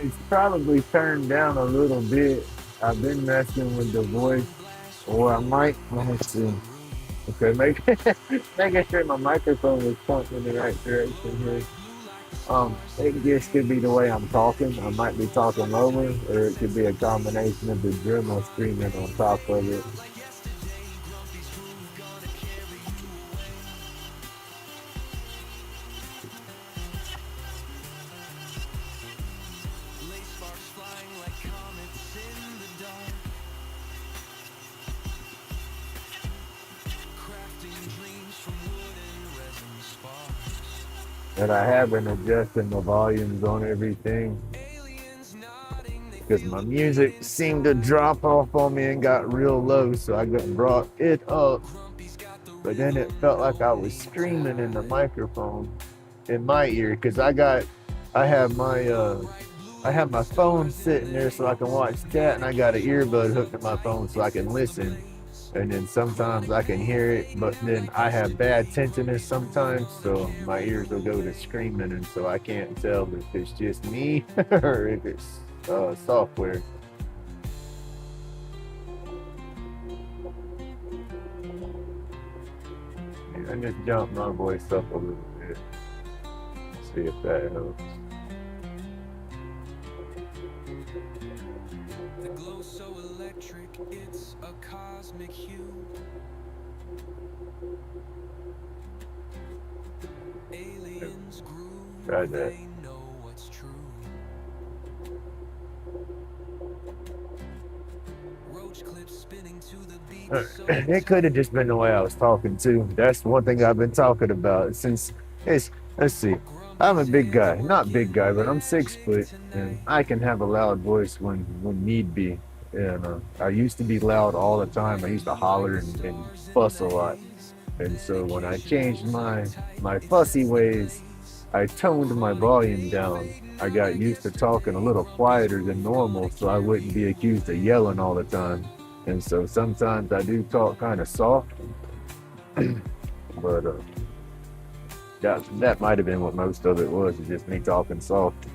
It's probably turned down a little bit. I've been messing with the voice, or I might. Let me see. Okay, making sure my microphone is pointing in the right direction here. It just could be the way I'm talking. I might be talking lower, or it could be a combination of the Dremel screaming on top of it. And I have been adjusting the volumes on everything because my music seemed to drop off on me and got real low, so I brought it up. But then it felt like I was screaming in the microphone in my ear because I have my phone sitting there so I can watch chat, and I got an earbud hooked to my phone so I can listen. And then sometimes I can hear it, but then I have bad tinnitus sometimes, so my ears will go to screaming, and so I can't tell if it's just me or if it's software. I just jumped my voice up a little bit. See if that helps. The glow so electric, it's a cosmic hue. Aliens groove, Try that. they know what's true. RoachClips spinning to the beat. So It could have just been the way I was talking too. That's one thing I've been talking about since let's see. I'm a big guy. Not big guy, but I'm 6 foot and I can have a loud voice when need be. And I used to be loud all the time. I used to holler and fuss a lot. And so when I changed my fussy ways, I toned my volume down. I got used to talking a little quieter than normal so I wouldn't be accused of yelling all the time. And so sometimes I do talk kind of soft, but That might have been what most of it was, just me talking soft.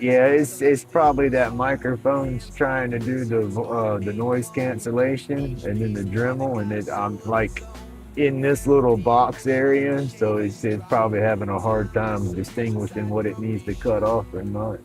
Yeah, it's probably that microphone's trying to do the noise cancellation and then the Dremel, and I'm like in this little box area, so it's probably having a hard time distinguishing what it needs to cut off or not.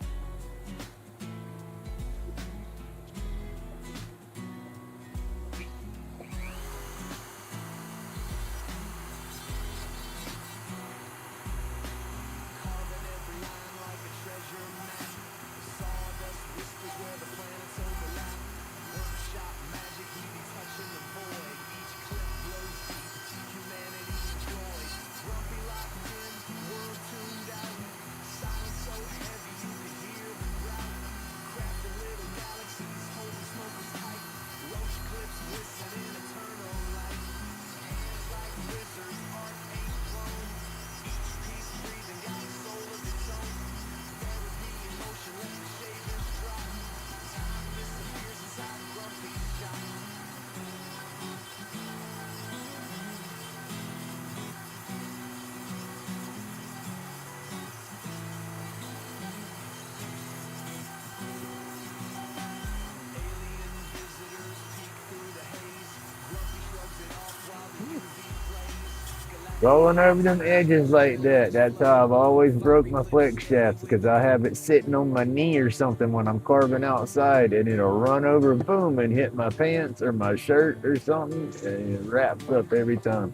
Rolling over them edges like that. That's how I've always broke my flex shafts, because I have it sitting on my knee or something when I'm carving outside, and it'll run over, boom, and hit my pants or my shirt or something, and it wraps up every time.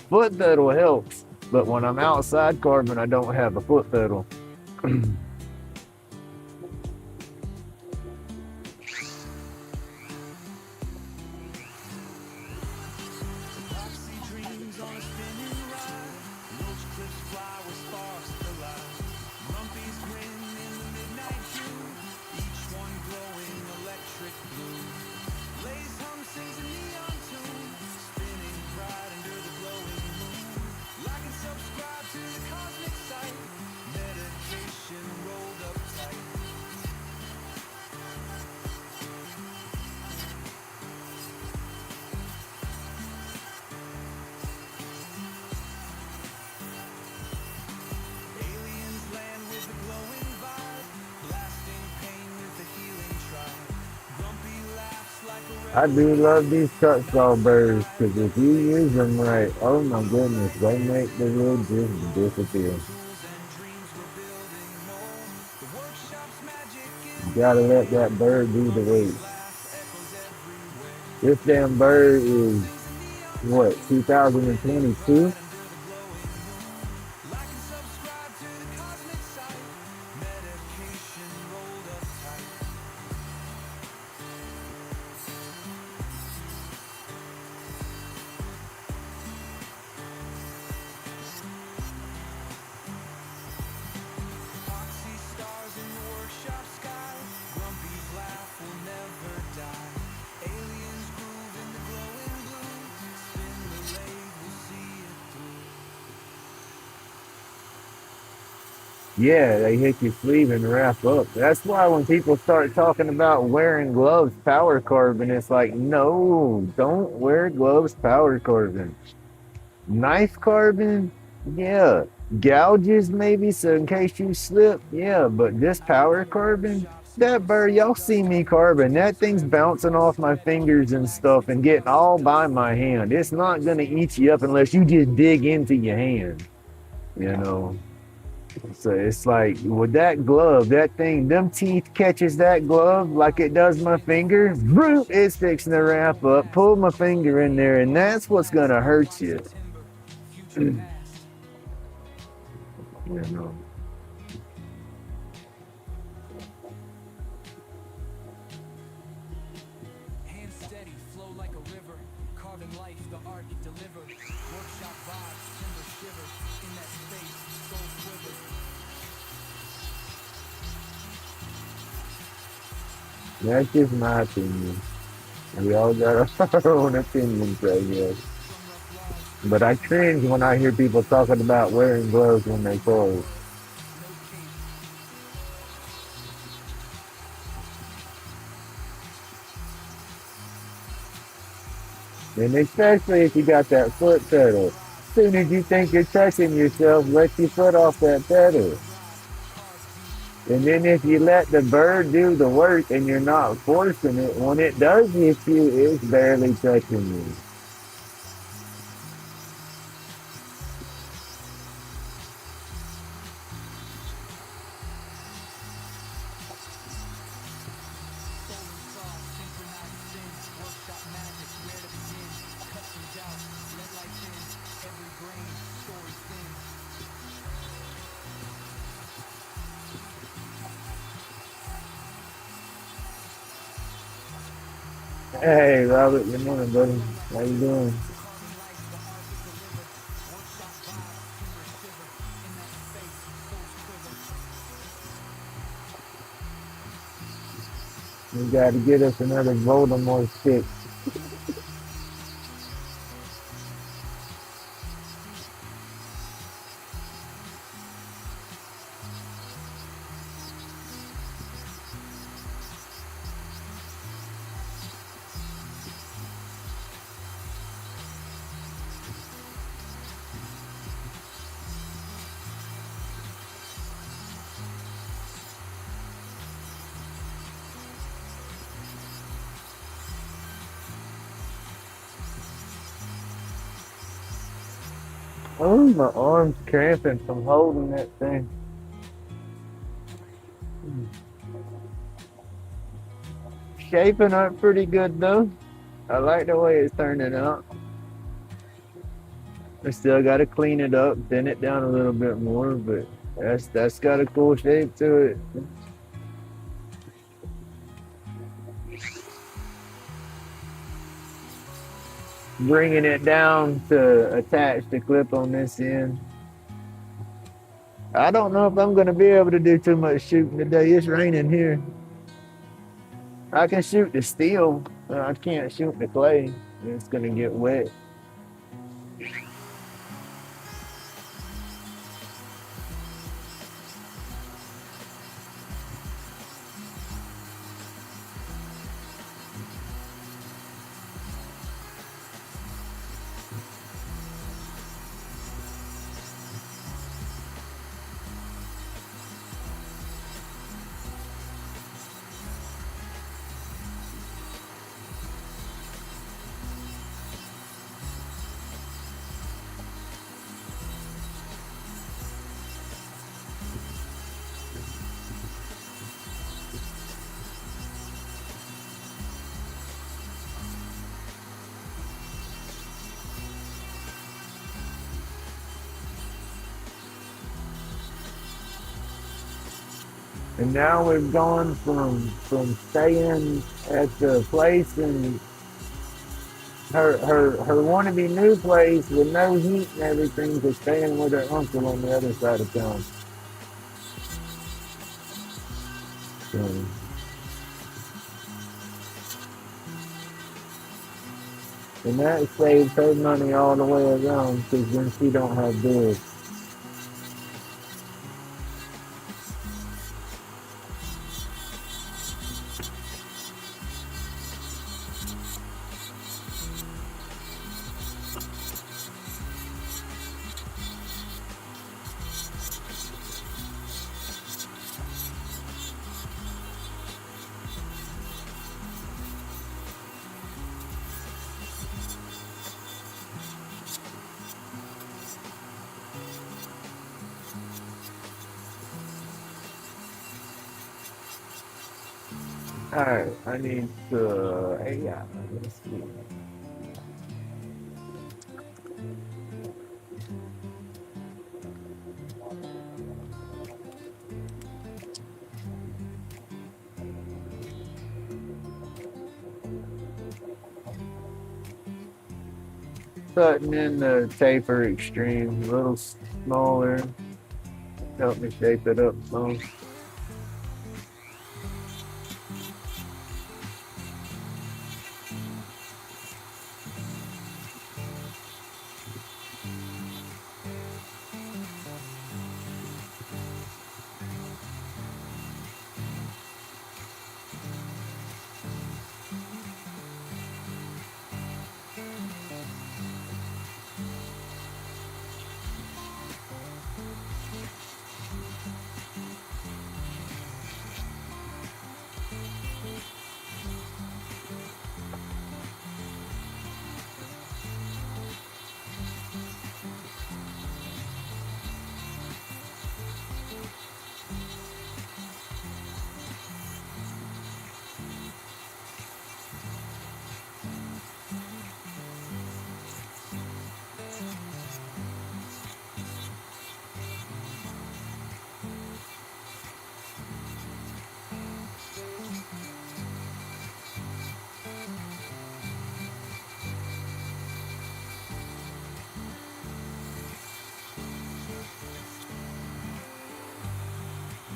Foot pedal helps, but when I'm outside carving, I don't have a foot pedal. I do love these cut saw burrs, because if you use them right, oh my goodness, they make the wood just disappear. You gotta let that burr do the weight. This damn burr is, what, 2022? Yeah, they hit your sleeve and wrap up. That's why when people start talking about wearing gloves, power carbon, it's like, no, don't wear gloves, power carbon. Knife carbon, yeah. Gouges maybe, so in case you slip, yeah. But this power carbon, that burr, y'all see me carbon. That thing's bouncing off my fingers and stuff and getting all by my hand. It's not gonna eat you up unless you just dig into your hand. you know. So it's like with that glove, that thing, them teeth catches that glove like it does my finger. Broop, it's fixing to wrap up. Pull my finger in there, and that's what's gonna hurt you. You know. Hands steady, flow like a river. Carving life, the art deliver. Workshop vibes, timber shiver. In that space, soul quiver. That's just my opinion. We all got our own opinions, I guess. But I cringe when I hear people talking about wearing gloves when they cold. And especially if you got that foot pedal. As soon as you think you're touching yourself, let your foot off that pedal. And then if you let the bird do the work and you're not forcing it, when it does hit you, it's barely touching you. Hey, Robert, good morning, buddy. How you doing? We got to get us another Voldemort stick. Oh, my arm's cramping from holding that thing. Shaping up pretty good though. I like the way it's turning out. I still got to clean it up, thin it down a little bit more, but that's got a cool shape to it. Bringing it down to attach the clip on this end. I don't know if I'm gonna be able to do too much shooting today. It's raining here. I can shoot the steel. I can't shoot the clay. It's gonna get wet. And now we've gone from staying at the place and her wannabe new place with no heat and everything to staying with her uncle on the other side of town. So, and that saves her money all the way around because then she don't have bills. Alright, I need to. Hey, yeah, let's see. Cutting in the taper extreme, a little smaller. Help me shape it up some.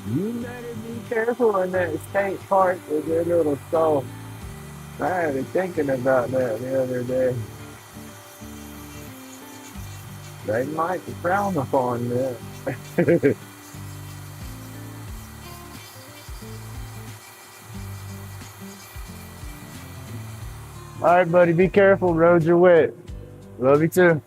You better be careful in that state part with your little soul. I had been thinking about that the other day. They might frown upon that. All right, buddy, be careful. Roads are wet. Love you too.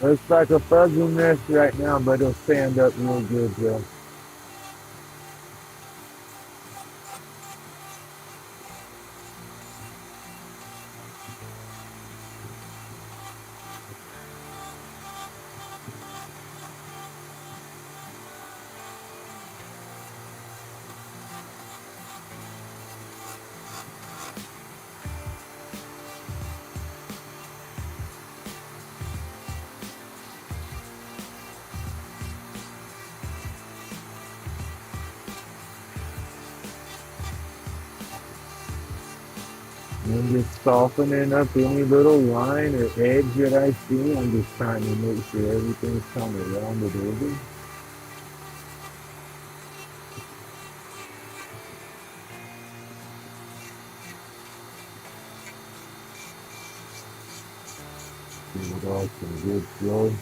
Looks like a fuzzy mist right now, but it'll stand up real good, Joe. I'm just softening up any little line or edge that I see. I'm just trying to make sure everything's kind of rounded over. Give it all some good flow.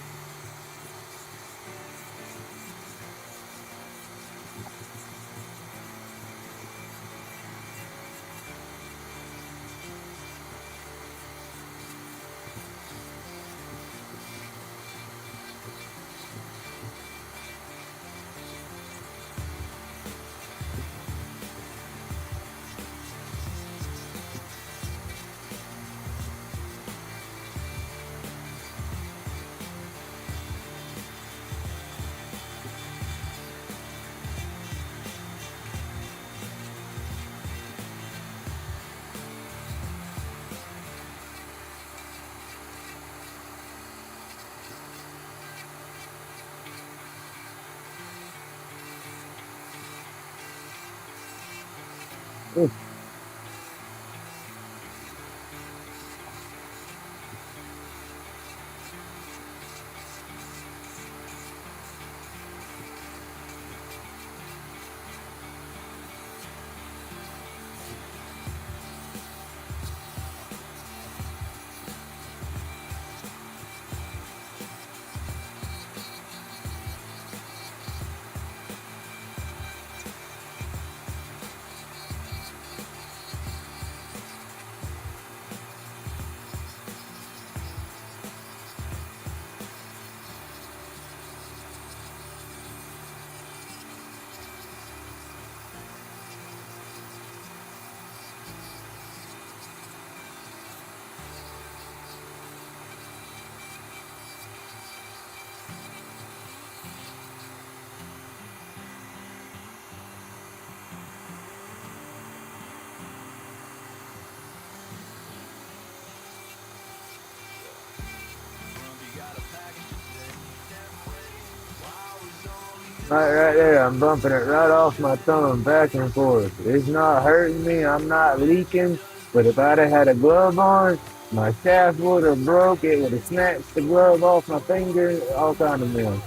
Right there, I'm bumping it right off my thumb, back and forth. It's not hurting me, I'm not leaking, but if I'd have had a glove on, my shaft would have broke, it would have snatched the glove off my finger, all kind of mess.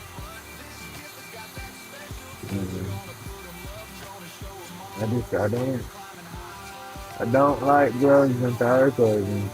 Mhm. I don't like gloves and tire clothing.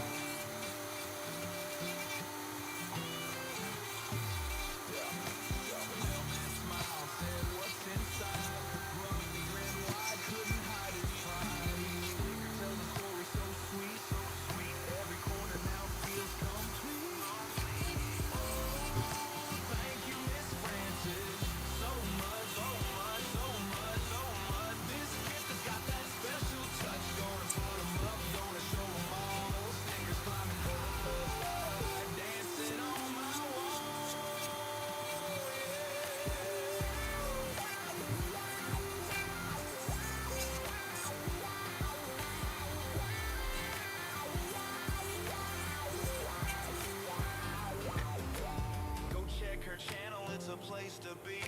Go check her channel, it's a place to be.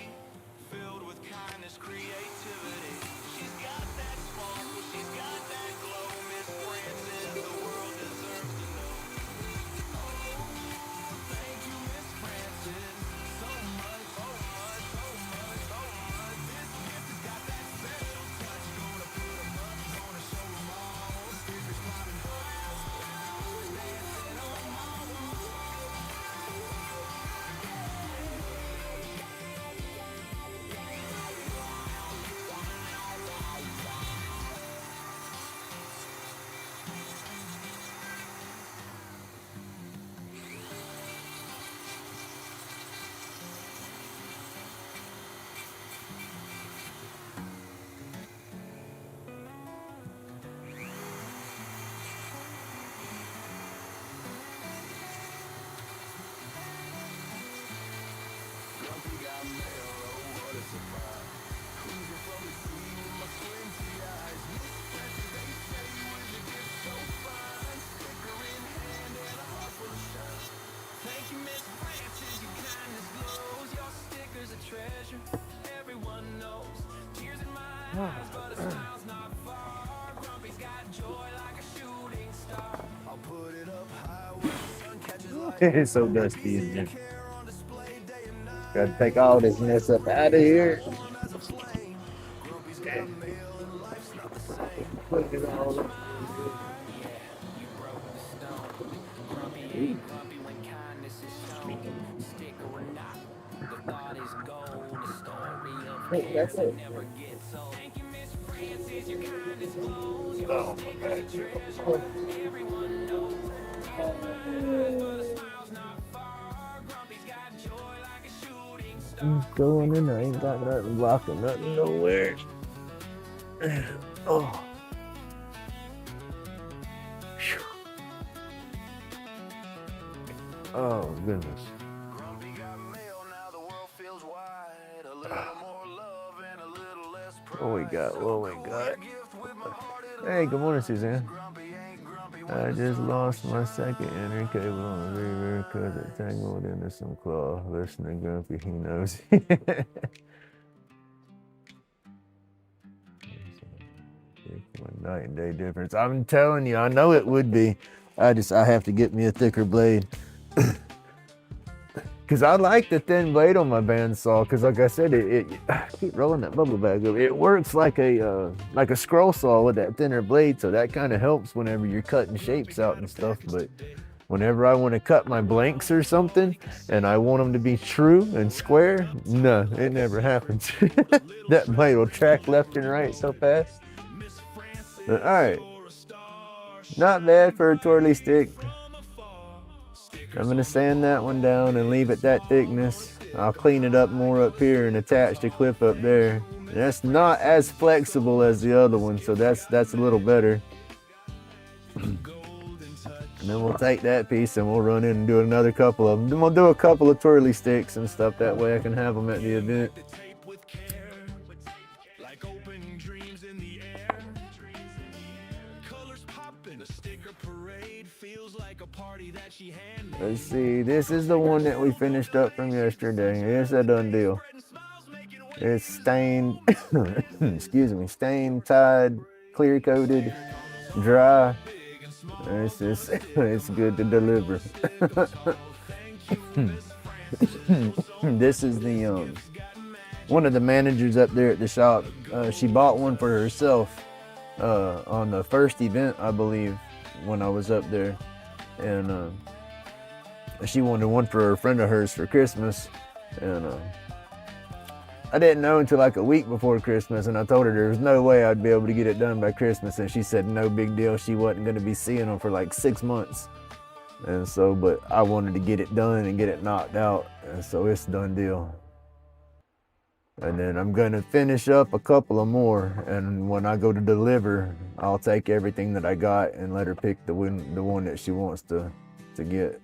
Filled with kindness, creativity. She's got that sparkle, she's got that glow. Miss Francis, the world deserves to know. Thank you, Miss Francis. So much, so much, so much, so much. This gift has got that special touch. Gonna put 'em up, gonna show 'em all. Stickers climbing high, dancing on my wall. Thank you, Miss Francis, your kindness glows. Your sticker's a treasure, everyone knows. Tears in my eyes, but a smile's not far. Grumpy's got joy like a shooting star. I'll put it up high where the sun catches light. It's so dusty in there. Gotta take all this mess up out of here. Grumpy's got mail and life's not the same. Put it all up. You broke the stone. Grumpy ain't grumpy when kindness is shown. Sticker or not, the thought is gold. The story of Hey, that's care it. never gets old. Thank you, Miss Francis, your kindness glows. Your sticker's a treasure, everyone knows. But a smile's not far. Grumpy's got joy like a shooting star. Going in there, ain't got nothing blocking nothing nowhere. Oh. Phew. Oh goodness. Grumpy got mail, now the world feels wide. A little more love and a little less pride. What we got? What we got? Gift with my heart, it'll Hey, good morning, Suzanne. Grumpy ain't grumpy I just lost my second inner cable on the rear because it tangled into some claw. Listen to Grumpy, he knows. Night and day difference. I'm telling you, I know it would be. I have to get me a thicker blade. Cause I like the thin blade on my bandsaw. Cause like I said, I keep rolling that bubble bag over. It works like a scroll saw with that thinner blade. So that kind of helps whenever you're cutting shapes out and stuff. But whenever I want to cut my blanks or something, and I want them to be true and square, no, it never happens. That blade will track left and right so fast. But, all right, not bad for a twirly stick. I'm gonna sand that one down and leave it that thickness. I'll clean it up more up here and attach the clip up there. That's not as flexible as the other one, so that's a little better. And then we'll take that piece and we'll run in and do another couple of them. Then we'll do a couple of twirly sticks and stuff. That way I can have them at the event. like open dreams in the air. Colors popping, a sticker parade feels like a party that she handmade. Let's see, this is the one that we finished up from yesterday. It's a done deal. It's stained, excuse me, stained, tied, clear coated, dry. It's good to deliver. This is the one of the managers up there at the shop. She bought one for herself on the first event, I believe, when I was up there, and she wanted one for a friend of hers for Christmas, and I didn't know until like a week before Christmas, and I told her there was no way I'd be able to get it done by Christmas, and she said no big deal. She wasn't going to be seeing them for like 6 months, and so, but I wanted to get it done and get it knocked out, and so it's done deal. And then I'm going to finish up a couple of more, and when I go to deliver, I'll take everything that I got and let her pick the one that she wants to get.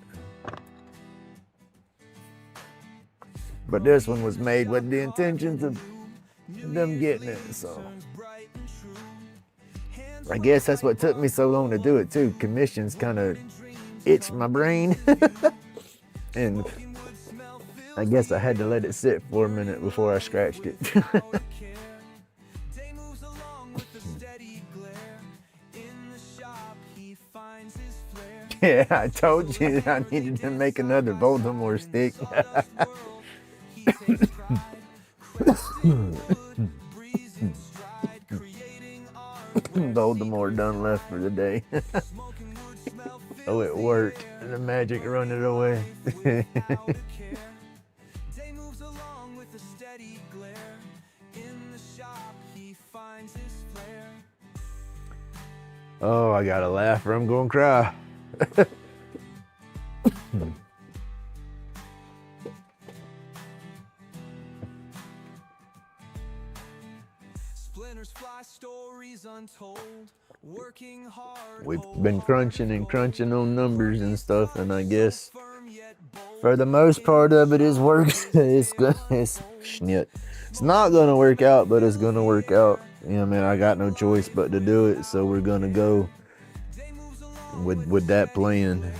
But this one was made with the intentions of them getting it, so I guess that's what took me so long to do it too. Commissions kind of itch my brain, and I guess I had to let it sit for a minute before I scratched it. Yeah, I told you I needed to make another Voldemort stick. Voldemort done left for the day. Oh, it worked. The magic running away. Oh, I gotta laugh or I'm gonna cry. Splinters fly, stories untold. Working hard. We've been crunching on numbers and stuff, and I guess for the most part of it is work. It's not gonna work out, but it's gonna work out. You know, man, I got no choice but to do it, so we're gonna go with that plan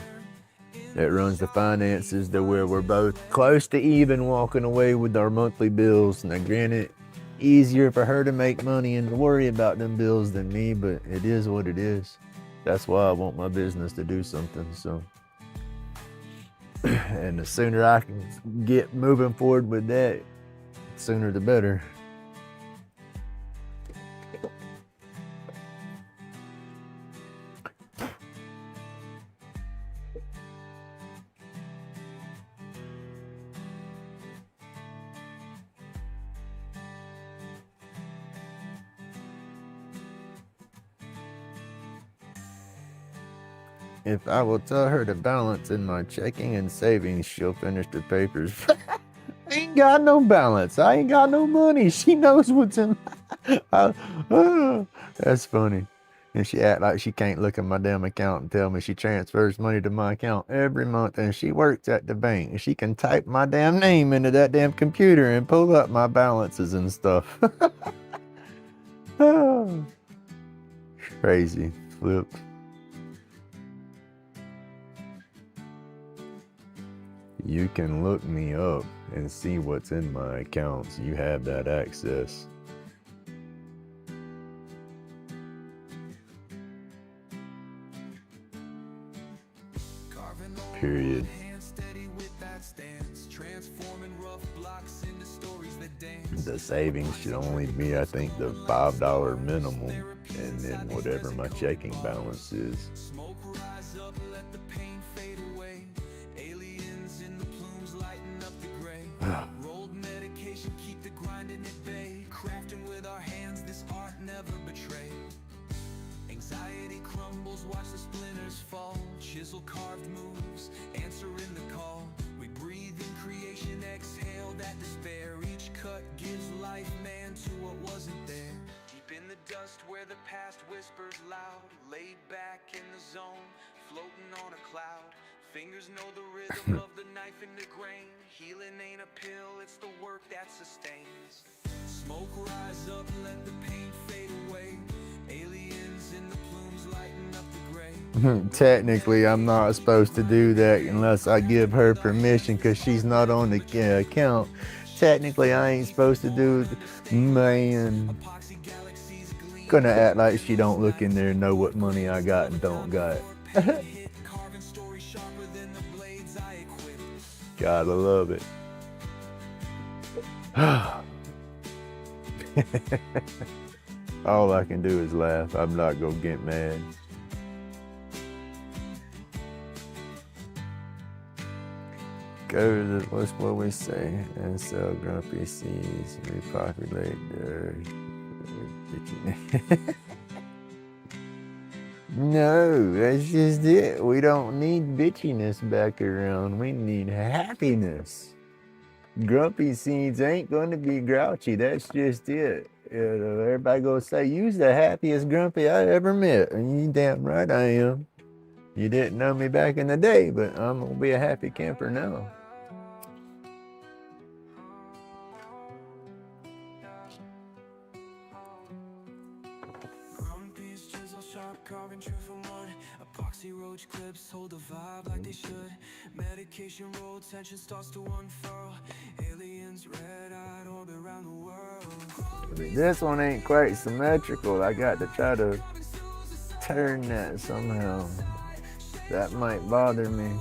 that runs the finances to where we're both close to even walking away with our monthly bills. Now, granted, easier for her to make money and to worry about them bills than me, but it is what it is. That's why I want my business to do something. So, and the sooner I can get moving forward with that, the sooner the better. If I will tell her to balance in my checking and savings, she'll finish the papers. I ain't got no balance. I ain't got no money. She knows what's in. That's funny. And she act like she can't look at my damn account and tell me she transfers money to my account every month, and she works at the bank, and she can type my damn name into that damn computer and pull up my balances and stuff. Crazy flip. You can look me up and see what's in my accounts. You have that access. Period. The savings should only be, I think, the $5 minimum, and then whatever my checking balance is. Rolled medication, keep the grinding at bay. Crafting with our hands, this art never betrayed. Anxiety crumbles, watch the splinters fall. Chisel carved moves, answering the call. We breathe in creation, exhale that despair. Each cut gives life, man, to what wasn't there. Deep in the dust where the past whispers loud. Laid back in the zone, floating on a cloud. Fingers know the rhythm of the knife in the grain. Healing ain't a pill, it's the work that sustains. Smoke rise up, let the pain fade away. Aliens in the plumes lighting up the gray. Technically, I'm not supposed to do that unless I give her permission, because she's not on the account. technically I ain't supposed to do it. Man, gonna act like she don't look in there and know what money I got and don't got. Gotta love it. All I can do is laugh. I'm not gonna get mad. Go to the, what's what we say, and sell grumpy seeds, repopulate their. No, that's just it. We don't need bitchiness back around. We need happiness. Grumpy seeds ain't gonna be grouchy. That's just it. You know, everybody gonna say, you's the happiest grumpy I ever met. And you damn right I am. You didn't know me back in the day, but I'm gonna be a happy camper now. Carving true from one. Epoxy roach clips hold the vibe like they should. Medication roll, tension starts to unfurl. Aliens red-eyed orbit around the world. This one ain't quite symmetrical. I got to try to turn that somehow. That might bother me.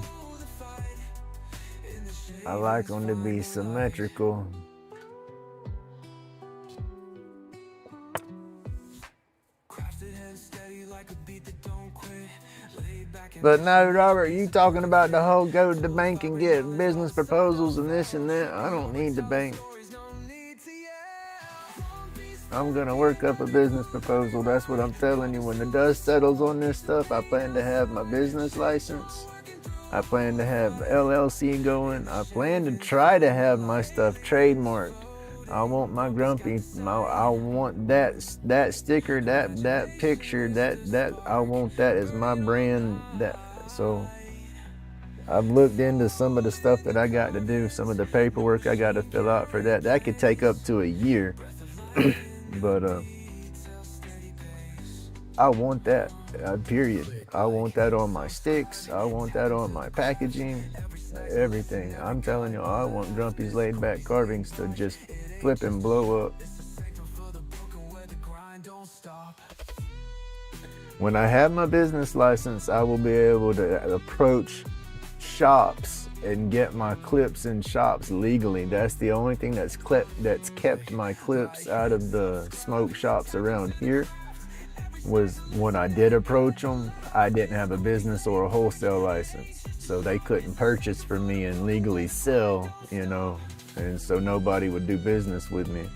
I like them to be symmetrical. But no, Robert, you talking about the whole go to the bank and get business proposals and this and that. I don't need the bank. I'm gonna work up a business proposal. That's what I'm telling you. When the dust settles on this stuff, I plan to have my business license. I plan to have LLC going. I plan to try to have my stuff trademarked. I want my grumpy. I want that sticker, that picture, that I want that as my brand. So I've looked into some of the stuff that I got to do, some of the paperwork I got to fill out for that. That could take up to a year, but I want that. Period. I want that on my sticks. I want that on my packaging. Everything. I'm telling you, I want Grumpy's Laid Back carvings to just flip and blow up. When I have my business license, I will be able to approach shops and get my clips in shops legally. That's the only thing that's kept my clips out of the smoke shops around here. Was when I did approach them, I didn't have a business or a wholesale license, so they couldn't purchase from me and legally sell, you know, and so nobody would do business with me.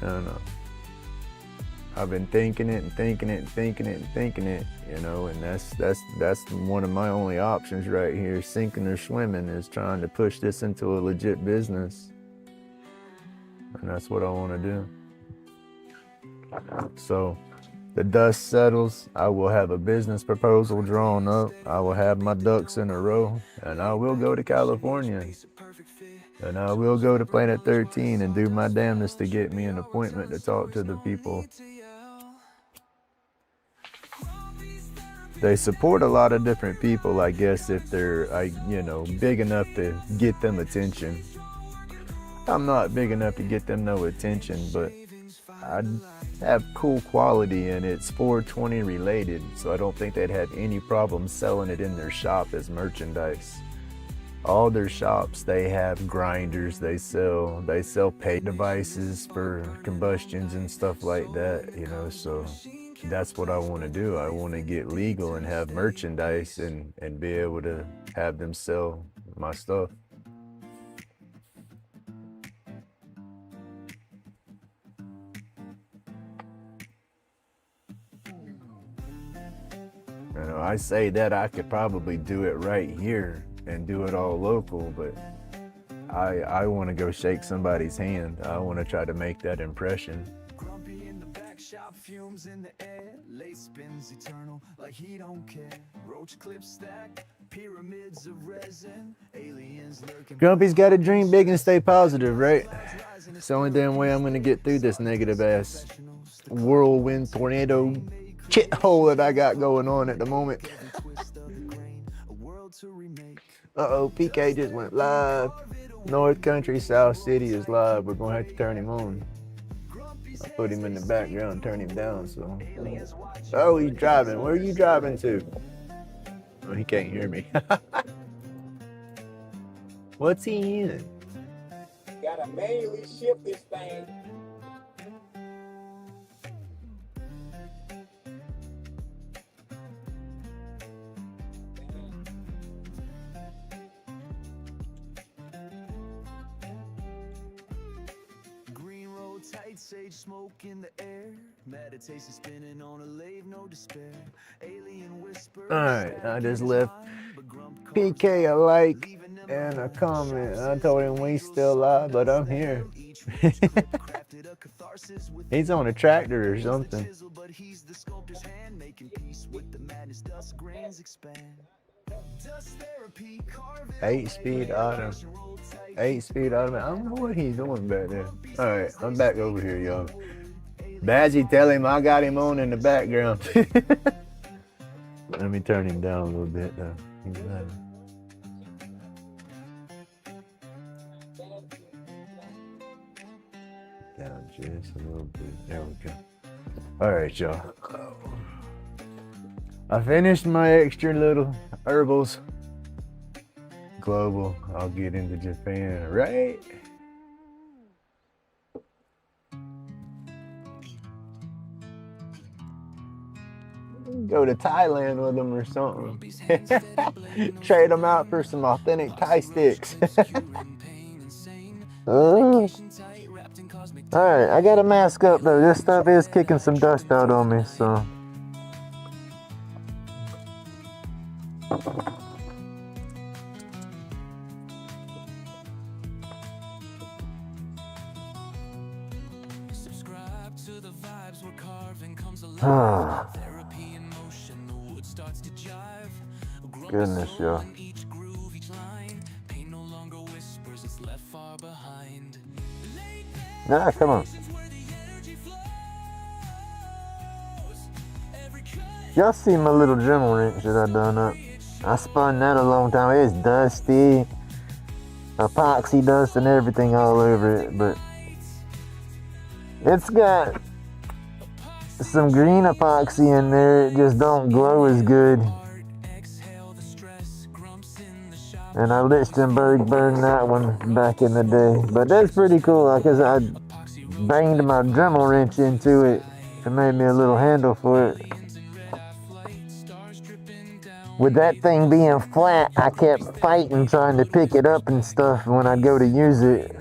I don't know. I've been thinking it, you know, and that's one of my only options right here, sinking or swimming, is trying to push this into a legit business, and that's what I want to do. So the dust settles, I will have a business proposal drawn up. I will have my ducks in a row, and I will go to California. And I will go to Planet 13 and do my damnedest to get me an appointment to talk to the people. They support a lot of different people, I guess, if they're, big enough to get them attention. I'm not big enough to get them no attention, but I have cool quality and it's 420 related, so I don't think they'd have any problem selling it in their shop as merchandise. All their shops, they have grinders, they sell pay devices for combustions and stuff like that, you know, so that's what I want to do. I want to get legal and have merchandise and be able to have them sell my stuff. You know, I say that I could probably do it right here and do it all local, but I want to go shake somebody's hand. I want to try to make that impression. Grumpy in the back shop, fumes in the air. Late spins eternal, like he don't care. RoachClips stack, pyramids of resin. Aliens lurking. Grumpy's got to dream big and stay positive, right? It's the only damn way I'm going to get through this negative ass whirlwind tornado shithole that I got going on at the moment. A world to remain. Uh-oh, PK just went live. North Country, South City is live. We're gonna have to turn him on. I put him in the background, turn him down, so. Oh, he's driving. Where are you driving to? Oh, he can't hear me. What's he in? Gotta manually shift this thing. Green road, tight sage smoke in the air. Meditation spinning on a lave, no despair. Alien whisper. Alright, I just left PK a like and a comment. I told him we still live, but I'm here. He's on a tractor or something. 8-speed auto. 8-speed auto. I don't know what he's doing back there. Alright, I'm back over here, y'all. Badgie, tell him I got him on in the background. Let me turn him down a little bit though. He's loud. Down just a little bit. There we go. Alright, y'all. I finished my extra little herbals. Global. I'll get into Japan, right? Go to Thailand with them or something. Trade them out for some authentic Thai sticks. Alright, I gotta mask up though. This stuff is kicking some dust out on me, so. Subscribe to the vibes where carving comes alive. Ah, Therapy in motion, the wood starts to jive. goodness, y'all. Each groove, each line. Pain no longer whispers, it's left far behind. Nah, come on. Y'all see my little Dremel wrench that I done up? I spun that a long time. It's dusty. Epoxy dust and everything all over it, but it's got some green epoxy in there. It just don't glow as good. And I Lichtenberg burned that one back in the day. But that's pretty cool because I banged my Dremel wrench into it and made me a little handle for it. With that thing being flat, I kept fighting trying to pick it up and stuff when I'd go to use it.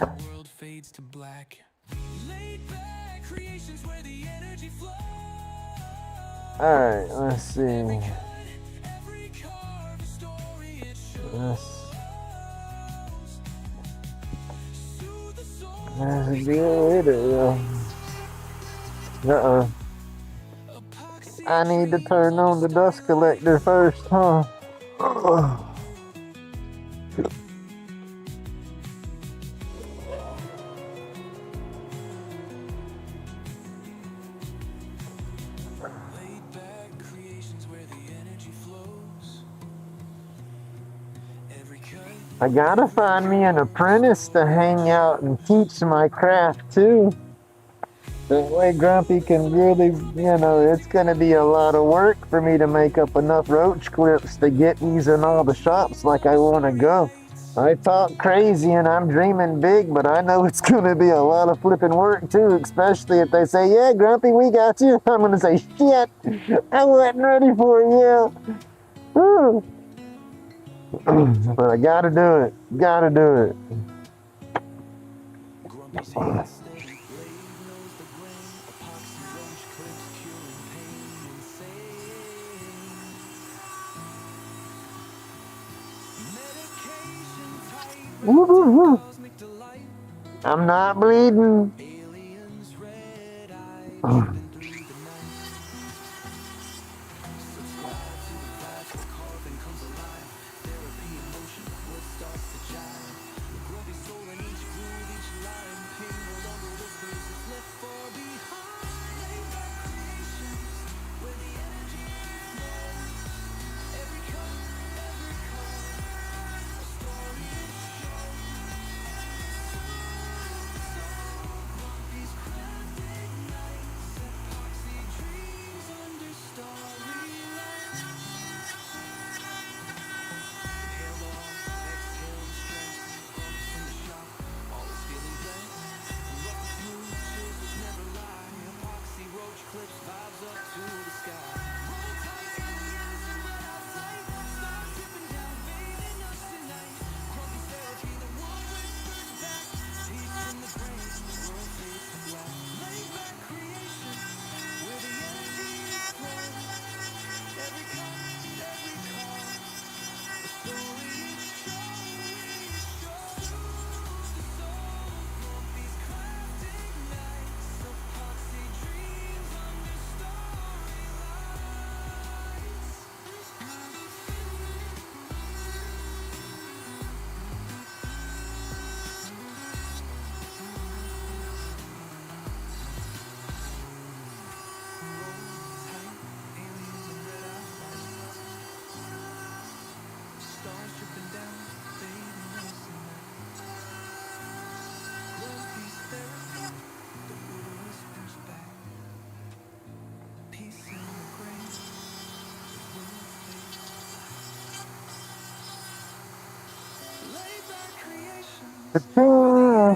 Alright, let's see. That's a deal with it, yo. Uh-oh. I need to turn on the dust collector first, huh? I gotta find me an apprentice to hang out and teach my craft too. That way Grumpy can really, it's gonna be a lot of work for me to make up enough roach clips to get these in all the shops like I wanna go. I talk crazy and I'm dreaming big, but I know it's gonna be a lot of flipping work too, especially if they say, yeah, Grumpy, we got you. I'm gonna say, shit, I wasn't ready for it, yeah. Woo. But I gotta do it, gotta do it. Woo-hoo-hoo. I'm not bleeding.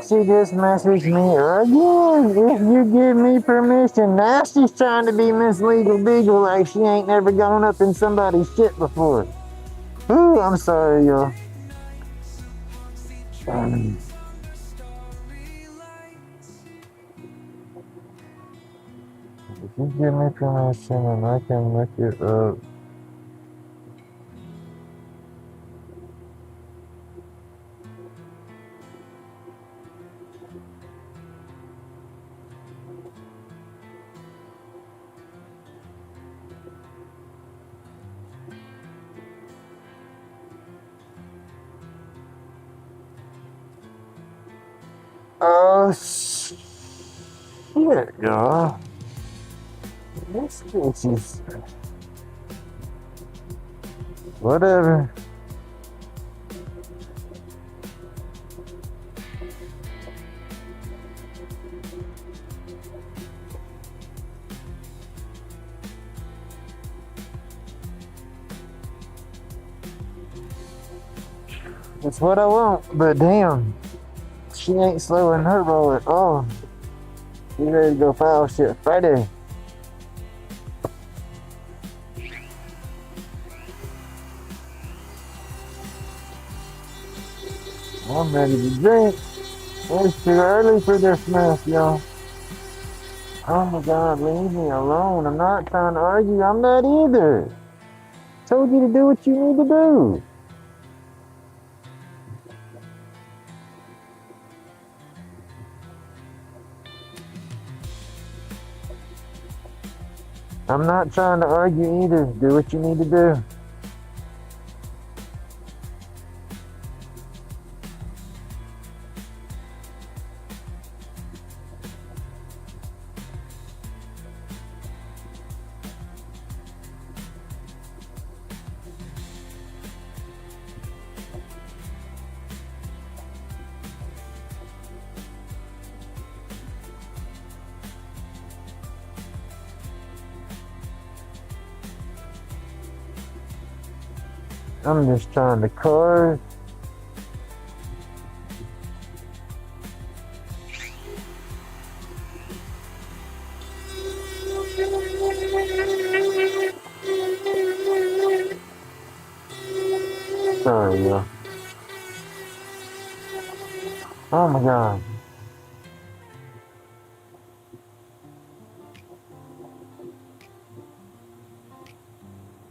She just messaged me again. If you give me permission, now she's trying to be Miss Legal Beagle like she ain't never gone up in somebody's shit before. Ooh, I'm sorry, y'all. If you give me permission and I can look it up. Oh, shit, y'all. This bitch is... Whatever. It's what I want, but damn. She ain't slowing her roll at all. She ready to go file shit Friday. I'm ready to drink. It's too early for this mess, y'all. Oh my God, leave me alone. I'm not trying to argue. I'm not either. Told you to do what you need to do. I'm not trying to argue either. Do what you need to do. I'm just trying to carve. Sorry, y'all. Oh my God.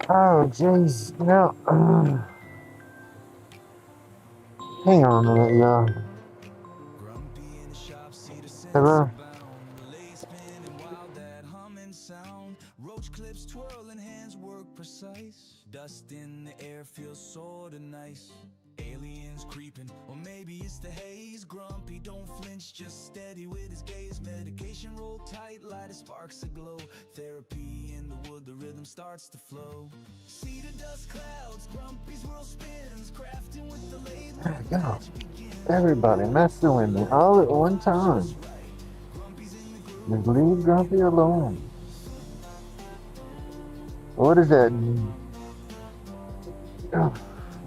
Oh jeez, no. Hang on a minute, y'all. Hello? RoachClips twirling, hands work precise. Dust in the air feels sorta nice. Aliens creeping, or maybe it's the haze. Grumpy, don't flinch, just steady with his gaze. Medication roll tight, light as sparks aglow. Therapy in the wood, the rhythm starts to flow. See the dust clouds, Grumpy's world spins. Crafting with the laid God, everybody messing with me all at one time. Just leave Grumpy alone. What is that?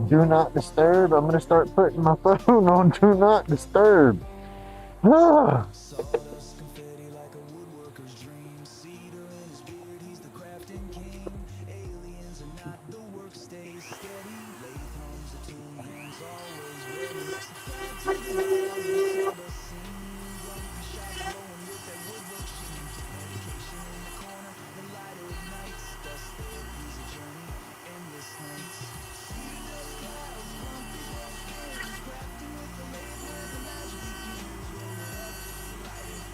Do not disturb. I'm gonna start putting my phone on do not disturb. sawdust confetti like a woodworker's dream. Cedar in his beard, he's the crafting king. Aliens are not the work, stays steady. Lathe hums a tune, hands always ready. Flag to the ground, we saw the scene. Grumpy shots glowing with that woodwork sheen. Medication in the corner, the lighter ignites. Dust therapy's a journey, endless nights. See the dust clouds, Grumpy world spins. Crafting with the lathe where the magic begins. Roll it up, light it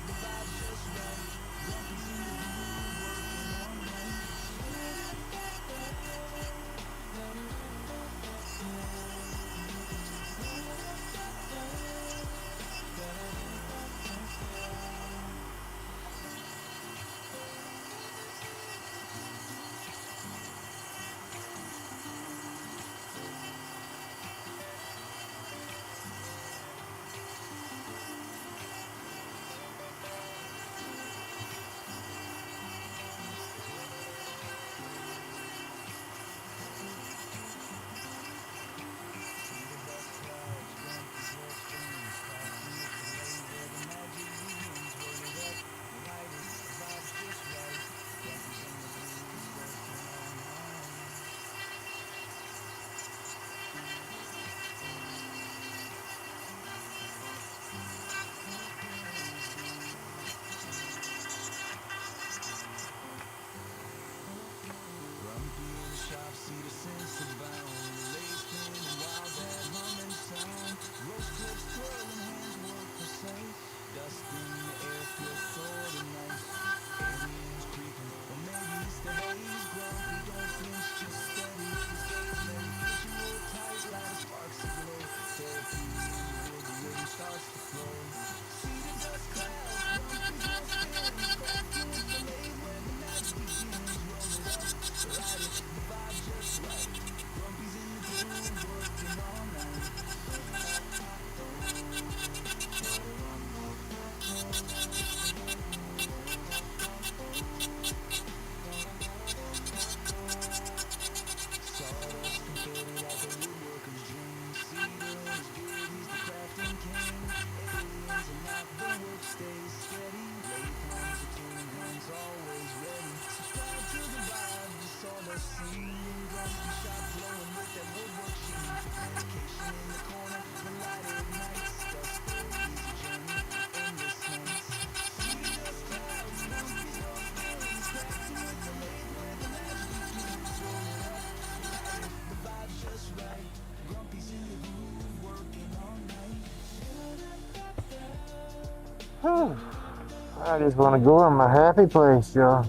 I just want to go in my happy place, y'all.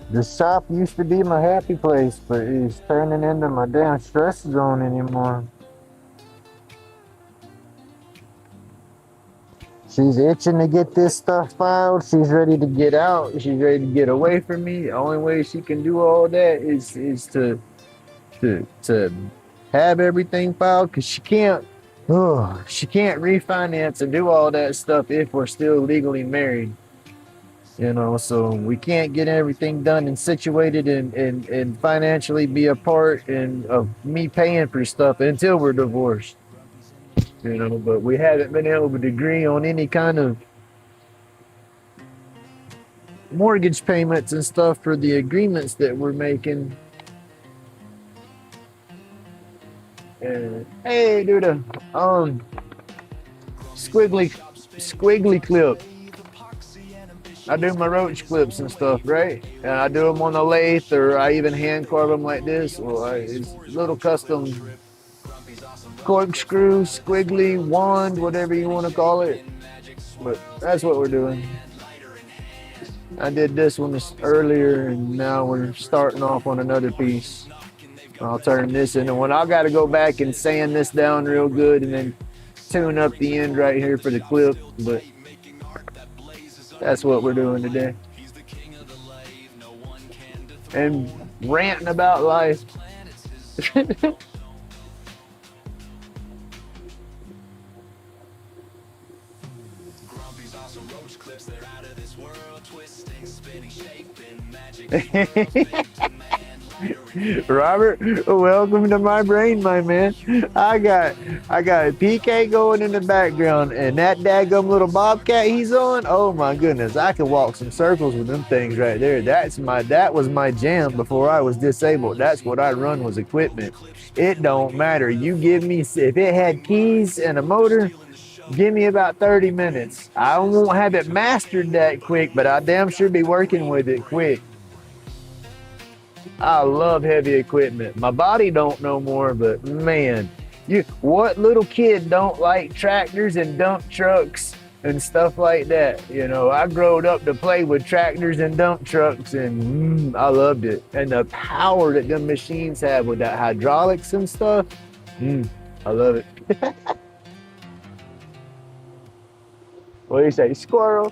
The shop used to be my happy place, but it's turning into my damn stress zone anymore. She's itching to get this stuff filed. She's ready to get out. She's ready to get away from me. The only way she can do all that is to have everything filed, because she can't refinance and do all that stuff if we're still legally married. You know, so we can't get everything done and situated and financially be a part and of me paying for stuff until we're divorced. You know, but we haven't been able to agree on any kind of mortgage payments and stuff for the agreements that we're making. And hey, dude, squiggly clip. I do my roach clips and stuff, right? And I do them on the lathe, or I even hand carve them like this. Or it's little custom corkscrew, squiggly, wand, whatever you want to call it. But that's what we're doing. I did this one earlier, and now we're starting off on another piece. I'll turn this in, and when I got to go back and sand this down real good, and then tune up the end right here for the clip. But that's what we're doing today. And ranting about life. Robert, welcome to my brain, my man. I got PK going in the background, and that daggum little bobcat he's on. Oh my goodness, I can walk some circles with them things right there. That was my jam before I was disabled. That's what I run, was equipment. It don't matter. You give me, if it had keys and a motor, give me about 30 minutes. I won't have it mastered that quick, but I damn sure be working with it quick. I love heavy equipment. My body don't no more, but man, what little kid don't like tractors and dump trucks and stuff like that? You know, I growed up to play with tractors and dump trucks, and I loved it. And the power that them machines have with that hydraulics and stuff, I love it. What do you say, squirrel?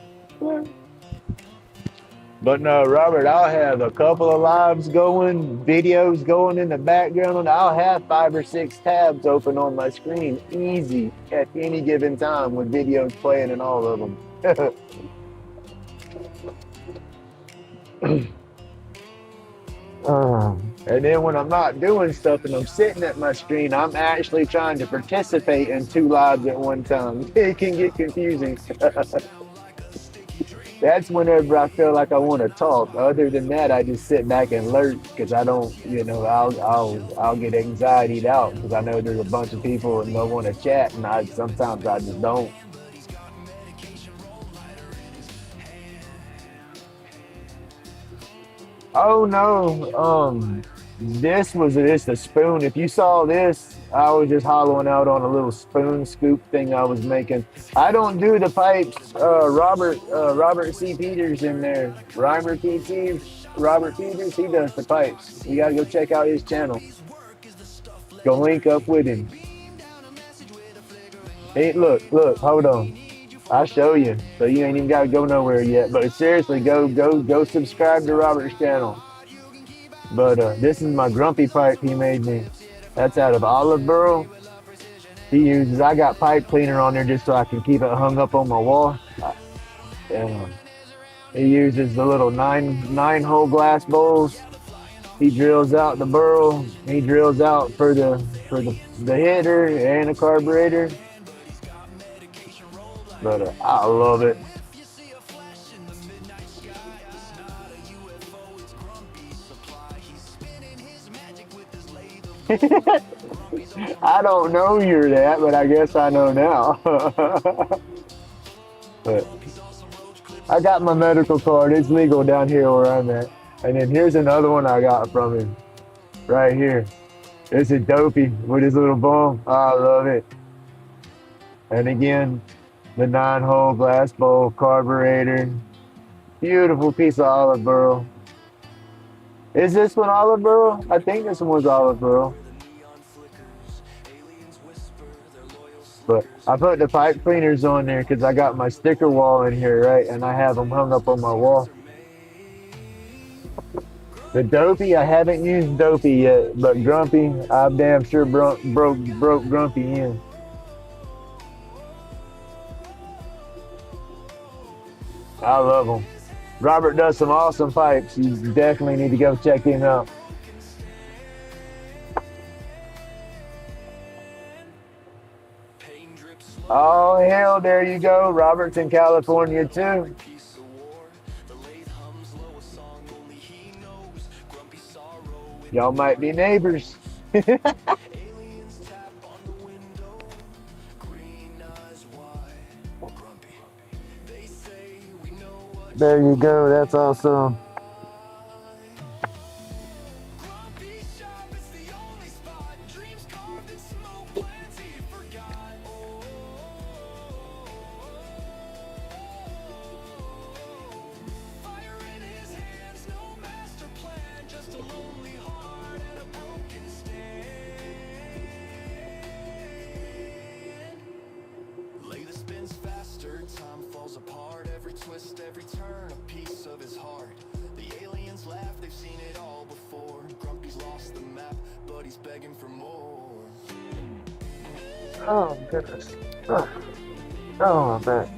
But no, Robert, I'll have a couple of lives going, videos going in the background. I'll have 5 or 6 tabs open on my screen, easy, at any given time, with videos playing in all of them. And then when I'm not doing stuff and I'm sitting at my screen, I'm actually trying to participate in 2 lives at one time. It can get confusing. That's whenever I feel like I want to talk. Other than that, I just sit back and lurk, because I don't, you know, I'll get anxietied out, because I know there's a bunch of people and they'll want to chat, and sometimes I just don't. Oh no, this was just a spoon. If you saw this, I was just hollowing out on a little spoon scoop thing I was making. I don't do the pipes. Robert C. Peters in there. Rhymer PT, Robert Peters, he does the pipes. You gotta go check out his channel. Go link up with him. Hey, look, hold on. I'll show you. So you ain't even gotta go nowhere yet. But seriously, go subscribe to Robert's channel. But this is my grumpy pipe he made me. That's out of olive burl. I got pipe cleaner on there just so I can keep it hung up on my wall. And he uses the little nine hole glass bowls. He drills out the burl. He drills out for the header and the carburetor. But I love it. I don't know you're that, but I guess I know now. But I got my medical card. It's legal down here where I'm at. And then here's another one I got from him. Right here. It's a dopey with his little bum. I love it. And again, The 9-hole glass bowl carburetor. Beautiful piece of olive burl. Is this one olive burl? I think this one was olive burl. But I put the pipe cleaners on there because I got my sticker wall in here, right? And I have them hung up on my wall. The Dopey, I haven't used Dopey yet, but Grumpy, I'm damn sure broke Grumpy in. I love him. Robert does some awesome pipes. You definitely need to go check him out. Oh, hell, there you go. Robert's in California, too. Y'all might be neighbors. There you go. That's awesome. Oh, goodness. Oh, I bet.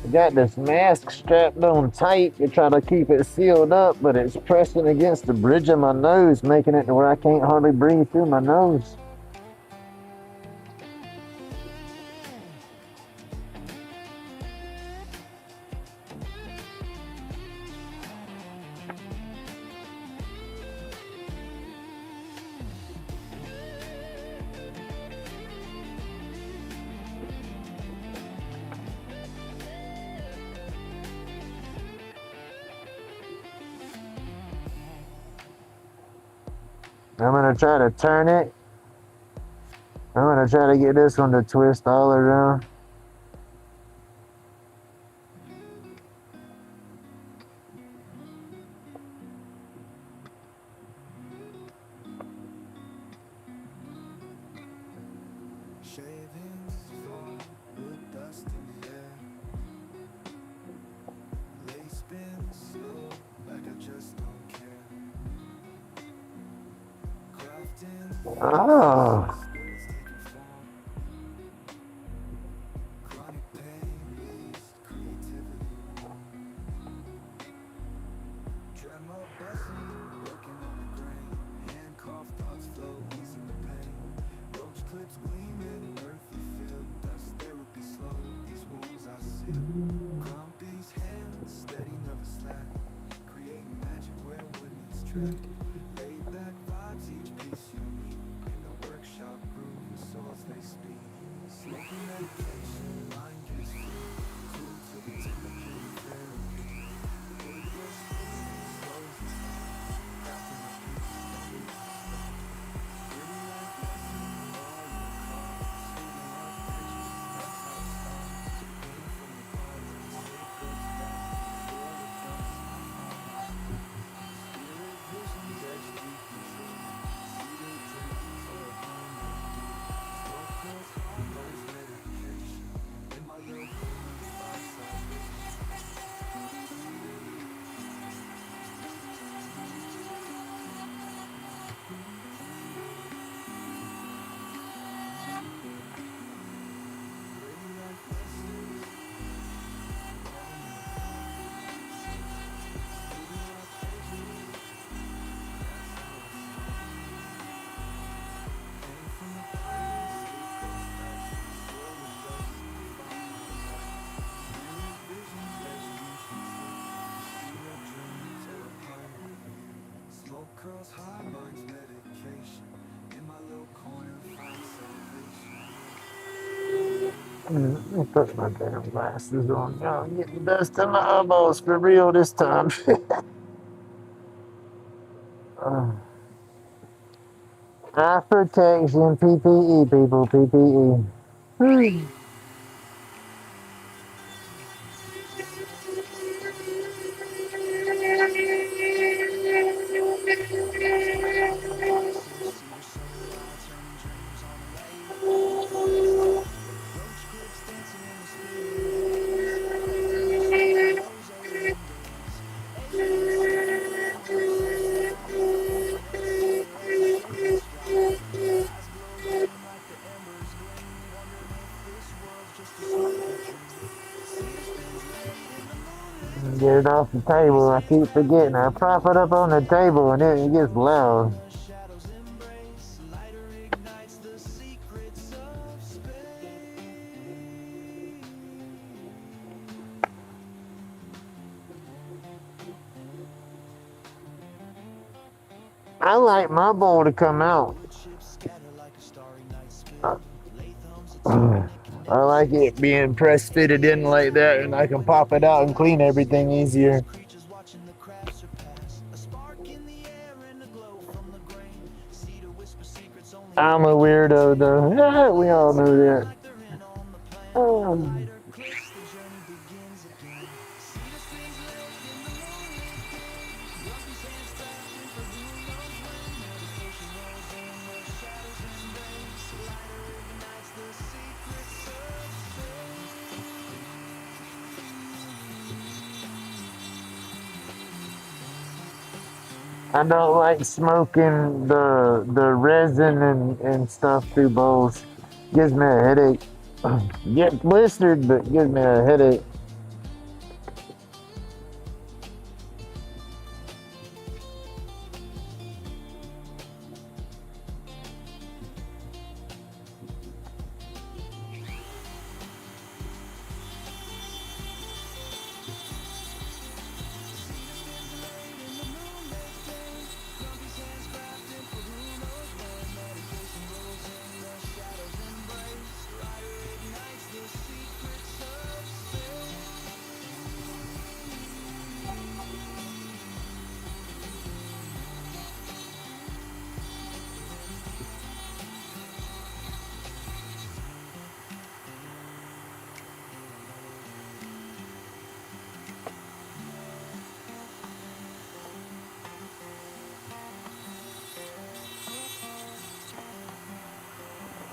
I got this mask strapped on tight to try to keep it sealed up, but it's pressing against the bridge of my nose, making it to where I can't hardly breathe through my nose. I'm gonna try to turn it. I'm gonna try to get this one to twist all around. Oh. Let me put my damn glasses on. Y'all getting dust in my eyeballs for real this time. Eye protection, PPE, people, PPE. RoachClips dancing in the spinning haze. Lighter ignites the ozone days. Aviator conversations online. Never seen rain shake this dry. Eyes glow red like the embers gleam. Wondering if this world's just a smoky dream. Cedar spins late in the moonlit Get it off the table. I keep forgetting. I prop it up on the table and then it gets loud. the shadows embrace. Lighter ignites the secrets of space. I like my bowl to come out. Chips scatter like a starry night spill. Late thumbs I like it being press fitted in like that, and I can pop it out and clean everything easier. creatures watching the crowd surpass. A spark in the air and a glow from the grain. Cedar whisper secrets only I'm a weirdo though. We all know that. like they're in on the plan. Um, Lighter clicks, the journey begins again. Cedar spins late in the moonlit day. Grumpy's hands crafting for who knows when. Meditation rolls in, the shadows embrace. Lighter ignites the secrets of I don't like smoking the resin and stuff through bowls. Gives me a headache. Get blistered, but gives me a headache.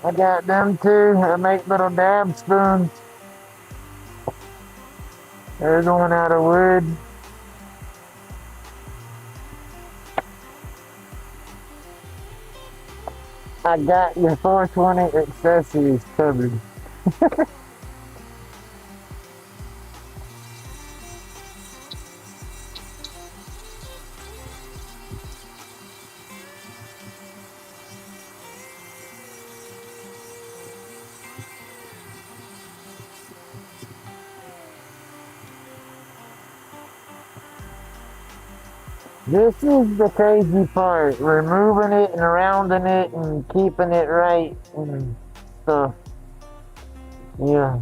I got them too. I make little dab spoons. There's one out of wood. I got your 420 accessories covered. This is the crazy part, removing it and rounding it and keeping it right and stuff. Yeah.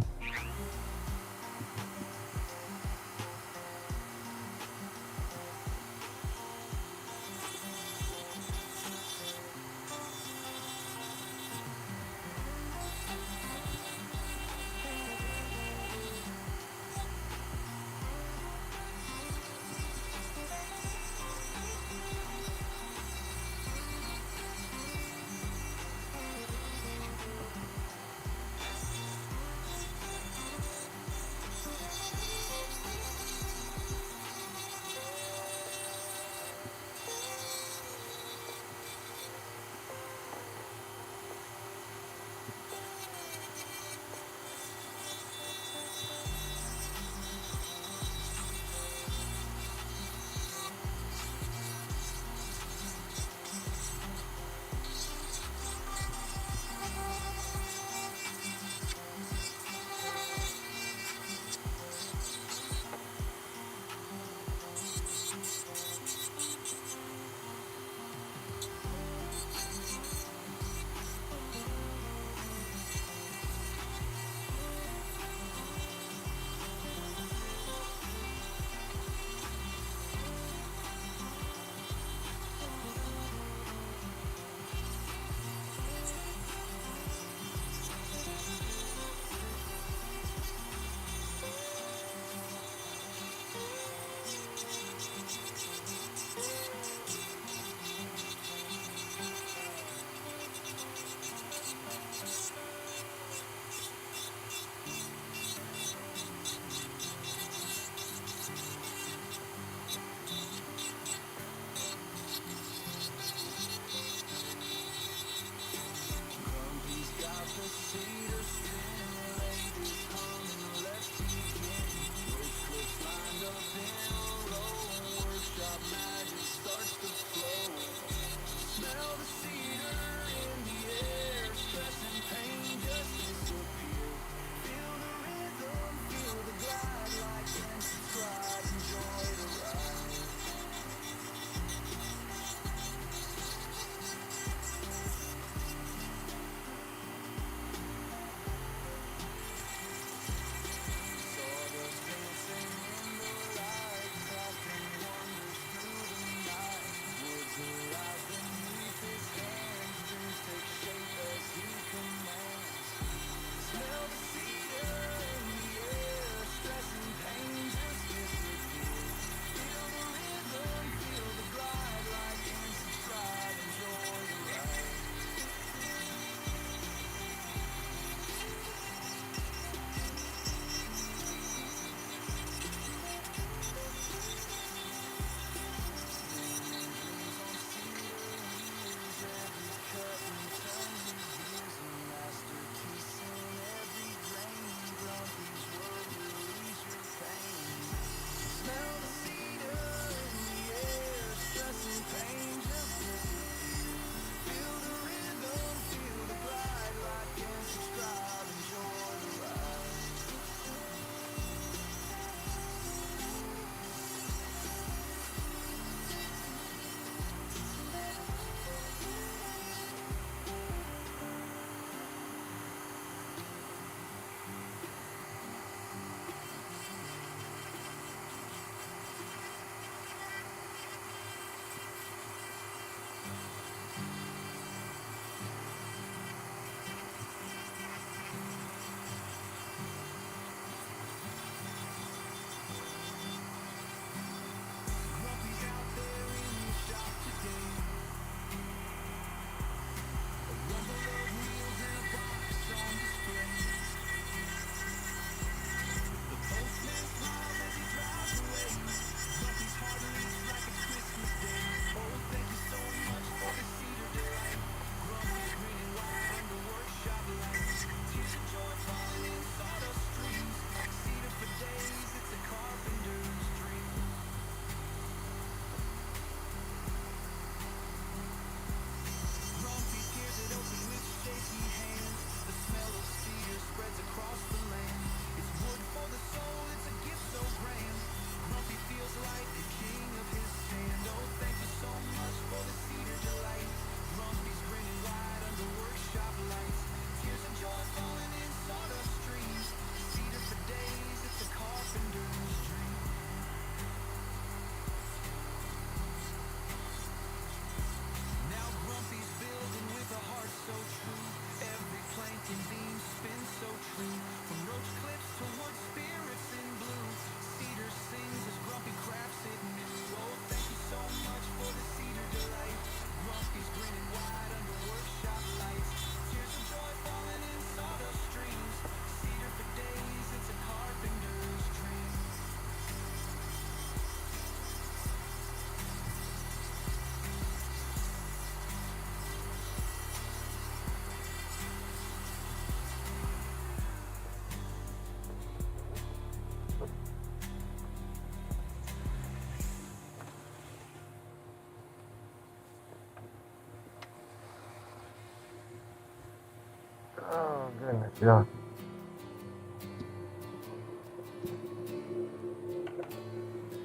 Yeah.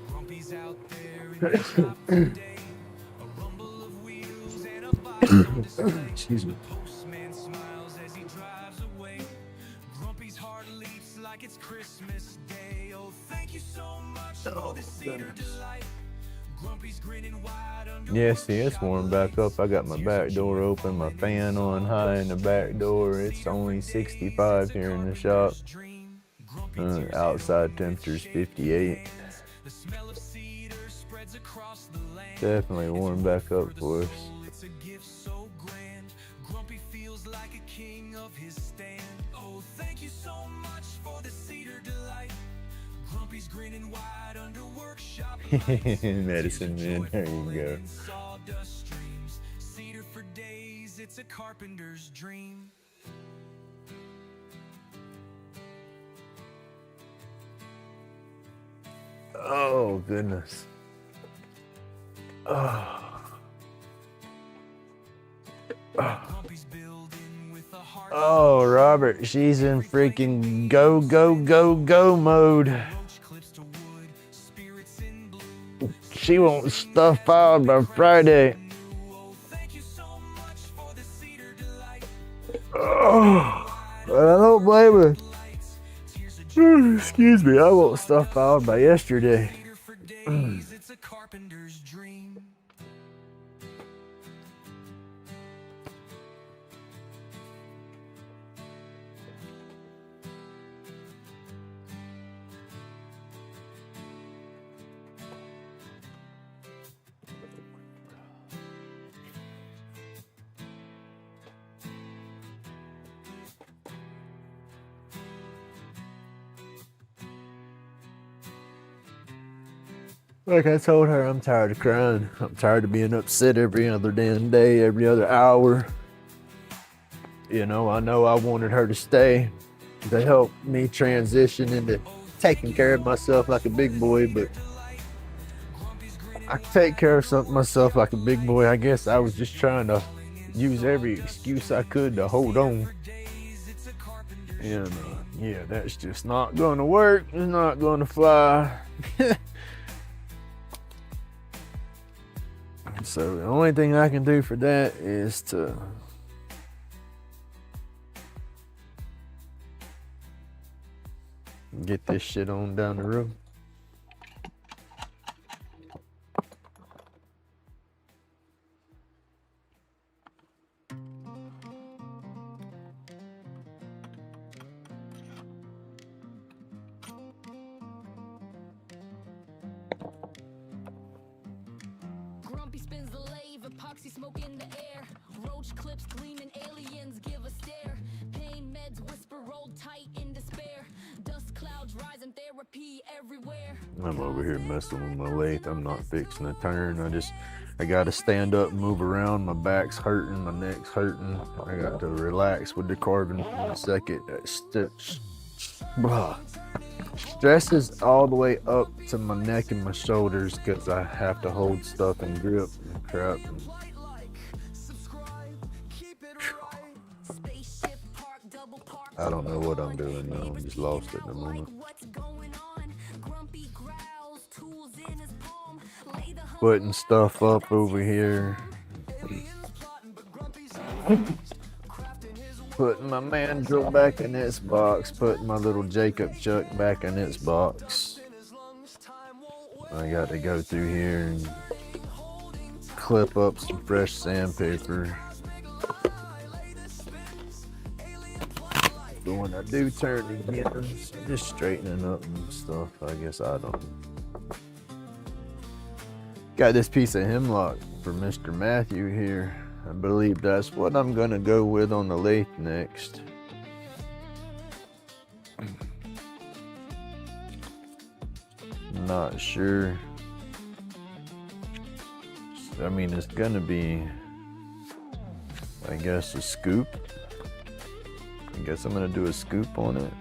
Grumpy's out there in the shop today. A rumble of wheels and a box on display. Excuse me. The postman smiles as he drives away. Grumpy's heart leaps like it's Christmas Day. Oh, thank you so much for the cedar delight. Grumpy's grinning wide under. Yeah, see, it's warm back up. I got my back door open, my fan on high in the back door. It's only 65 here in the shop. Outside temperature's 58. The smell of cedar spreads across the land. Definitely warm back up for us. It's a gift so grand. Grumpy feels like a king of his stand. Oh, thank you so much for the cedar delight. Grumpy's grinning wide under workshop lights. Medicine man, there you go. Sawdust streams. Cedar for days, it's a carpenter's dream. Oh, goodness. Oh. Grumpy's building with a heart. Oh, Robert, she's in freaking go, go, go, go mode. RoachClips to wood, spirits in blue. She wants stuff filed by Friday. Oh, thank you so much for the cedar delight. Oh, I don't blame her. Excuse me, I want stuff filed by yesterday. Cedar for days, it's a carpenter's dream. Like I told her, I'm tired of crying. I'm tired of being upset every other damn day, every other hour. You know I wanted her to stay to help me transition into taking care of myself like a big boy, but I take care of myself like a big boy. I guess I was just trying to use every excuse I could to hold on. And yeah, that's just not gonna work. It's not gonna fly. So the only thing I can do for that is to get this shit on down the road. Grumpy spins the lathe, epoxy smoke in the air. RoachClips gleaming, aliens give a stare. Pain meds whisper, rolled tight in despair. Dust clouds rising, therapy everywhere. I'm over here messing with my lathe. I'm not fixing a turn. I gotta stand up and move around. My back's hurting, my neck's hurting. I got to relax with the carbon for a second. That stresses all the way up to my neck and my shoulders because I have to hold stuff and grip and crap. I don't know what I'm doing now. I'm just lost at the moment. Putting stuff up over here. Putting my mandrel back in its box. Putting my little Jacob Chuck back in its box. I got to go through here and clip up some fresh sandpaper. But when I do turn again, just straightening up and stuff. I guess I don't. Got this piece of hemlock for Mr. Matthew here. I believe that's what I'm gonna go with on the lathe next. Not sure. I mean, it's gonna be, I guess, a scoop. I guess I'm gonna do a scoop on it.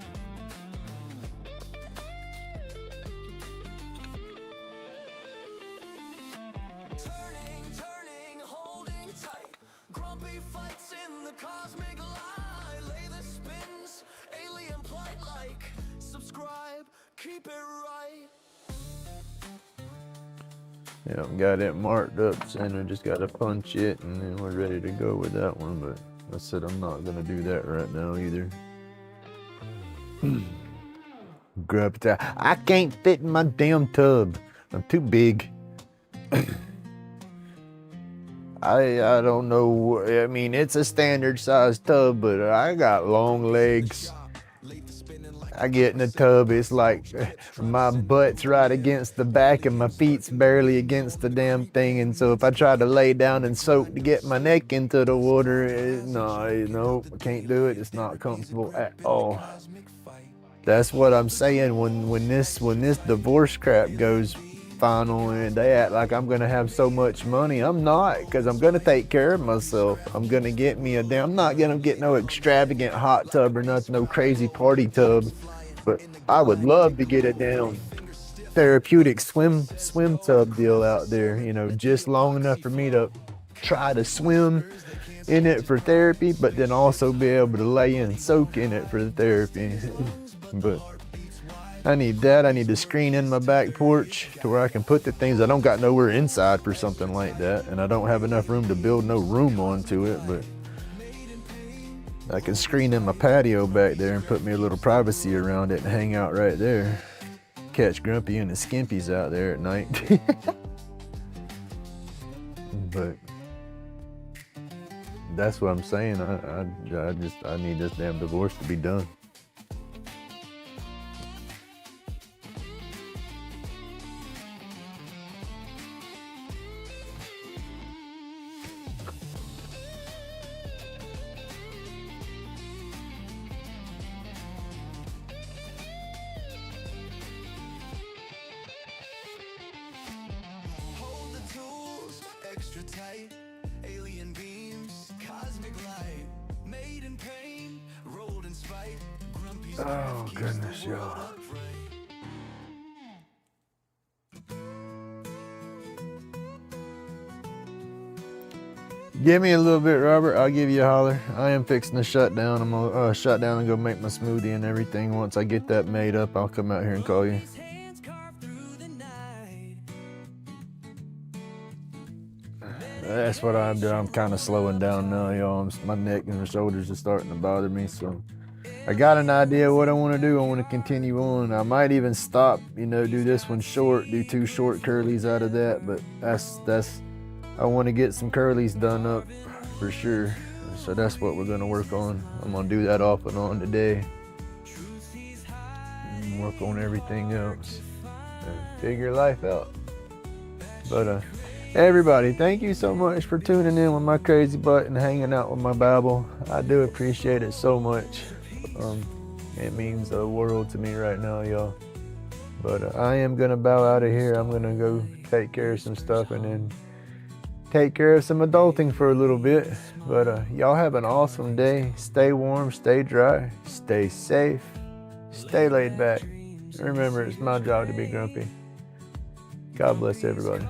Turning, holding tight. Grumpy fights in the cosmic light. Lathe spins, keep it right. Yeah, got it marked up center, just gotta punch it and then we're ready to go with that one, but I said I'm not gonna do that right now either. Grab it. I can't fit in my damn tub. I'm too big. I don't know. I mean, it's a standard size tub, but I got long legs. I get in the tub, it's like my butt's right against the back and my feet's barely against the damn thing. And so if I try to lay down and soak to get my neck into the water, no, I can't do it. It's not comfortable at all. That's what I'm saying. When this divorce crap goes final and they act like I'm gonna have so much money, I'm not, because I'm gonna take care of myself. I'm gonna get me I'm not gonna get no extravagant hot tub or nothing, no crazy party tub, but I would love to get a damn therapeutic swim tub deal out there, you know, just long enough for me to try to swim in it for therapy, but then also be able to lay in and soak in it for the therapy. But I need that. I need a screen in my back porch to where I can put the things. I don't got nowhere inside for something like that, and I don't have enough room to build no room onto it, but I can screen in my patio back there and put me a little privacy around it and hang out right there. Catch Grumpy and the Skimpies out there at night. But that's what I'm saying. I need this damn divorce to be done. Extra tight, alien beams, cosmic light, made in pain, rolled in spite, Grumpy's Oh goodness, y'all. Give me a little bit, Robert. I'll give you a holler. I am fixing to shut down. I'm gonna shut down and go make my smoothie and everything. Once I get that made up, I'll come out here and call you. That's what I'm doing. I'm kind of slowing down now, y'all. My neck and my shoulders are starting to bother me, so I got an idea what I want to do. I want to continue on. I might even stop, you know, do this one short, do 2 short curlies out of that, but that's I want to get some curlies done up for sure. So that's what we're going to work on. I'm going to do that off and on today and work on everything else and figure life out. But everybody, thank you so much for tuning in with my crazy butt and hanging out with my babble. I do appreciate it so much. It means the world to me right now, y'all. But I am gonna bow out of here. I'm gonna go take care of some stuff and then take care of some adulting for a little bit. But y'all have an awesome day. Stay warm, stay dry, stay safe, stay laid back. Remember, it's my job to be grumpy. God bless everybody.